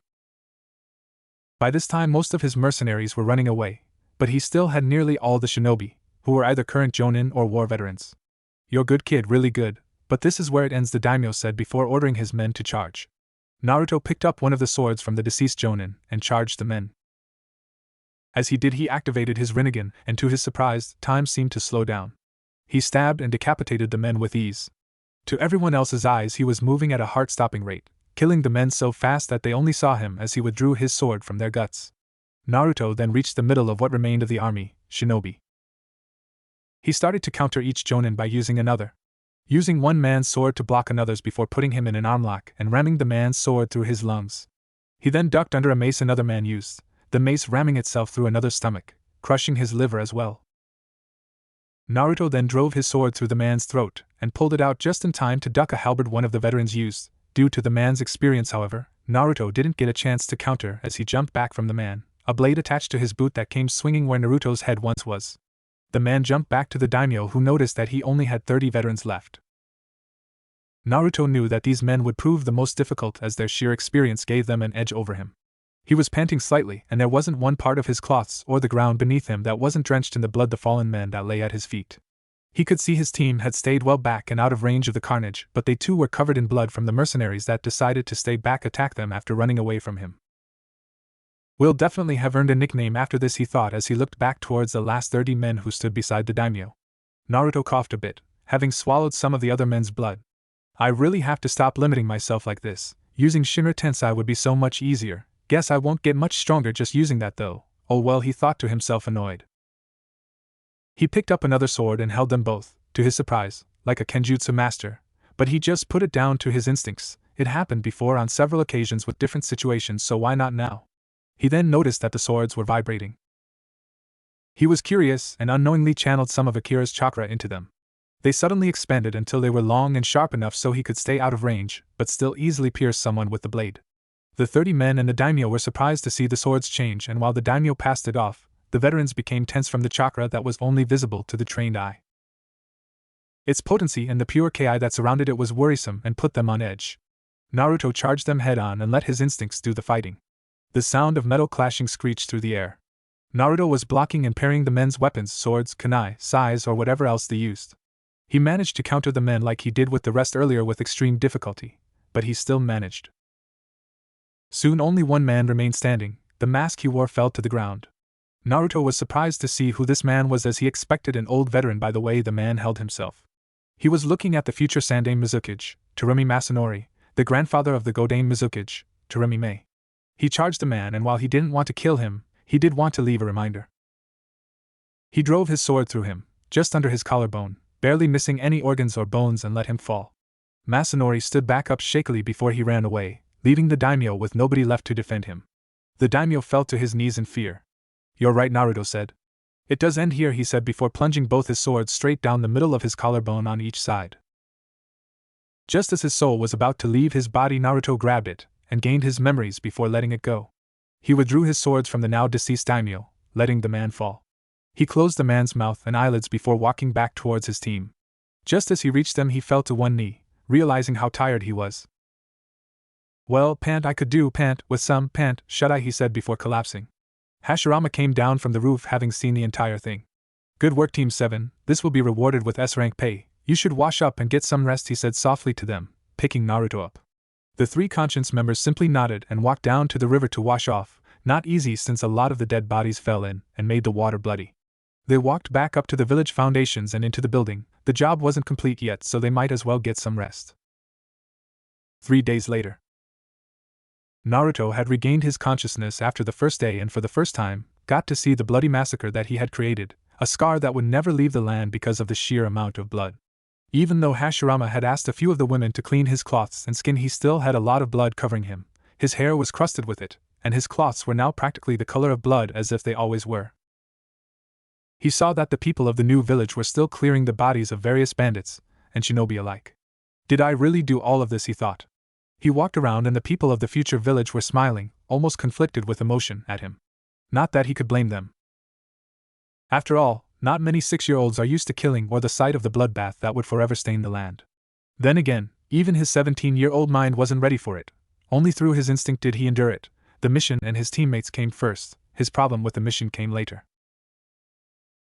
By this time most of his mercenaries were running away, but he still had nearly all the shinobi, who were either current jonin or war veterans. You're good, kid, really good, but this is where it ends, the daimyo said before ordering his men to charge. Naruto picked up one of the swords from the deceased jonin and charged the men. As he did, he activated his Rinnegan, and to his surprise, time seemed to slow down. He stabbed and decapitated the men with ease. To everyone else's eyes he was moving at a heart-stopping rate, killing the men so fast that they only saw him as he withdrew his sword from their guts. Naruto then reached the middle of what remained of the army, shinobi. He started to counter each jonin by using one man's sword to block another's before putting him in an armlock and ramming the man's sword through his lungs. He then ducked under a mace another man used, the mace ramming itself through another's stomach, crushing his liver as well. Naruto then drove his sword through the man's throat and pulled it out just in time to duck a halberd one of the veterans used. Due to the man's experience, however, Naruto didn't get a chance to counter as he jumped back from the man, a blade attached to his boot that came swinging where Naruto's head once was. The man jumped back to the daimyo, who noticed that he only had 30 veterans left. Naruto knew that these men would prove the most difficult as their sheer experience gave them an edge over him. He was panting slightly, and there wasn't one part of his cloths or the ground beneath him that wasn't drenched in the blood of the fallen men that lay at his feet. He could see his team had stayed well back and out of range of the carnage, but they too were covered in blood from the mercenaries that decided to stay back attack them after running away from him. We'll definitely have earned a nickname after this, he thought as he looked back towards the last 30 men who stood beside the daimyo. Naruto coughed a bit, having swallowed some of the other men's blood. I really have to stop limiting myself like this. Using Shinra Tensei would be so much easier. Guess I won't get much stronger just using that though. Oh well, he thought to himself, annoyed. He picked up another sword and held them both, to his surprise, like a kenjutsu master, but he just put it down to his instincts. It happened before on several occasions with different situations, so why not now? He then noticed that the swords were vibrating. He was curious and unknowingly channeled some of Akira's chakra into them. They suddenly expanded until they were long and sharp enough so he could stay out of range, but still easily pierce someone with the blade. The 30 men and the daimyo were surprised to see the swords change, and while the daimyo passed it off, the veterans became tense from the chakra that was only visible to the trained eye. Its potency and the pure ki that surrounded it was worrisome and put them on edge. Naruto charged them head-on and let his instincts do the fighting. The sound of metal clashing screeched through the air. Naruto was blocking and parrying the men's weapons, swords, kunai, sais, or whatever else they used. He managed to counter the men like he did with the rest earlier with extreme difficulty, but he still managed. Soon only one man remained standing. The mask he wore fell to the ground. Naruto was surprised to see who this man was, as he expected an old veteran by the way the man held himself. He was looking at the future Sandaime Mizukage, Terumi Masanori, the grandfather of the Godaime Mizukage, Terumi Mei. He charged the man, and while he didn't want to kill him, he did want to leave a reminder. He drove his sword through him, just under his collarbone, barely missing any organs or bones, and let him fall. Masanori stood back up shakily before he ran away, leaving the daimyo with nobody left to defend him. The daimyo fell to his knees in fear. "You're right," Naruto said. "It does end here," he said before plunging both his swords straight down the middle of his collarbone on each side. Just as his soul was about to leave his body, Naruto grabbed it and gained his memories before letting it go. He withdrew his swords from the now deceased daimyo, letting the man fall. He closed the man's mouth and eyelids before walking back towards his team. Just as he reached them, he fell to one knee, realizing how tired he was. "Well, pant, I could do pant with some pant, should I?" he said before collapsing. Hashirama came down from the roof, having seen the entire thing. "Good work, Team 7, this will be rewarded with S-rank pay. You should wash up and get some rest, he said softly to them, picking Naruto up. The 3 conscience members simply nodded and walked down to the river to wash off, not easy since a lot of the dead bodies fell in and made the water bloody. They walked back up to the village foundations and into the building. The job wasn't complete yet, so they might as well get some rest. 3 days later. Naruto had regained his consciousness after the first day and for the first time, got to see the bloody massacre that he had created, a scar that would never leave the land because of the sheer amount of blood. Even though Hashirama had asked a few of the women to clean his cloths and skin, he still had a lot of blood covering him. His hair was crusted with it, and his cloths were now practically the color of blood as if they always were. He saw that the people of the new village were still clearing the bodies of various bandits, and shinobi alike. Did I really do all of this, he thought. He walked around and the people of the future village were smiling, almost conflicted with emotion, at him. Not that he could blame them. After all, not many 6-year-olds are used to killing or the sight of the bloodbath that would forever stain the land. Then again, even his 17-year-old mind wasn't ready for it. Only through his instinct did he endure it. The mission and his teammates came first, his problem with the mission came later.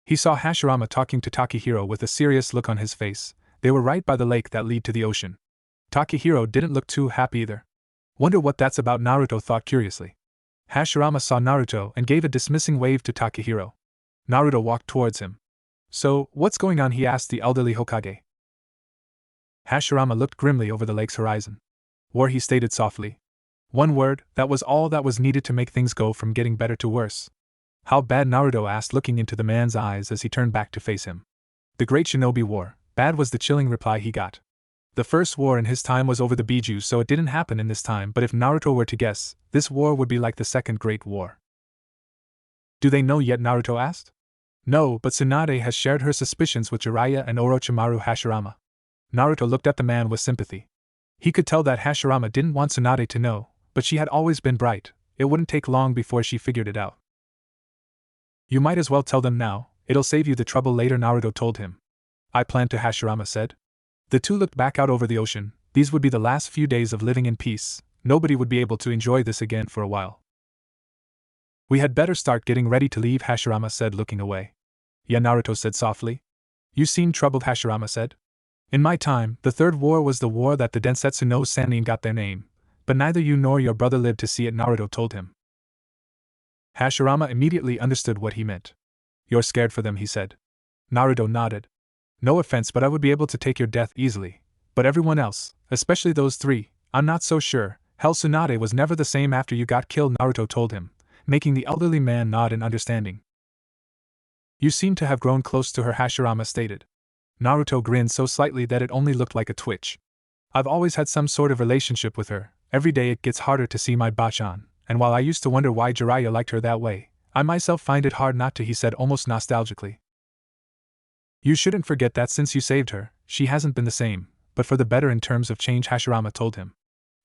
He saw Hashirama talking to Takahiro with a serious look on his face. They were right by the lake that lead to the ocean. Takahiro didn't look too happy either. Wonder what that's about, Naruto thought curiously. Hashirama saw Naruto and gave a dismissing wave to Takahiro. Naruto walked towards him. So, what's going on, he asked the elderly Hokage. Hashirama looked grimly over the lake's horizon. War, he stated softly. One word, that was all that was needed to make things go from getting better to worse. How bad, Naruto asked, looking into the man's eyes as he turned back to face him. The Great Shinobi War. Bad was the chilling reply he got. The first war in his time was over the Biju, so it didn't happen in this time, but if Naruto were to guess, this war would be like the Second Great War. Do they know yet, Naruto asked. No, but Tsunade has shared her suspicions with Jiraiya and Orochimaru. Hashirama. Naruto looked at the man with sympathy. He could tell that Hashirama didn't want Tsunade to know, but she had always been bright. It wouldn't take long before she figured it out. You might as well tell them now, it'll save you the trouble later, Naruto told him. I plan to, Hashirama said. The two looked back out over the ocean. These would be the last few days of living in peace. Nobody would be able to enjoy this again for a while. We had better start getting ready to leave, Hashirama said, looking away. Yeah, Naruto said softly. You seem troubled, Hashirama said. In my time, the Third War was the war that the Densetsu no Sanin got their name, but neither you nor your brother lived to see it, Naruto told him. Hashirama immediately understood what he meant. You're scared for them, he said. Naruto nodded. No offense, but I would be able to take your death easily. But everyone else, especially those 3, I'm not so sure. Hell, Tsunade was never the same after you got killed, Naruto told him, making the elderly man nod in understanding. You seem to have grown close to her, Hashirama stated. Naruto grinned so slightly that it only looked like a twitch. I've always had some sort of relationship with her. Every day it gets harder to see my Bachan, and while I used to wonder why Jiraiya liked her that way, I myself find it hard not to, he said almost nostalgically. You shouldn't forget that since you saved her, she hasn't been the same, but for the better in terms of change, Hashirama told him.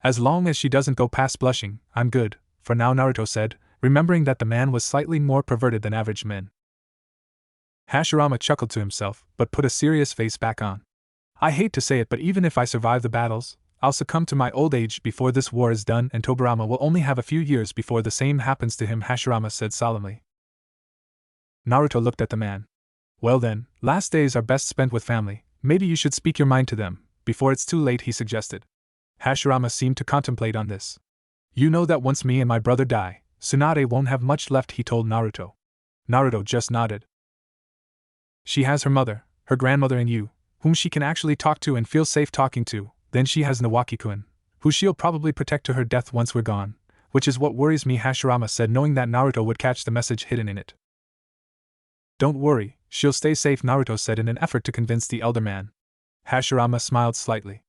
As long as she doesn't go past blushing, I'm good, for now, Naruto said, remembering that the man was slightly more perverted than average men. Hashirama chuckled to himself, but put a serious face back on. I hate to say it, but even if I survive the battles, I'll succumb to my old age before this war is done, and Tobirama will only have a few years before the same happens to him, Hashirama said solemnly. Naruto looked at the man. Well then, last days are best spent with family. Maybe you should speak your mind to them, before it's too late, he suggested. Hashirama seemed to contemplate on this. You know that once me and my brother die, Tsunade won't have much left, he told Naruto. Naruto just nodded. She has her mother, her grandmother and you, whom she can actually talk to and feel safe talking to. Then she has Nawaki-kun, who she'll probably protect to her death once we're gone, which is what worries me, Hashirama said, knowing that Naruto would catch the message hidden in it. Don't worry, she'll stay safe, Naruto said in an effort to convince the elder man. Hashirama smiled slightly.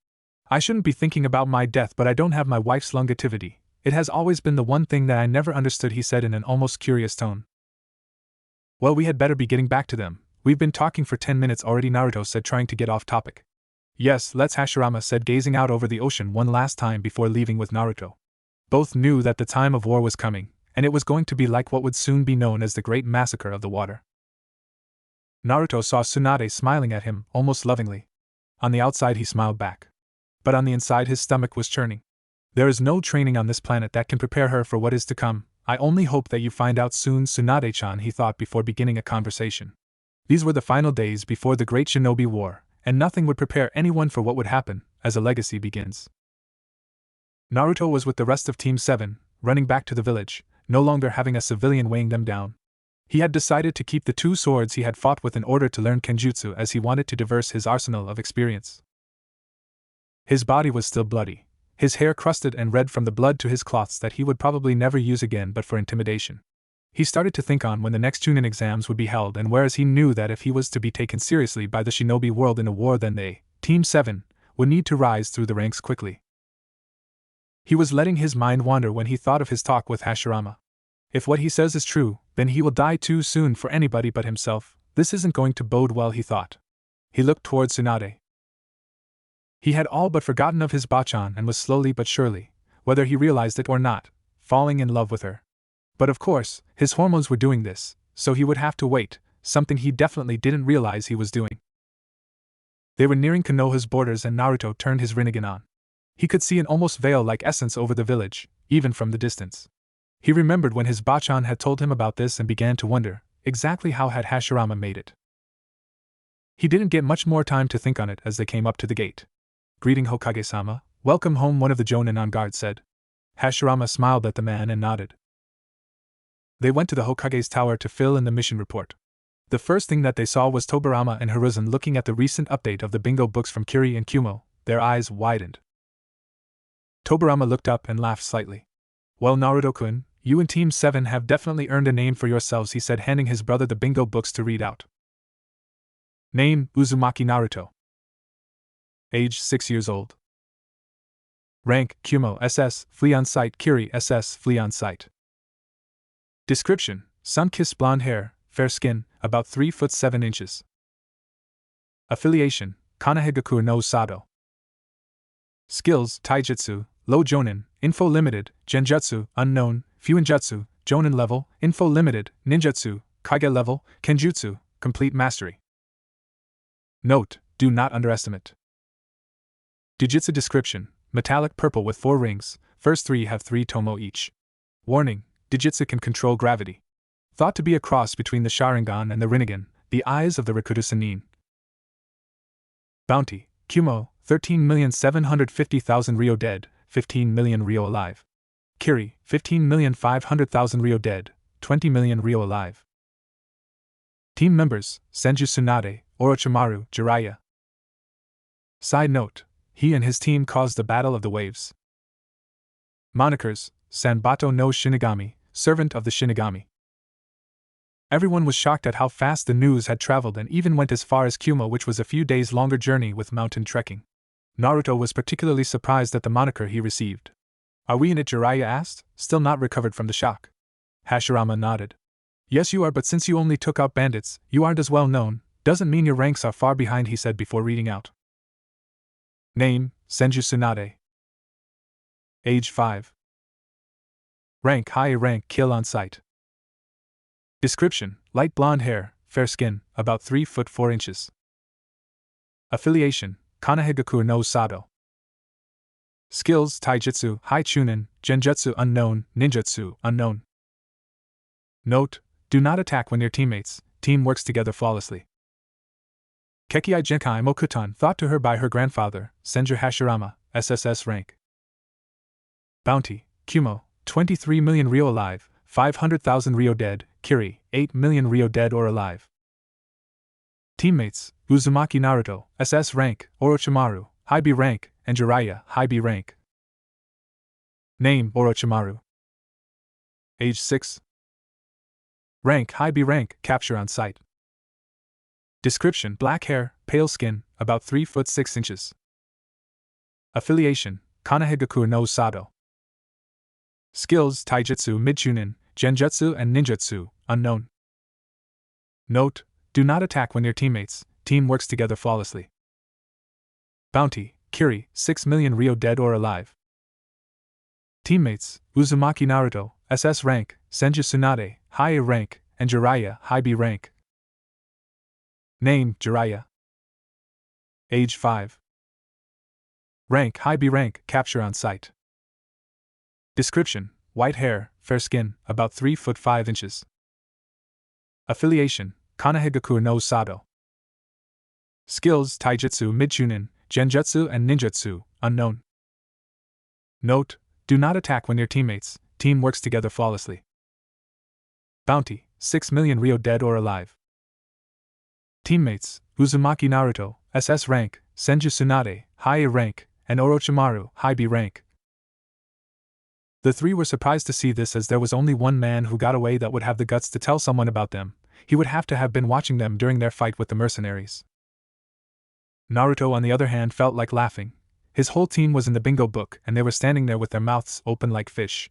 I shouldn't be thinking about my death, but I don't have my wife's longevity. It has always been the one thing that I never understood, he said in an almost curious tone. Well, we had better be getting back to them. We've been talking for 10 minutes already, Naruto said, trying to get off topic. Yes, let's, Hashirama said, gazing out over the ocean one last time before leaving with Naruto. Both knew that the time of war was coming, and it was going to be like what would soon be known as the Great Massacre of the Water. Naruto saw Tsunade smiling at him, almost lovingly. On the outside he smiled back. But on the inside his stomach was churning. There is no training on this planet that can prepare her for what is to come. I only hope that you find out soon, Tsunade-chan, he thought before beginning a conversation. These were the final days before the Great Shinobi War, and nothing would prepare anyone for what would happen as a legacy begins. Naruto was with the rest of Team 7, running back to the village, no longer having a civilian weighing them down. He had decided to keep the 2 swords he had fought with in order to learn kenjutsu, as he wanted to diverse his arsenal of experience. His body was still bloody, his hair crusted and red from the blood to his cloths that he would probably never use again but for intimidation. He started to think on when the next Chunin exams would be held, and whereas he knew that if he was to be taken seriously by the shinobi world in a war, then they, Team 7, would need to rise through the ranks quickly. He was letting his mind wander when he thought of his talk with Hashirama. If what he says is true, then he will die too soon for anybody but himself. This isn't going to bode well, he thought. He looked towards Tsunade. He had all but forgotten of his Bachan and was slowly but surely, whether he realized it or not, falling in love with her. But of course, his hormones were doing this, so he would have to wait, something he definitely didn't realize he was doing. They were nearing Konoha's borders and Naruto turned his Rinnegan on. He could see an almost veil-like essence over the village, even from the distance. He remembered when his Bachan had told him about this and began to wonder, exactly how had Hashirama made it. He didn't get much more time to think on it as they came up to the gate. "Greeting, Hokage-sama, welcome home," one of the Jonin on guard said. Hashirama smiled at the man and nodded. They went to the Hokage's tower to fill in the mission report. The first thing that they saw was Tobirama and Hiruzen looking at the recent update of the bingo books from Kiri and Kumo. Their eyes widened. Tobirama looked up and laughed slightly. "Well, Naruto-kun, you and Team 7 have definitely earned a name for yourselves," he said, handing his brother the bingo books to read out. Name: Uzumaki Naruto. Age: 6 years old. Rank: Kumo SS, Flee on Sight, Kiri SS, Flee on Sight. Description: sun-kissed blonde hair, fair skin, about 3 foot 7 inches. Affiliation: Konohagaku no Sado. Skills: Taijutsu, Low Jonin, Info Limited, Genjutsu, Unknown, Fuinjutsu, Jonin level, Info Limited, Ninjutsu, Kage level, Kenjutsu, Complete Mastery. Note: do not underestimate. Jujutsu description: metallic purple with 4 rings, first 3 have 3 tomo each. Warning: Jujutsu can control gravity. Thought to be a cross between the Sharingan and the Rinnegan, the eyes of the Rikudo Sanin. Bounty: Kumo, 13,750,000 Ryo dead, 15 million Ryo alive. Kiri, 15,500,000 Ryo dead, 20 million Ryo alive. Team members: Senju Tsunade, Orochimaru, Jiraiya. Side note: he and his team caused the Battle of the Waves. Monikers: Sanbato no Shinigami, Servant of the Shinigami. Everyone was shocked at how fast the news had traveled and even went as far as Kumo, which was a few days longer journey with mountain trekking. Naruto was particularly surprised at the moniker he received. "Are we in it?" Jiraiya asked, still not recovered from the shock. Hashirama nodded. "Yes, you are, but since you only took out bandits, you aren't as well known. Doesn't mean your ranks are far behind," he said before reading out. Name: Senju Tsunade. Age: 5. Rank: high rank, Kill on Sight. Description: light blonde hair, fair skin, about 3 foot 4 inches. Affiliation: Konohagaku no Sado. Skills: Taijutsu, High Chunin, Genjutsu Unknown, Ninjutsu Unknown. Note: do not attack when your teammates, team works together flawlessly. Kekei Genkai Mokutan, thought to her by her grandfather, Senju Hashirama, SSS rank. Bounty: Kumo, 23 million Ryo alive, 500,000 Ryo dead, Kiri, 8 million Ryo dead or alive. Teammates: Uzumaki Naruto, SS rank, Orochimaru, High B rank, and Jiraiya, High B rank. Name: Orochimaru. Age: 6. Rank: High B rank, Capture on Sight. Description: black hair, pale skin, about 3 foot 6 inches. Affiliation: Konohagaku no Sado. Skills: Taijutsu, Mid-Chunin, Genjutsu and Ninjutsu, Unknown. Note: do not attack when your teammates, team works together flawlessly. Bounty: Kiri, 6 million Ryo dead or alive. Teammates: Uzumaki Naruto, SS rank, Senju Tsunade, High A rank, and Jiraiya, High B rank. Name: Jiraiya. Age: 5. Rank: High B rank, Capture on Sight. Description: white hair, fair skin, about 3 foot 5 inches. Affiliation: Konohagaku no Sado. Skills: Taijutsu, Midchunin, Genjutsu, and Ninjutsu, unknown. Note: do not attack when your teammates, team works together flawlessly. Bounty: 6 million Ryo dead or alive. Teammates: Uzumaki Naruto, SS rank, Senju Tsunade, high A rank, and Orochimaru, high B rank. The three were surprised to see this, as there was only one man who got away that would have the guts to tell someone about them. He would have to have been watching them during their fight with the mercenaries. Naruto, on the other hand, felt like laughing. His whole team was in the bingo book, and they were standing there with their mouths open like fish.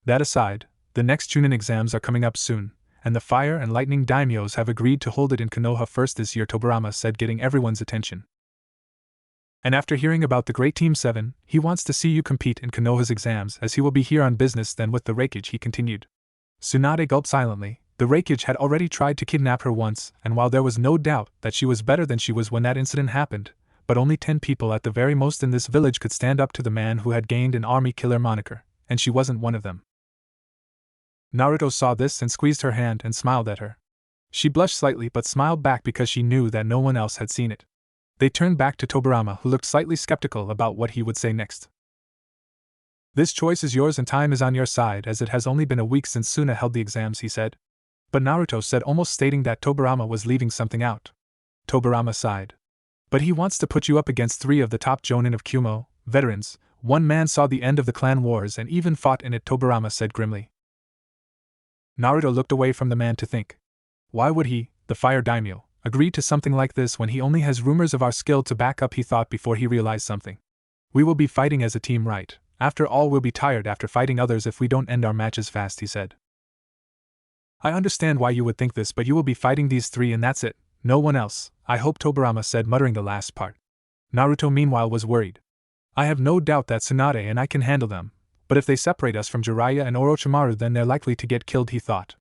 That aside, the next Chunin exams are coming up soon, and the Fire and Lightning daimyos have agreed to hold it in Konoha first this year, Tobirama said, getting everyone's attention. And after hearing about the great Team 7, he wants to see you compete in Konoha's exams, as he will be here on business then with the Raikage, he continued. Tsunade gulped silently. The Raikage had already tried to kidnap her once, and while there was no doubt that she was better than she was when that incident happened, but only 10 people at the very most in this village could stand up to the man who had gained an army killer moniker, and she wasn't one of them. Naruto saw this and squeezed her hand and smiled at her. She blushed slightly but smiled back because she knew that no one else had seen it. They turned back to Tobirama, who looked slightly skeptical about what he would say next. This choice is yours and time is on your side, as it has only been a week since Suna held the exams, he said. But Naruto said, almost stating that Tobirama was leaving something out. Tobirama sighed. But he wants to put you up against 3 of the top jonin of Kumo, veterans. One man saw the end of the clan wars and even fought in it, Tobirama said grimly. Naruto looked away from the man to think. Why would he, the Fire Daimyo, agree to something like this when he only has rumors of our skill to back up, he thought before he realized something. We will be fighting as a team, right? After all, we'll be tired after fighting others if we don't end our matches fast, he said. I understand why you would think this, but you will be fighting these 3 and that's it, no one else, I hope, Tobirama said, muttering the last part. Naruto meanwhile was worried. I have no doubt that Tsunade and I can handle them, but if they separate us from Jiraiya and Orochimaru, then they're likely to get killed, he thought.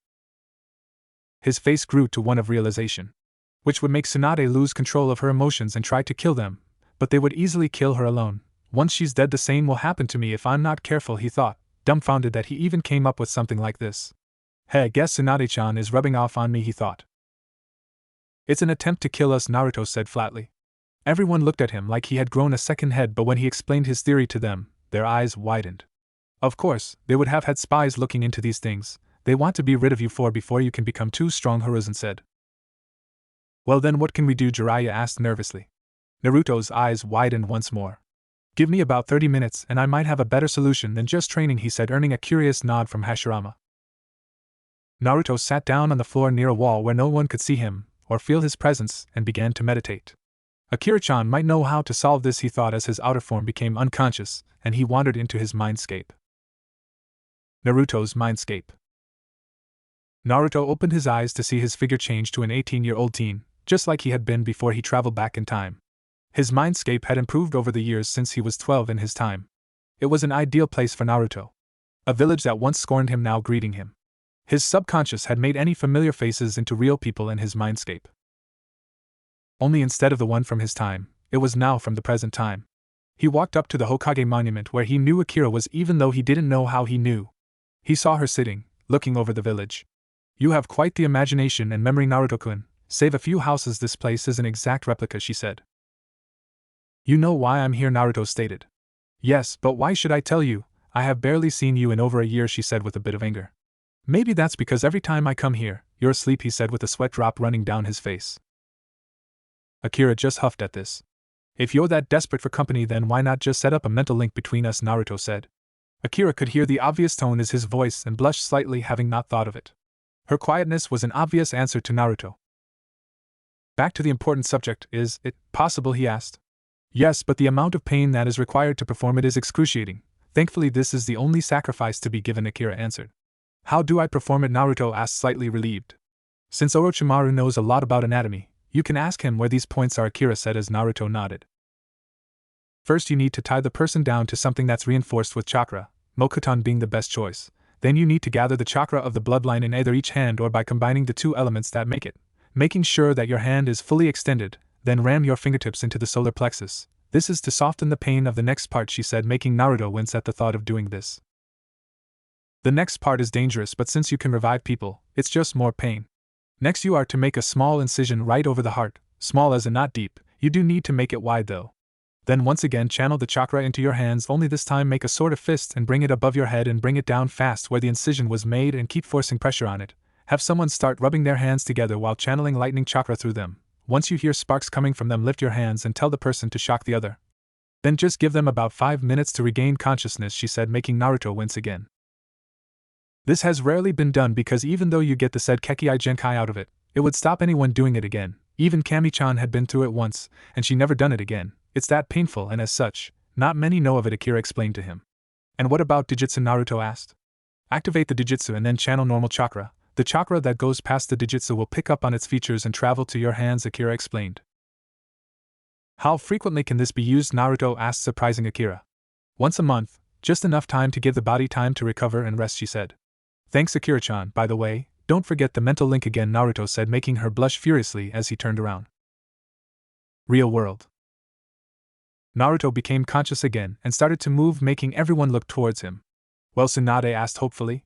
His face grew to one of realization. Which would make Tsunade lose control of her emotions and try to kill them, but they would easily kill her alone. Once she's dead, the same will happen to me if I'm not careful, he thought, dumbfounded that he even came up with something like this. Hey, I guess Tsunade-chan is rubbing off on me, he thought. It's an attempt to kill us, Naruto said flatly. Everyone looked at him like he had grown a second head, but when he explained his theory to them, their eyes widened. Of course, they would have had spies looking into these things. They want to be rid of you before you can become too strong, Hiruzen said. Well then, what can we do? Jiraiya asked nervously. Naruto's eyes widened once more. Give me about 30 minutes and I might have a better solution than just training, he said, earning a curious nod from Hashirama. Naruto sat down on the floor near a wall where no one could see him or feel his presence and began to meditate. Akira-chan might know how to solve this, he thought, as his outer form became unconscious and he wandered into his mindscape. Naruto's mindscape. Naruto opened his eyes to see his figure change to an 18-year-old teen, just like he had been before he traveled back in time. His mindscape had improved over the years since he was 12 in his time. It was an ideal place for Naruto. A village that once scorned him now greeting him. His subconscious had made any familiar faces into real people in his mindscape. Only instead of the one from his time, it was now from the present time. He walked up to the Hokage monument where he knew Akira was, even though he didn't know how he knew. He saw her sitting, looking over the village. You have quite the imagination and memory, Naruto-kun. Save a few houses, this place is an exact replica, she said. You know why I'm here, Naruto stated. Yes, but why should I tell you? I have barely seen you in over a year, she said with a bit of anger. Maybe that's because every time I come here, you're asleep, he said with a sweat drop running down his face. Akira just huffed at this. If you're that desperate for company, then why not just set up a mental link between us, Naruto said. Akira could hear the obvious tone in his voice and blushed slightly, having not thought of it. Her quietness was an obvious answer to Naruto. Back to the important subject, is it possible, he asked. Yes, but the amount of pain that is required to perform it is excruciating. Thankfully this is the only sacrifice to be given, Akira answered. How do I perform it, Naruto asked, slightly relieved. Since Orochimaru knows a lot about anatomy, you can ask him where these points are, Akira said as Naruto nodded. First you need to tie the person down to something that's reinforced with chakra, Mokuton being the best choice. Then you need to gather the chakra of the bloodline in either each hand or by combining the 2 elements that make it, making sure that your hand is fully extended, then ram your fingertips into the solar plexus. This is to soften the pain of the next part, she said, making Naruto wince at the thought of doing this. The next part is dangerous, but since you can revive people, it's just more pain. Next you are to make a small incision right over the heart, small as in not deep. You do need to make it wide though. Then once again channel the chakra into your hands, only this time make a sort of fist and bring it above your head and bring it down fast where the incision was made and keep forcing pressure on it. Have someone start rubbing their hands together while channeling lightning chakra through them. Once you hear sparks coming from them, lift your hands and tell the person to shock the other. Then just give them about 5 minutes to regain consciousness, she said, making Naruto wince again. This has rarely been done because even though you get the said Kekkei Genkai out of it, it would stop anyone doing it again. Even Kami-chan had been through it once, and she never done it again. It's that painful, and as such, not many know of it, Akira explained to him. And what about Dijitsu? Naruto asked. Activate the Dijitsu and then channel normal chakra. The chakra that goes past the Dijitsu will pick up on its features and travel to your hands, Akira explained. How frequently can this be used? Naruto asked, surprising Akira. Once a month, just enough time to give the body time to recover and rest, she said. Thanks, Akira-chan. By the way, don't forget the mental link again, Naruto said, making her blush furiously as he turned around. Real world. Naruto became conscious again and started to move, making everyone look towards him. Well, Tsunade asked hopefully.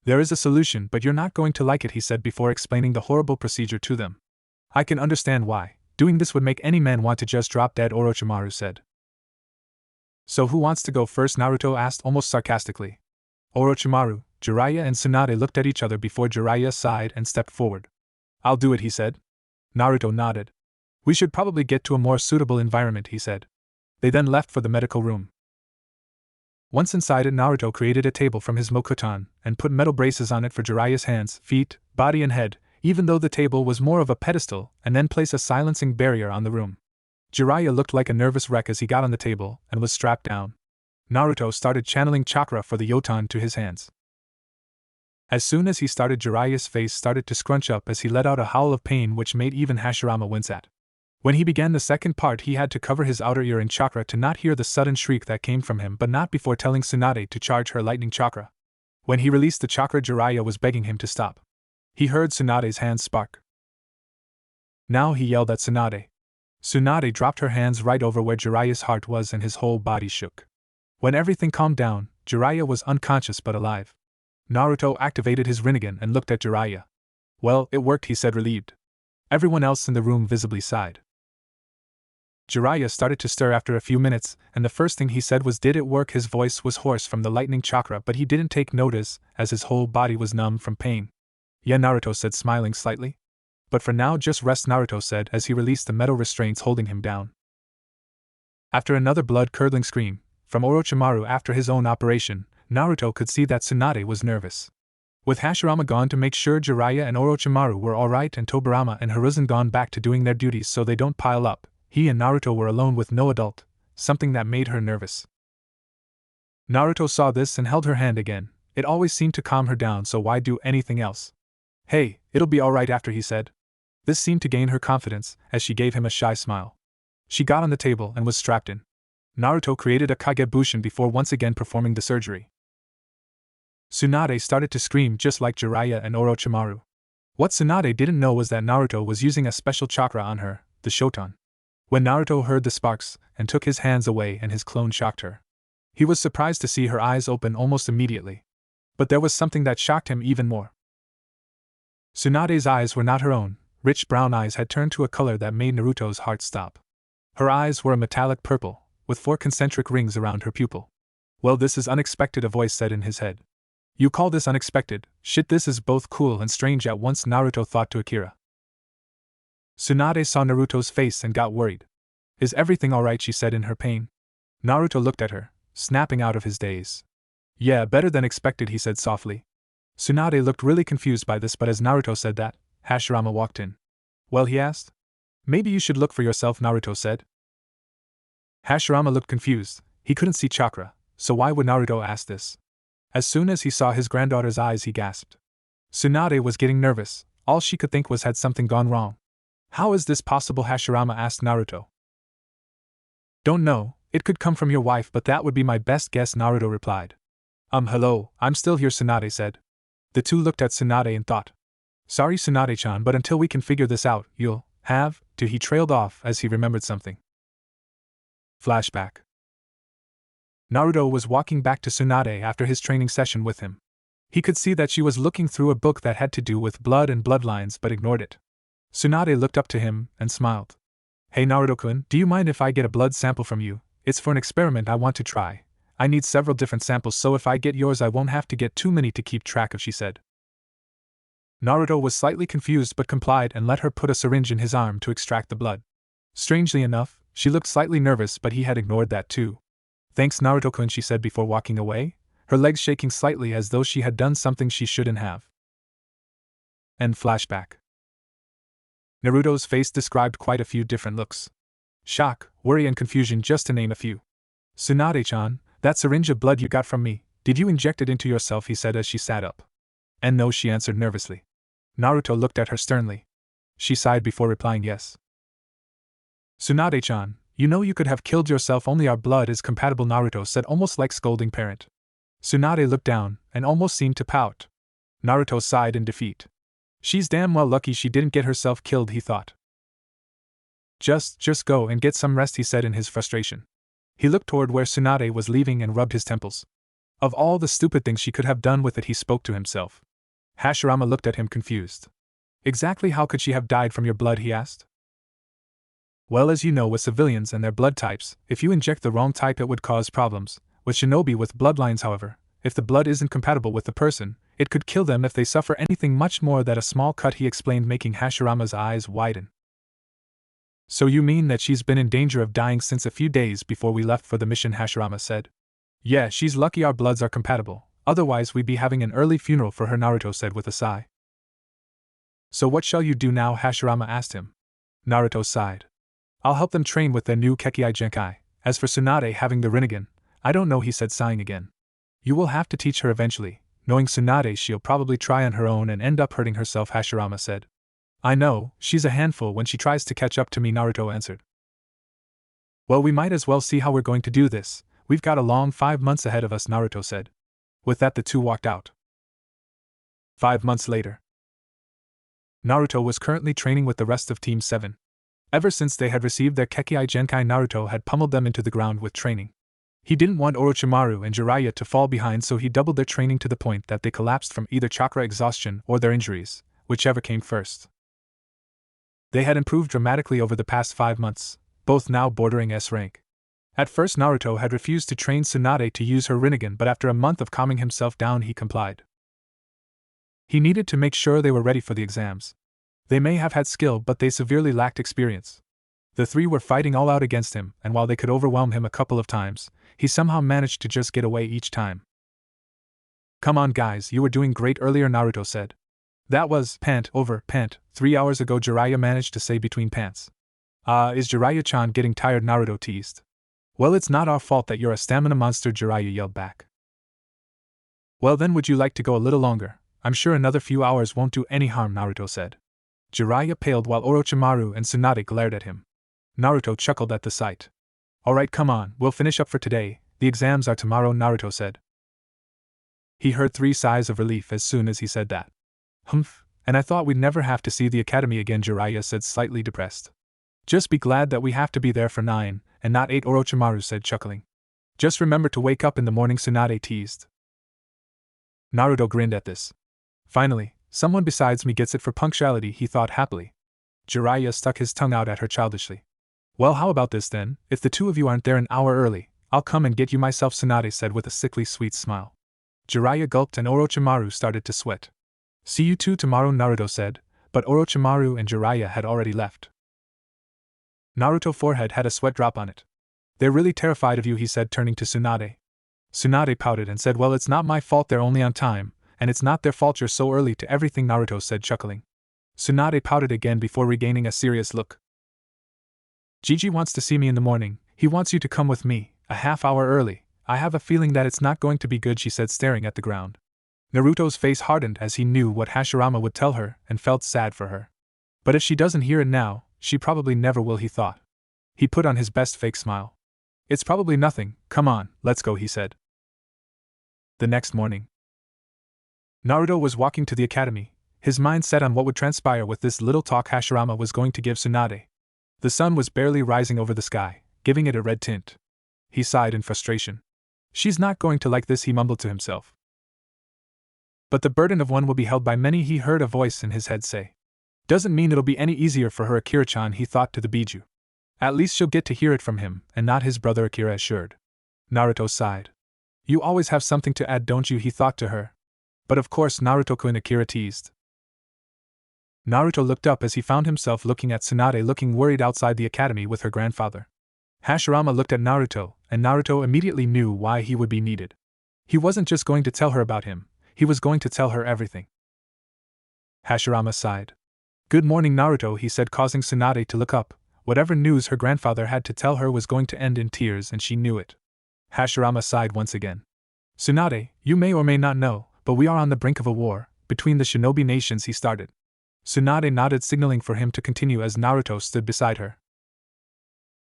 There is a solution, but you're not going to like it, he said before explaining the horrible procedure to them. I can understand why. Doing this would make any man want to just drop dead, Orochimaru said. So who wants to go first? Naruto asked almost sarcastically. Orochimaru, Jiraiya and Tsunade looked at each other before Jiraiya sighed and stepped forward. I'll do it, he said. Naruto nodded. We should probably get to a more suitable environment, he said. They then left for the medical room. Once inside it, Naruto created a table from his mokutan and put metal braces on it for Jiraiya's hands, feet, body and head, even though the table was more of a pedestal, and then place a silencing barrier on the room. Jiraiya looked like a nervous wreck as he got on the table and was strapped down. Naruto started channeling chakra for the yotan to his hands. As soon as he started, Jiraiya's face started to scrunch up as he let out a howl of pain which made even Hashirama wince at. When he began the second part, he had to cover his outer ear in chakra to not hear the sudden shriek that came from him, but not before telling Tsunade to charge her lightning chakra. When he released the chakra, Jiraiya was begging him to stop. He heard Tsunade's hands spark. Now he yelled at Tsunade. Tsunade dropped her hands right over where Jiraiya's heart was and his whole body shook. When everything calmed down, Jiraiya was unconscious but alive. Naruto activated his Rinnegan and looked at Jiraiya. Well, it worked, he said, relieved. Everyone else in the room visibly sighed. Jiraiya started to stir after a few minutes, and the first thing he said was, "Did it work?" His voice was hoarse from the lightning chakra, but he didn't take notice, as his whole body was numb from pain. Yeah, Naruto said, smiling slightly. But for now just rest, Naruto said as he released the metal restraints holding him down. After another blood-curdling scream from Orochimaru after his own operation, Naruto could see that Tsunade was nervous. With Hashirama gone to make sure Jiraiya and Orochimaru were alright and Tobirama and Hiruzen gone back to doing their duties so they don't pile up, he and Naruto were alone with no adult, something that made her nervous. Naruto saw this and held her hand again. It always seemed to calm her down, so why do anything else? Hey, it'll be alright after, he said. This seemed to gain her confidence, as she gave him a shy smile. She got on the table and was strapped in. Naruto created a Kagebushin before once again performing the surgery. Tsunade started to scream just like Jiraiya and Orochimaru. What Tsunade didn't know was that Naruto was using a special chakra on her, the Shotan. When Naruto heard the sparks and took his hands away and his clone shocked her, he was surprised to see her eyes open almost immediately. But there was something that shocked him even more. Tsunade's eyes were not her own. Rich brown eyes had turned to a color that made Naruto's heart stop. Her eyes were a metallic purple, with 4 concentric rings around her pupil. Well, this is unexpected, a voice said in his head. You call this unexpected? Shit, this is both cool and strange at once, Naruto thought to Akira. Tsunade saw Naruto's face and got worried. Is everything alright? She said in her pain. Naruto looked at her, snapping out of his daze. Yeah, better than expected, he said softly. Tsunade looked really confused by this, but as Naruto said that, Hashirama walked in. Well, he asked. Maybe you should look for yourself, Naruto said. Hashirama looked confused. He couldn't see chakra, so why would Naruto ask this? As soon as he saw his granddaughter's eyes, he gasped. Tsunade was getting nervous. All she could think was, had something gone wrong? How is this possible? Hashirama asked Naruto. Don't know, it could come from your wife, but that would be my best guess, Naruto replied. Hello, I'm still here, Tsunade said. The two looked at Tsunade and thought. Sorry, Tsunade-chan, but until we can figure this out, you'll have to. He trailed off as he remembered something. Flashback. Naruto was walking back to Tsunade after his training session with him. He could see that she was looking through a book that had to do with blood and bloodlines but ignored it. Tsunade looked up to him and smiled. Hey Naruto-kun, do you mind if I get a blood sample from you? It's for an experiment I want to try. I need several different samples, so if I get yours I won't have to get too many to keep track of, she said. Naruto was slightly confused but complied and let her put a syringe in his arm to extract the blood. Strangely enough, she looked slightly nervous, but he had ignored that too. Thanks Naruto-kun, she said before walking away, her legs shaking slightly as though she had done something she shouldn't have. End flashback. Naruto's face described quite a few different looks. Shock, worry and confusion, just to name a few. Tsunade-chan, that syringe of blood you got from me, did you inject it into yourself, he said as she sat up. And no, she answered nervously. Naruto looked at her sternly. She sighed before replying yes. Tsunade-chan, you know you could have killed yourself, only our blood is compatible, Naruto said, almost like scolding parent. Tsunade looked down, and almost seemed to pout. Naruto sighed in defeat. She's damn well lucky she didn't get herself killed, he thought. Just go and get some rest, he said in his frustration. He looked toward where Tsunade was leaving and rubbed his temples. Of all the stupid things she could have done with it, he spoke to himself. Hashirama looked at him confused. Exactly how could she have died from your blood, he asked. Well, as you know, with civilians and their blood types, if you inject the wrong type it would cause problems. With shinobi with bloodlines, however, if the blood isn't compatible with the person, it could kill them if they suffer anything much more than a small cut, he explained, making Hashirama's eyes widen. So you mean that she's been in danger of dying since a few days before we left for the mission, Hashirama said. Yeah, she's lucky our bloods are compatible, otherwise we'd be having an early funeral for her, Naruto said with a sigh. So what shall you do now, Hashirama asked him. Naruto sighed. I'll help them train with their new Kekkei Genkai. As for Tsunade having the Rinnegan, I don't know, he said, sighing again. You will have to teach her eventually. Knowing Tsunade, she'll probably try on her own and end up hurting herself, Hashirama said. I know, she's a handful when she tries to catch up to me, Naruto answered. Well, we might as well see how we're going to do this. We've got a long 5 months ahead of us, Naruto said. With that the two walked out. 5 months later. Naruto was currently training with the rest of Team 7. Ever since they had received their Kekkei Genkai, Naruto had pummeled them into the ground with training. He didn't want Orochimaru and Jiraiya to fall behind, so he doubled their training to the point that they collapsed from either chakra exhaustion or their injuries, whichever came first. They had improved dramatically over the past 5 months, both now bordering S rank. At first Naruto had refused to train Tsunade to use her Rinnegan, but after a month of calming himself down he complied. He needed to make sure they were ready for the exams. They may have had skill, but they severely lacked experience. The three were fighting all out against him, and while they could overwhelm him a couple of times, he somehow managed to just get away each time. Come on guys, you were doing great earlier, Naruto said. That was pant over pant 3 hours ago, Jiraiya managed to say between pants. Is Jiraiya-chan getting tired, Naruto teased. Well, it's not our fault that you're a stamina monster, Jiraiya yelled back. Well then, would you like to go a little longer? I'm sure another few hours won't do any harm, Naruto said. Jiraiya paled while Orochimaru and Tsunade glared at him. Naruto chuckled at the sight. Alright, come on, we'll finish up for today, the exams are tomorrow, Naruto said. He heard 3 sighs of relief as soon as he said that. Humph, and I thought we'd never have to see the academy again, Jiraiya said, slightly depressed. Just be glad that we have to be there for 9, and not 8, Orochimaru said, chuckling. Just remember to wake up in the morning, Tsunade teased. Naruto grinned at this. Finally, someone besides me gets it for punctuality, he thought happily. Jiraiya stuck his tongue out at her childishly. Well, how about this then? If the two of you aren't there an hour early, I'll come and get you myself, Tsunade said with a sickly sweet smile. Jiraiya gulped and Orochimaru started to sweat. See you two tomorrow, Naruto said, but Orochimaru and Jiraiya had already left. Naruto's forehead had a sweat drop on it. They're really terrified of you, he said, turning to Tsunade. Tsunade pouted and said, well, it's not my fault they're only on time, and it's not their fault you're so early to everything, Naruto said, chuckling. Tsunade pouted again before regaining a serious look. Gigi wants to see me in the morning. He wants you to come with me, a half hour early. I have a feeling that it's not going to be good, she said, staring at the ground. Naruto's face hardened as he knew what Hashirama would tell her and felt sad for her. But if she doesn't hear it now, she probably never will, he thought. He put on his best fake smile. It's probably nothing, come on, let's go, he said. The next morning. Naruto was walking to the academy, his mind set on what would transpire with this little talk Hashirama was going to give Tsunade. The sun was barely rising over the sky, giving it a red tint. He sighed in frustration. She's not going to like this, he mumbled to himself. But the burden of one will be held by many, he heard a voice in his head say. Doesn't mean it'll be any easier for her, Akira-chan, he thought to the Biju. At least she'll get to hear it from him, and not his brother, Akira assured. Naruto sighed. You always have something to add, don't you? He thought to her. But of course, Naruto-kun, Akira teased. Naruto looked up as he found himself looking at Tsunade looking worried outside the academy with her grandfather. Hashirama looked at Naruto, and Naruto immediately knew why he would be needed. He wasn't just going to tell her about him, he was going to tell her everything. Hashirama sighed. Good morning, Naruto, he said, causing Tsunade to look up. Whatever news her grandfather had to tell her was going to end in tears, and she knew it. Hashirama sighed once again. Tsunade, you may or may not know, but we are on the brink of a war between the shinobi nations, he started. Tsunade nodded, signaling for him to continue as Naruto stood beside her.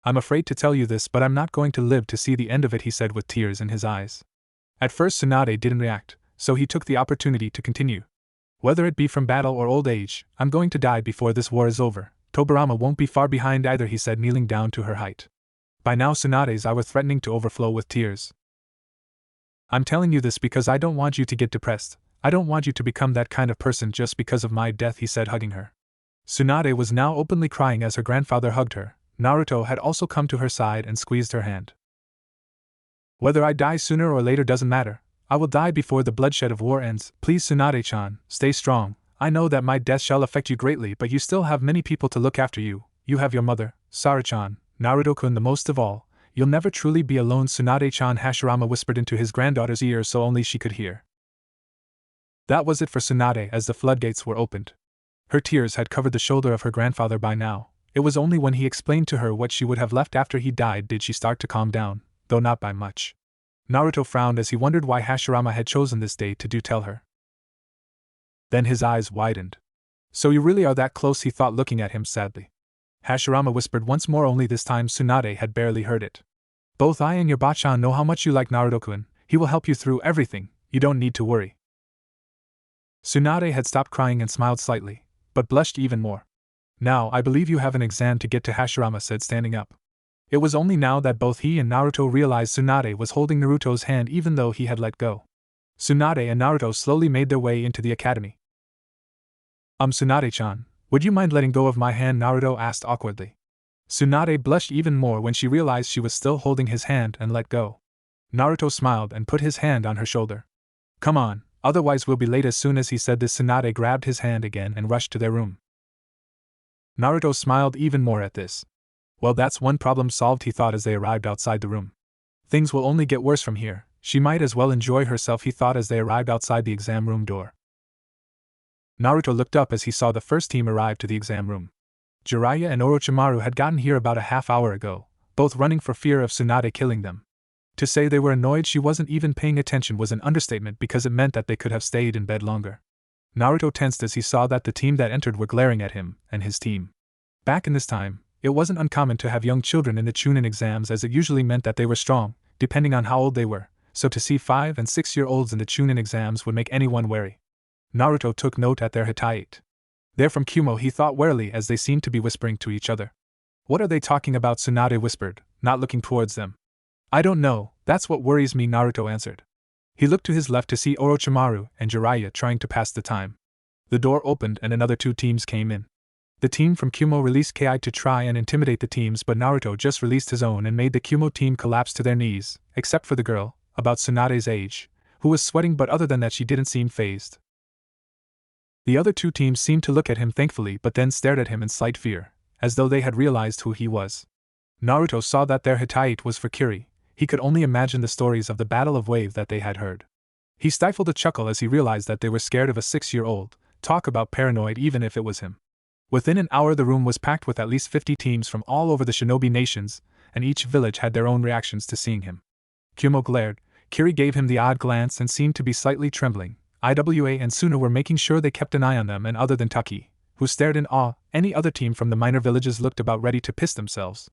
I'm afraid to tell you this, but I'm not going to live to see the end of it, he said with tears in his eyes. At first Tsunade didn't react, so he took the opportunity to continue. Whether it be from battle or old age, I'm going to die before this war is over. Tobirama won't be far behind either, he said, kneeling down to her height. By now Tsunade's eyes were threatening to overflow with tears. I'm telling you this because I don't want you to get depressed. I don't want you to become that kind of person just because of my death, he said, hugging her. Tsunade was now openly crying as her grandfather hugged her. Naruto had also come to her side and squeezed her hand. Whether I die sooner or later doesn't matter. I will die before the bloodshed of war ends. Please, Tsunade-chan, stay strong. I know that my death shall affect you greatly, but you still have many people to look after you. You have your mother, Sarah-chan, Naruto-kun, the most of all. You'll never truly be alone, Tsunade-chan, Hashirama whispered into his granddaughter's ear so only she could hear. That was it for Tsunade as the floodgates were opened. Her tears had covered the shoulder of her grandfather by now. It was only when he explained to her what she would have left after he died did she start to calm down, though not by much. Naruto frowned as he wondered why Hashirama had chosen this day to tell her. Then his eyes widened. So you really are that close, he thought, looking at him sadly. Hashirama whispered once more, only this time Tsunade had barely heard it. Both I and your Bachan know how much you like Naruto-kun. He will help you through everything, you don't need to worry. Tsunade had stopped crying and smiled slightly, but blushed even more. Now, I believe you have an exam to get to, Hashirama said, standing up. It was only now that both he and Naruto realized Tsunade was holding Naruto's hand even though he had let go. Tsunade and Naruto slowly made their way into the academy. Tsunade-chan, would you mind letting go of my hand? Naruto asked awkwardly. Tsunade blushed even more when she realized she was still holding his hand and let go. Naruto smiled and put his hand on her shoulder. Come on, otherwise we'll be late. As soon as he said this, Tsunade grabbed his hand again and rushed to their room. Naruto smiled even more at this. Well, that's one problem solved, he thought as they arrived outside the room. Things will only get worse from here. She might as well enjoy herself, he thought as they arrived outside the exam room door. Naruto looked up as he saw the first team arrive to the exam room. Jiraiya and Orochimaru had gotten here about a half hour ago, both running for fear of Tsunade killing them. To say they were annoyed she wasn't even paying attention was an understatement because it meant that they could have stayed in bed longer. Naruto tensed as he saw that the team that entered were glaring at him and his team. Back in this time, it wasn't uncommon to have young children in the Chunin exams, as it usually meant that they were strong, depending on how old they were, so to see 5- and 6-year-olds in the Chunin exams would make anyone wary. Naruto took note at their height. They're from Kumo, he thought warily as they seemed to be whispering to each other. What are they talking about? Tsunade whispered, not looking towards them. I don't know, that's what worries me, Naruto answered. He looked to his left to see Orochimaru and Jiraiya trying to pass the time. The door opened and another 2 teams came in. The team from Kumo released Ki to try and intimidate the teams, but Naruto just released his own and made the Kumo team collapse to their knees, except for the girl, about Tsunade's age, who was sweating, but other than that she didn't seem fazed. The other 2 teams seemed to look at him thankfully but then stared at him in slight fear, as though they had realized who he was. Naruto saw that their height was for Kiri. He could only imagine the stories of the Battle of Wave that they had heard. He stifled a chuckle as he realized that they were scared of a 6-year-old. Talk about paranoid, even if it was him. Within an hour the room was packed with at least 50 teams from all over the shinobi nations, and each village had their own reactions to seeing him. Kumo glared, Kiri gave him the odd glance and seemed to be slightly trembling. Iwa and Suna were making sure they kept an eye on them, and other than Taki, who stared in awe, any other team from the minor villages looked about ready to piss themselves.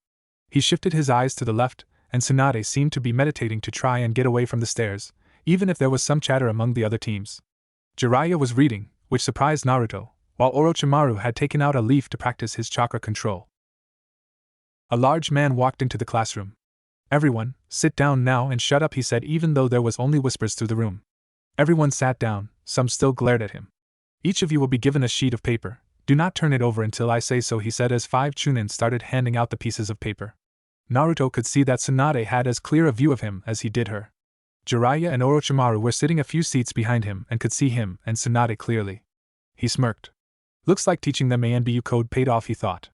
He shifted his eyes to the left, and Tsunade seemed to be meditating to try and get away from the stares, even if there was some chatter among the other teams. Jiraiya was reading, which surprised Naruto, while Orochimaru had taken out a leaf to practice his chakra control. A large man walked into the classroom. Everyone, sit down now and shut up, he said, even though there was only whispers through the room. Everyone sat down, some still glared at him. Each of you will be given a sheet of paper. Do not turn it over until I say so, he said as 5 Chunin started handing out the pieces of paper. Naruto could see that Tsunade had as clear a view of him as he did her. Jiraiya and Orochimaru were sitting a few seats behind him and could see him and Tsunade clearly. He smirked. Looks like teaching them ANBU code paid off, he thought.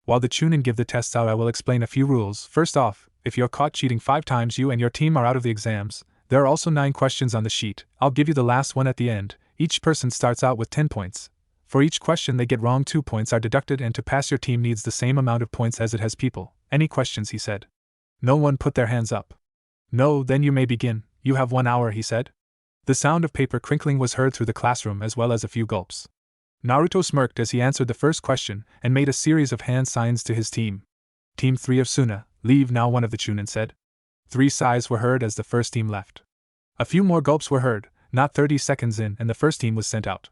While the Chunin give the tests out, I will explain a few rules. First off, if you're caught cheating 5 times, you and your team are out of the exams. There are also 9 questions on the sheet. I'll give you the last one at the end. Each person starts out with 10 points. For each question they get wrong, 2 points are deducted, and to pass, your team needs the same amount of points as it has people. Any questions, he said. No one put their hands up. No, then you may begin. You have 1 hour, he said. The sound of paper crinkling was heard through the classroom as well as a few gulps. Naruto smirked as he answered the first question and made a series of hand signs to his team. Team 3 of Suna, leave now, one of the Chunin said. 3 sighs were heard as the first team left. A few more gulps were heard, not 30 seconds in, and the first team was sent out.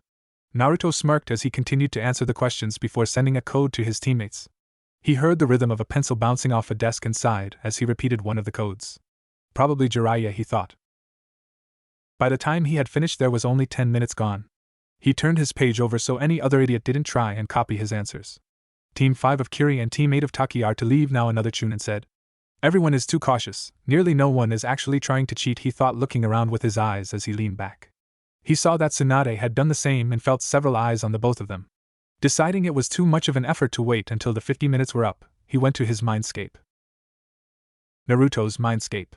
Naruto smirked as he continued to answer the questions before sending a code to his teammates. He heard the rhythm of a pencil bouncing off a desk and sighed as he repeated one of the codes. Probably Jiraiya, he thought. By the time he had finished, there was only 10 minutes gone. He turned his page over so any other idiot didn't try and copy his answers. Team 5 of Kiri and Team 8 of Taki are to leave now, another Chunin said. Everyone is too cautious. Nearly no one is actually trying to cheat, he thought, looking around with his eyes as he leaned back. He saw that Tsunade had done the same and felt several eyes on the both of them. Deciding it was too much of an effort to wait until the 50 minutes were up, he went to his mindscape. Naruto's mindscape.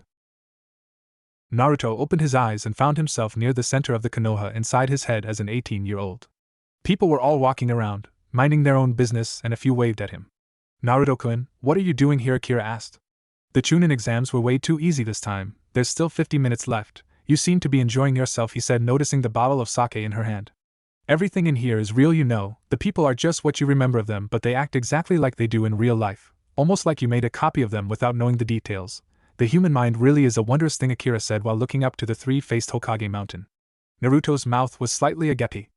Naruto opened his eyes and found himself near the center of the Konoha inside his head as an 18-year-old. People were all walking around, minding their own business, and a few waved at him. Naruto-kun, what are you doing here? Akira asked. The Chunin exams were way too easy this time. There's still 50 minutes left. You seem to be enjoying yourself, he said, noticing the bottle of sake in her hand. Everything in here is real, you know. The people are just what you remember of them, but they act exactly like they do in real life. Almost like you made a copy of them without knowing the details. The human mind really is a wondrous thing, Akira said while looking up to the 3-faced Hokage mountain. Naruto's mouth was slightly agape.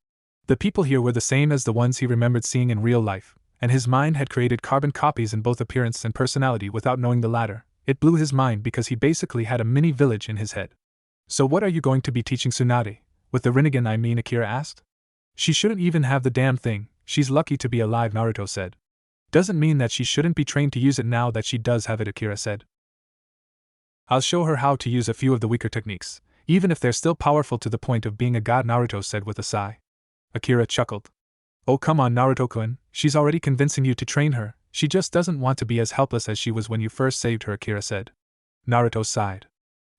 The people here were the same as the ones he remembered seeing in real life, and his mind had created carbon copies in both appearance and personality without knowing the latter. It blew his mind because he basically had a mini village in his head. So what are you going to be teaching Tsunade? With the Rinnegan, I mean, Akira asked. She shouldn't even have the damn thing. She's lucky to be alive, Naruto said. Doesn't mean that she shouldn't be trained to use it now that she does have it, Akira said. I'll show her how to use a few of the weaker techniques, even if they're still powerful to the point of being a god, Naruto said with a sigh. Akira chuckled. Oh, come on, Naruto-kun, she's already convincing you to train her. She just doesn't want to be as helpless as she was when you first saved her, Akira said. Naruto sighed.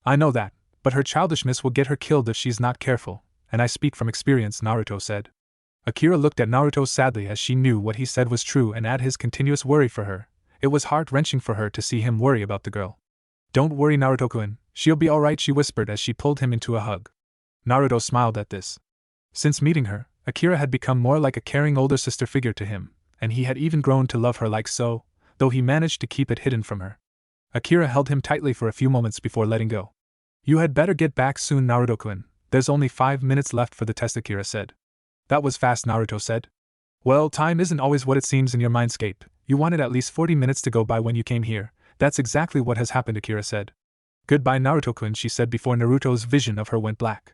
I know that, but her childishness will get her killed if she's not careful, and I speak from experience, Naruto said. Akira looked at Naruto sadly as she knew what he said was true, and at his continuous worry for her, it was heart-wrenching for her to see him worry about the girl. Don't worry, Naruto-kun, she'll be alright, she whispered as she pulled him into a hug. Naruto smiled at this. Since meeting her, Akira had become more like a caring older sister figure to him, and he had even grown to love her like so, though he managed to keep it hidden from her. Akira held him tightly for a few moments before letting go. You had better get back soon, Naruto-kun. There's only 5 minutes left for the test, Akira said. That was fast, Naruto said. Well, time isn't always what it seems in your mindscape. You wanted at least 40 minutes to go by when you came here. That's exactly what has happened, Akira said. Goodbye, Naruto-kun, she said before Naruto's vision of her went black.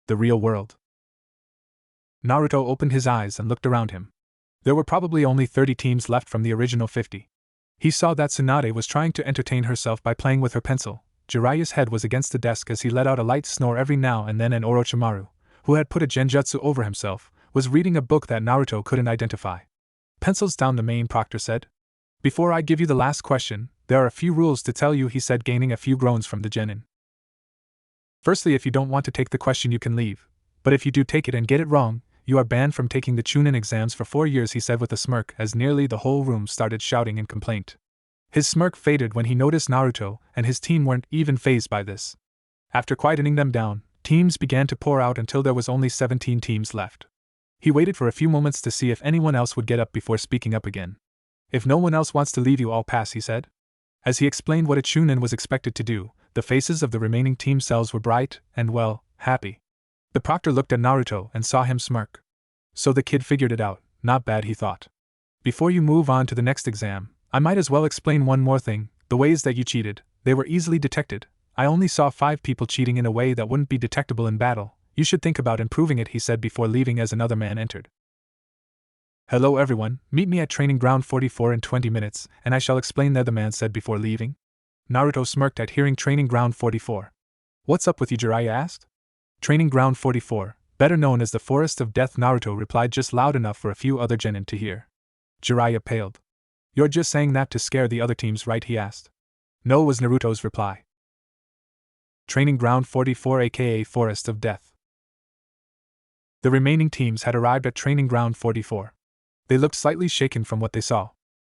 The real world. Naruto opened his eyes and looked around him. There were probably only 30 teams left from the original 50. He saw that Tsunade was trying to entertain herself by playing with her pencil. Jiraiya's head was against the desk as he let out a light snore every now and then, and Orochimaru, who had put a genjutsu over himself, was reading a book that Naruto couldn't identify. Pencils down, the main proctor said. Before I give you the last question, there are a few rules to tell you, he said, gaining a few groans from the genin. Firstly, if you don't want to take the question, you can leave. But if you do take it and get it wrong, you are banned from taking the Chunin exams for 4 years, he said with a smirk as nearly the whole room started shouting in complaint. His smirk faded when he noticed Naruto and his team weren't even fazed by this. After quietening them down, teams began to pour out until there was only 17 teams left. He waited for a few moments to see if anyone else would get up before speaking up again. If no one else wants to leave, you all pass, he said. As he explained what a Chunin was expected to do, the faces of the remaining team cells were bright and, well, happy. The proctor looked at Naruto and saw him smirk. So the kid figured it out. Not bad, he thought. Before you move on to the next exam, I might as well explain one more thing. The ways that you cheated, they were easily detected. I only saw 5 people cheating in a way that wouldn't be detectable in battle. You should think about improving it, he said before leaving as another man entered. Hello everyone, meet me at Training Ground 44 in 20 minutes, and I shall explain there, the man said before leaving. Naruto smirked at hearing Training Ground 44. What's up with you, Jiraiya asked. Training Ground 44, better known as the Forest of Death, Naruto replied just loud enough for a few other genin to hear. Jiraiya paled. You're just saying that to scare the other teams, right? He asked. No, was Naruto's reply. Training Ground 44, aka Forest of Death. The remaining teams had arrived at Training Ground 44. They looked slightly shaken from what they saw.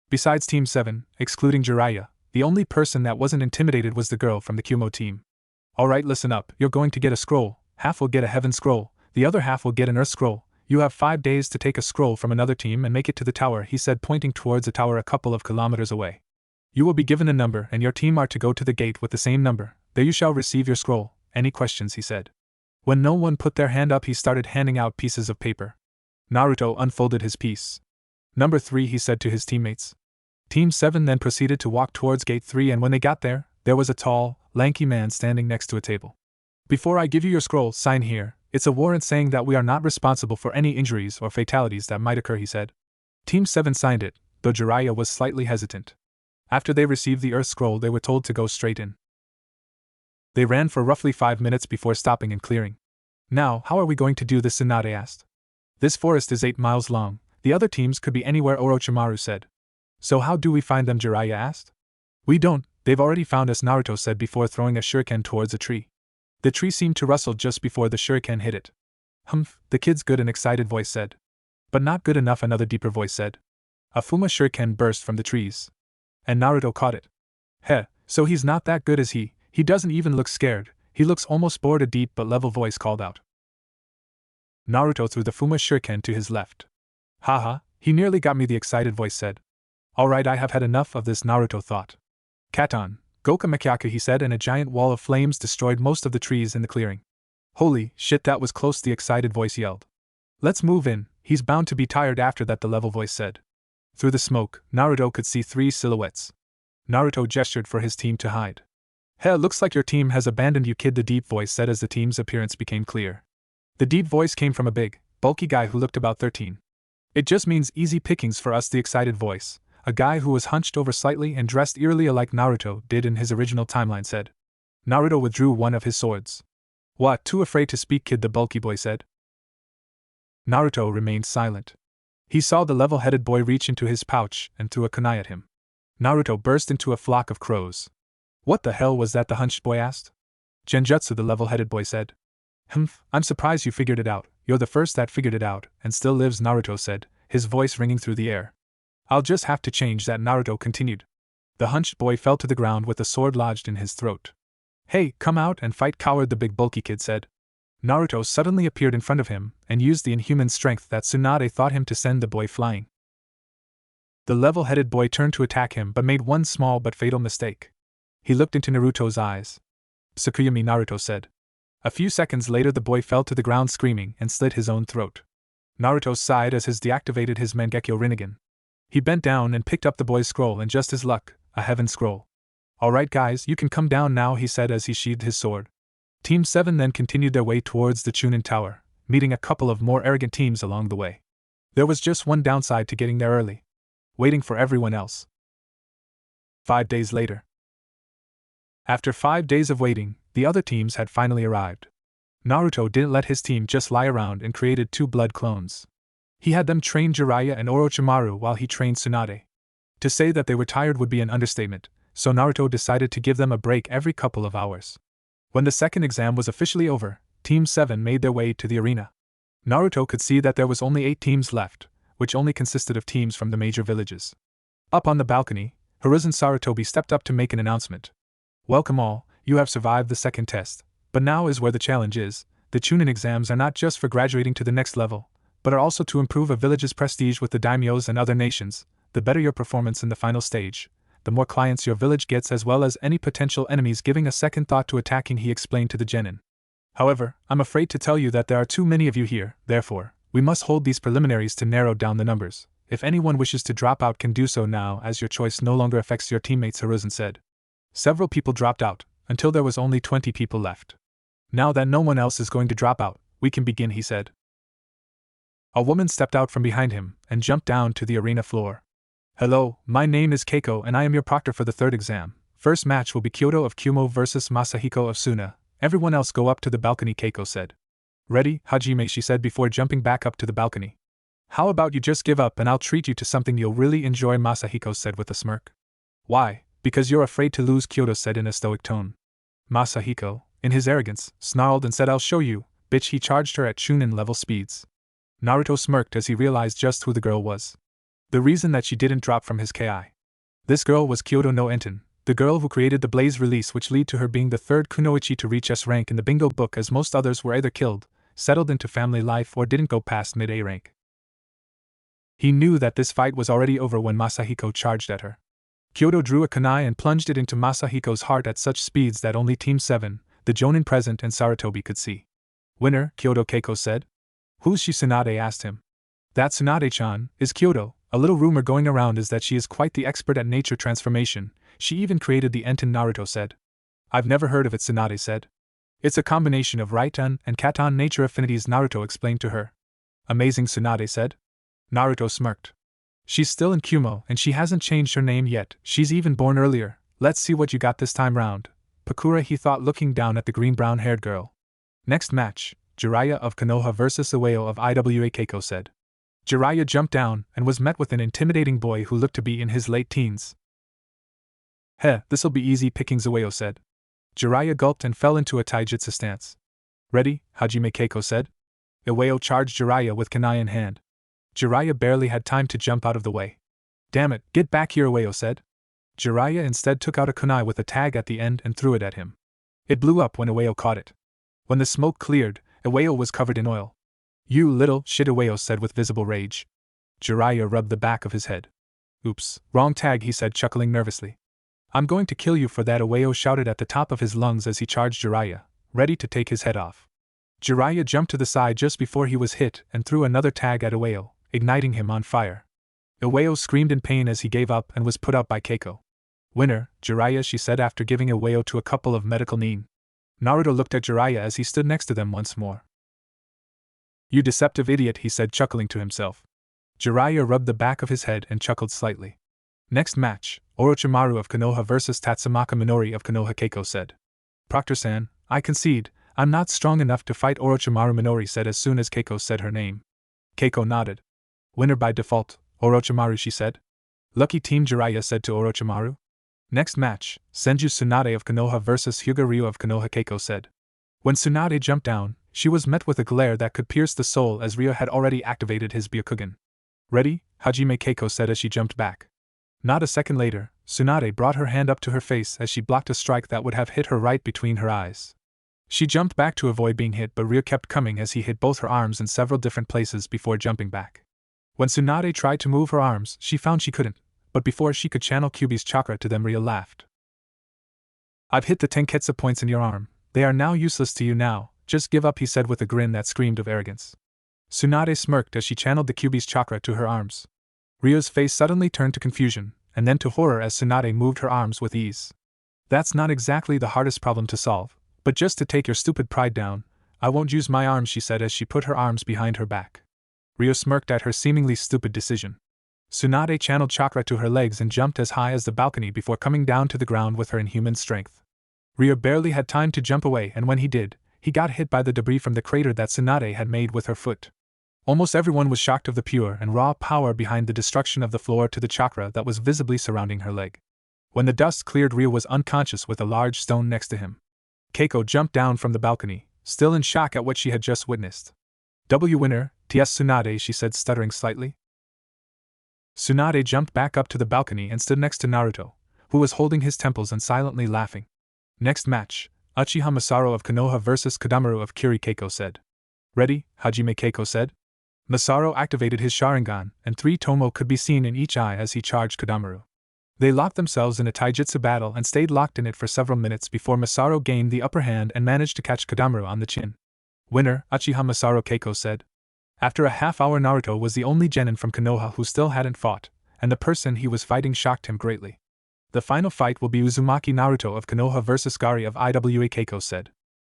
Besides Team 7, excluding Jiraiya, the only person that wasn't intimidated was the girl from the Kumo team. Alright, listen up, you're going to get a scroll, half will get a heaven scroll, the other half will get an earth scroll. You have 5 days to take a scroll from another team and make it to the tower, he said, pointing towards a tower a couple of kilometers away. You will be given a number and your team are to go to the gate with the same number. There you shall receive your scroll. Any questions? He said. When no one put their hand up, he started handing out pieces of paper. Naruto unfolded his piece. Number 3, he said to his teammates. Team 7 then proceeded to walk towards gate 3, and when they got there was a tall, lanky man standing next to a table. Before I give you your scroll, sign here. It's a warrant saying that we are not responsible for any injuries or fatalities that might occur, he said. Team 7 signed it, though Jiraiya was slightly hesitant. After they received the earth scroll, they were told to go straight in. They ran for roughly 5 minutes before stopping and clearing. Now, how are we going to do this? Tsunade asked. This forest is 8 miles long. The other teams could be anywhere, Orochimaru said. So how do we find them? Jiraiya asked. We don't, they've already found us, Naruto said before throwing a shuriken towards a tree. The tree seemed to rustle just before the shuriken hit it. Humph, the kid's good, an excited voice said. But not good enough, another deeper voice said. A Fuma shuriken burst from the trees. And Naruto caught it. Heh, so he's not that good, is he? He doesn't even look scared, he looks almost bored, a deep but level voice called out. Naruto threw the Fuma shuriken to his left. Haha, he nearly got me, the excited voice said. Alright, I have had enough of this, Naruto thought. Katon, Goka Mekyaku, he said, and a giant wall of flames destroyed most of the trees in the clearing. Holy shit, that was close, the excited voice yelled. Let's move in, he's bound to be tired after that, the level voice said. Through the smoke, Naruto could see 3 silhouettes. Naruto gestured for his team to hide. Heh, looks like your team has abandoned you, kid, the deep voice said as the team's appearance became clear. The deep voice came from a big, bulky guy who looked about 13. It just means easy pickings for us, the excited voice, a guy who was hunched over slightly and dressed eerily alike Naruto did in his original timeline, said. Naruto withdrew one of his swords. What, too afraid to speak, kid, the bulky boy said. Naruto remained silent. He saw the level-headed boy reach into his pouch and threw a kunai at him. Naruto burst into a flock of crows. What the hell was that? the hunched boy asked. Genjutsu, the level-headed boy said. I'm surprised you figured it out. You're the first that figured it out, and still lives, Naruto said, his voice ringing through the air. I'll just have to change that, Naruto continued. The hunched boy fell to the ground with a sword lodged in his throat. Hey, come out and fight, coward, the big bulky kid said. Naruto suddenly appeared in front of him and used the inhuman strength that Tsunade thought him to send the boy flying. The level-headed boy turned to attack him but made one small but fatal mistake. He looked into Naruto's eyes. Tsukuyami, Naruto said. A few seconds later the boy fell to the ground screaming and slit his own throat. Naruto sighed as he deactivated his Mangekyo Rinnegan. He bent down and picked up the boy's scroll, and just his luck, a heaven scroll. Alright guys, you can come down now, he said as he sheathed his sword. Team 7 then continued their way towards the Chunin Tower, meeting a couple of more arrogant teams along the way. There was just one downside to getting there early. Waiting for everyone else. 5 days later. After 5 days of waiting, the other teams had finally arrived. Naruto didn't let his team just lie around and created 2 blood clones. He had them train Jiraiya and Orochimaru while he trained Tsunade. To say that they were tired would be an understatement, so Naruto decided to give them a break every couple of hours. When the second exam was officially over, Team 7 made their way to the arena. Naruto could see that there was only 8 teams left, which only consisted of teams from the major villages. Up on the balcony, Hiruzen Sarutobi stepped up to make an announcement. Welcome all, you have survived the second test, but now is where the challenge is. The Chunin exams are not just for graduating to the next level, but are also to improve a village's prestige with the daimyos and other nations. The better your performance in the final stage, the more clients your village gets, as well as any potential enemies giving a second thought to attacking, he explained to the genin. However, I'm afraid to tell you that there are too many of you here, therefore, we must hold these preliminaries to narrow down the numbers. If anyone wishes to drop out can do so now, as your choice no longer affects your teammates, Hiruzen said. Several people dropped out, until there was only 20 people left. Now that no one else is going to drop out, we can begin, he said. A woman stepped out from behind him and jumped down to the arena floor. Hello, my name is Keiko and I am your proctor for the third exam. First match will be Kyoto of Kumo versus Masahiko of Suna. Everyone else go up to the balcony, Keiko said. Ready, Hajime, she said before jumping back up to the balcony. How about you just give up and I'll treat you to something you'll really enjoy, Masahiko said with a smirk. Why? Because you're afraid to lose, Kyoto said in a stoic tone. Masahiko, in his arrogance, snarled and said, I'll show you, bitch. He charged her at Chunin level speeds. Naruto smirked as he realized just who the girl was. The reason that she didn't drop from his KI. This girl was Kyoto no Enten, the girl who created the Blaze release, which led to her being the third kunoichi to reach S rank in the bingo book, as most others were either killed, settled into family life, or didn't go past mid-A rank. He knew that this fight was already over when Masahiko charged at her. Kyoto drew a kunai and plunged it into Masahiko's heart at such speeds that only Team 7, the Jonin present, and Sarutobi could see. Winner, Kyoto, Keiko said. Who's she? Tsunade asked him. That Tsunade-chan is Kyoto. A little rumor going around is that she is quite the expert at nature transformation. She even created the Enten, Naruto said. I've never heard of it, Tsunade said. It's a combination of Raiton and Katon nature affinities, Naruto explained to her. Amazing, Tsunade said. Naruto smirked. She's still in Kumo and she hasn't changed her name yet. She's even born earlier. Let's see what you got this time round. Pakura, he thought, looking down at the green-brown-haired girl. Next match, Jiraiya of Konoha versus Ueo of Iwa, Keiko said. Jiraiya jumped down and was met with an intimidating boy who looked to be in his late teens. Heh, this'll be easy pickings, Ueo said. Jiraiya gulped and fell into a taijutsu stance. Ready, Hajime, Keiko said. Ueo charged Jiraiya with kunai in hand. Jiraiya barely had time to jump out of the way. Damn it, get back here, Ueo said. Jiraiya instead took out a kunai with a tag at the end and threw it at him. It blew up when Ueo caught it. When the smoke cleared, Ueo was covered in oil. You little shit, Ueo said with visible rage. Jiraiya rubbed the back of his head. Oops, wrong tag, he said, chuckling nervously. I'm going to kill you for that, Ueo shouted at the top of his lungs as he charged Jiraiya, ready to take his head off. Jiraiya jumped to the side just before he was hit and threw another tag at Ueo, igniting him on fire. Ueo screamed in pain as he gave up and was put out by Keiko. Winner, Jiraiya, she said after giving Ueo to a couple of medical nin. Naruto looked at Jiraiya as he stood next to them once more. You deceptive idiot, he said, chuckling to himself. Jiraiya rubbed the back of his head and chuckled slightly. Next match, Orochimaru of Konoha versus Tatsumaka Minori of Konoha, Keiko said. Proctor-san, I concede, I'm not strong enough to fight, Orochimaru, Minori said as soon as Keiko said her name. Keiko nodded. Winner by default, Orochimaru, she said. Lucky team, Jiraiya said to Orochimaru. Next match, Senju Tsunade of Konoha versus Hyuga Ryu of Konoha, Keiko said. When Tsunade jumped down, she was met with a glare that could pierce the soul as Ryu had already activated his Byakugan. Ready, Hajime, Keiko said as she jumped back. Not a second later, Tsunade brought her hand up to her face as she blocked a strike that would have hit her right between her eyes. She jumped back to avoid being hit, but Ryu kept coming as he hit both her arms in several different places before jumping back. When Tsunade tried to move her arms, she found she couldn't, but before she could channel Kyuubi's chakra to them, Ryu laughed. I've hit the Tenketsu points in your arm, they are now useless to you now, just give up, he said with a grin that screamed of arrogance. Tsunade smirked as she channeled the Kyuubi's chakra to her arms. Ryu's face suddenly turned to confusion, and then to horror as Tsunade moved her arms with ease. That's not exactly the hardest problem to solve, but just to take your stupid pride down, I won't use my arms, she said as she put her arms behind her back. Ryu smirked at her seemingly stupid decision. Tsunade channeled chakra to her legs and jumped as high as the balcony before coming down to the ground with her inhuman strength. Ryu barely had time to jump away, and when he did, he got hit by the debris from the crater that Tsunade had made with her foot. Almost everyone was shocked of the pure and raw power behind the destruction of the floor to the chakra that was visibly surrounding her leg. When the dust cleared, Ryu was unconscious with a large stone next to him. Keiko jumped down from the balcony, still in shock at what she had just witnessed. W winner, T.S. Tsunade, she said, stuttering slightly. Tsunade jumped back up to the balcony and stood next to Naruto, who was holding his temples and silently laughing. Next match, Uchiha Masaru of Konoha versus Kodamaru of Kiri, Keiko said. Ready, Hajime, Keiko said. Masaru activated his Sharingan, and 3 Tomo could be seen in each eye as he charged Kodamaru. They locked themselves in a taijutsu battle and stayed locked in it for several minutes before Masaru gained the upper hand and managed to catch Kodamaru on the chin. Winner, Uchiha Masaru, Keiko said. After a half-hour, Naruto was the only genin from Konoha who still hadn't fought, and the person he was fighting shocked him greatly. The final fight will be Uzumaki Naruto of Konoha versus Gari of Iwa, Keiko said.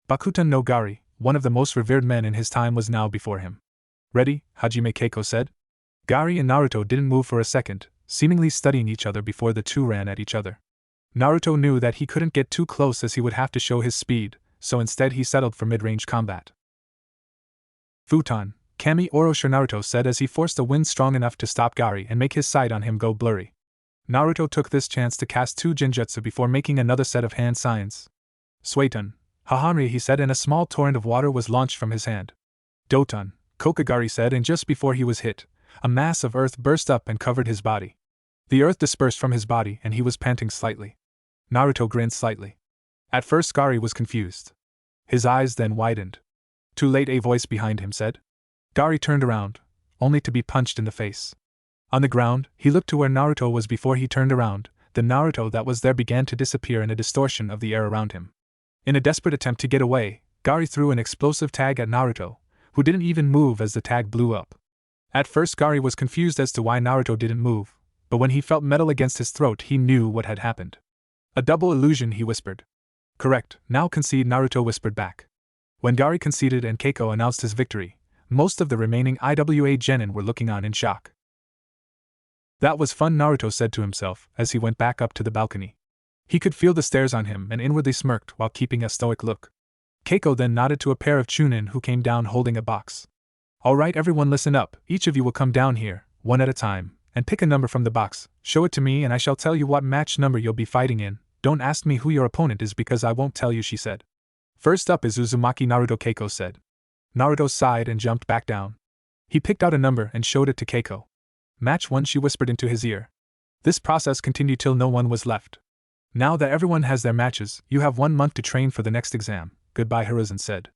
Bakutan no Gari, one of the most revered men in his time, was now before him. Ready, Hajime, Keiko said. Gary and Naruto didn't move for a second, seemingly studying each other before the two ran at each other. Naruto knew that he couldn't get too close as he would have to show his speed, so instead he settled for mid-range combat. Futon, Kami Oroshi, Naruto said as he forced a wind strong enough to stop Gary and make his sight on him go blurry. Naruto took this chance to cast 2 genjutsu before making another set of hand signs. Suiton, Hahamri, he said, and a small torrent of water was launched from his hand. Doton, Kokagari said, and just before he was hit, a mass of earth burst up and covered his body. The earth dispersed from his body and he was panting slightly. Naruto grinned slightly. At first Gary was confused. His eyes then widened. Too late, a voice behind him said. Gary turned around, only to be punched in the face. On the ground, he looked to where Naruto was before he turned around. The Naruto that was there began to disappear in a distortion of the air around him. In a desperate attempt to get away, Gary threw an explosive tag at Naruto, who didn't even move as the tag blew up. At first Gary was confused as to why Naruto didn't move, but when he felt metal against his throat he knew what had happened. A double illusion, he whispered. Correct, now concede, Naruto whispered back. When Gary conceded and Keiko announced his victory, most of the remaining IWA genin were looking on in shock. That was fun, Naruto said to himself as he went back up to the balcony. He could feel the stares on him and inwardly smirked while keeping a stoic look. Keiko then nodded to a pair of chunin who came down holding a box. Alright, everyone, listen up, each of you will come down here, one at a time, and pick a number from the box, show it to me and I shall tell you what match number you'll be fighting in. Don't ask me who your opponent is because I won't tell you, she said. First up is Uzumaki Naruto, Keiko said. Naruto sighed and jumped back down. He picked out a number and showed it to Keiko. Match 1, she whispered into his ear. This process continued till no one was left. Now that everyone has their matches, you have 1 month to train for the next exam. Goodbye, Hiruzen said.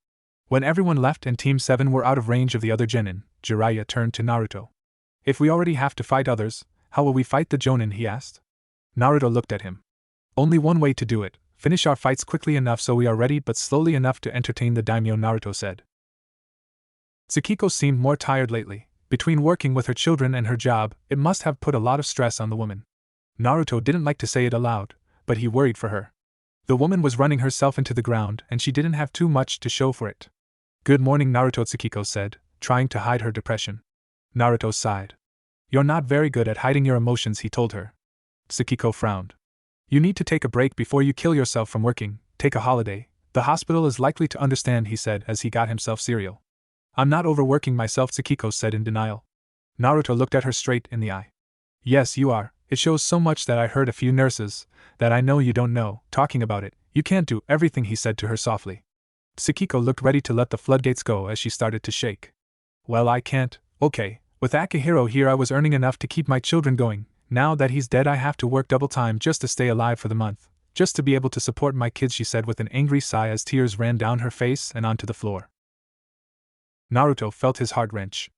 When everyone left and Team 7 were out of range of the other genin, Jiraiya turned to Naruto. If we already have to fight others, how will we fight the jonin, he asked. Naruto looked at him. Only one way to do it, finish our fights quickly enough so we are ready but slowly enough to entertain the daimyo, Naruto said. Tsukiko seemed more tired lately. Between working with her children and her job, it must have put a lot of stress on the woman. Naruto didn't like to say it aloud, but he worried for her. The woman was running herself into the ground and she didn't have too much to show for it. Good morning, Naruto, Tsukiko said, trying to hide her depression. Naruto sighed. You're not very good at hiding your emotions, he told her. Tsukiko frowned. You need to take a break before you kill yourself from working, take a holiday. The hospital is likely to understand, he said as he got himself cereal. I'm not overworking myself, Tsukiko said in denial. Naruto looked at her straight in the eye. Yes, you are. It shows so much that I heard a few nurses, that I know you don't know, talking about it. You can't do everything, he said to her softly. Tsukiko looked ready to let the floodgates go as she started to shake. Well, I can't. Okay, with Akihiro here I was earning enough to keep my children going. Now that he's dead I have to work double time just to stay alive for the month, just to be able to support my kids, she said with an angry sigh as tears ran down her face and onto the floor. Naruto felt his heart wrench.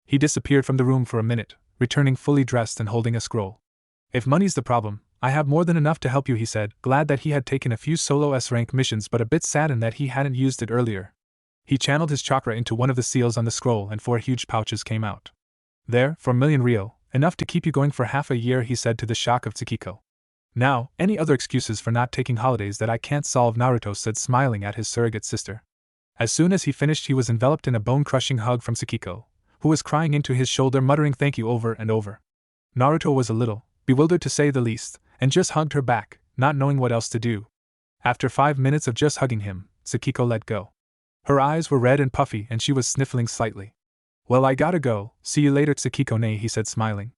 He disappeared from the room for a minute, returning fully dressed and holding a scroll. If money's the problem, I have more than enough to help you, he said, glad that he had taken a few solo S-rank missions but a bit saddened that he hadn't used it earlier. He channeled his chakra into one of the seals on the scroll and 4 huge pouches came out. There, 4 million ryo, enough to keep you going for half a year, he said to the shock of Tsukiko. Now, any other excuses for not taking holidays that I can't solve, Naruto said, smiling at his surrogate sister. As soon as he finished he was enveloped in a bone-crushing hug from Tsukiko, who was crying into his shoulder muttering thank you over and over. Naruto was a little bewildered to say the least, and just hugged her back, not knowing what else to do. After 5 minutes of just hugging him, Tsukiko let go. Her eyes were red and puffy and she was sniffling slightly. Well, I gotta go, see you later, Tsukiko-ne, he said smiling.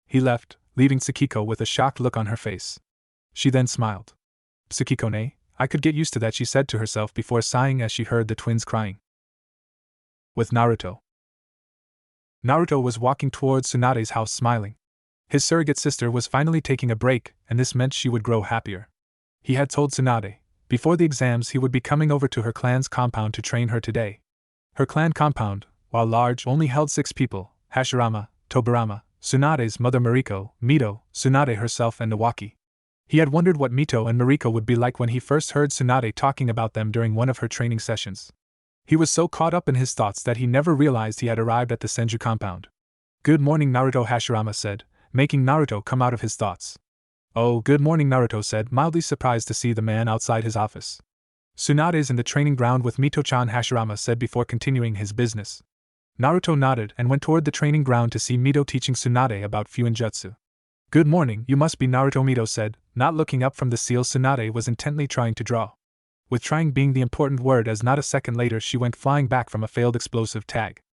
He left, leaving Tsukiko with a shocked look on her face. She then smiled. Tsukiko-ne, I could get used to that, she said to herself before sighing as she heard the twins crying. With Naruto. Naruto was walking towards Tsunade's house smiling. His surrogate sister was finally taking a break, and this meant she would grow happier. He had told Tsunade, before the exams he would be coming over to her clan's compound to train her today. Her clan compound, while large, only held 6 people: Hashirama, Tobirama, Tsunade's mother Mariko, Mito, Tsunade herself and Nawaki. He had wondered what Mito and Mariko would be like when he first heard Tsunade talking about them during one of her training sessions. He was so caught up in his thoughts that he never realized he had arrived at the Senju compound. Good morning, Naruto, Hashirama said, making Naruto come out of his thoughts. Oh, good morning, Naruto said, mildly surprised to see the man outside his office. Tsunade's in the training ground with Mito-chan, Hashirama said before continuing his business. Naruto nodded and went toward the training ground to see Mito teaching Tsunade about Fuinjutsu. Good morning, you must be Naruto, Mito said, not looking up from the seal Tsunade was intently trying to draw. With trying being the important word, as not a second later she went flying back from a failed explosive tag.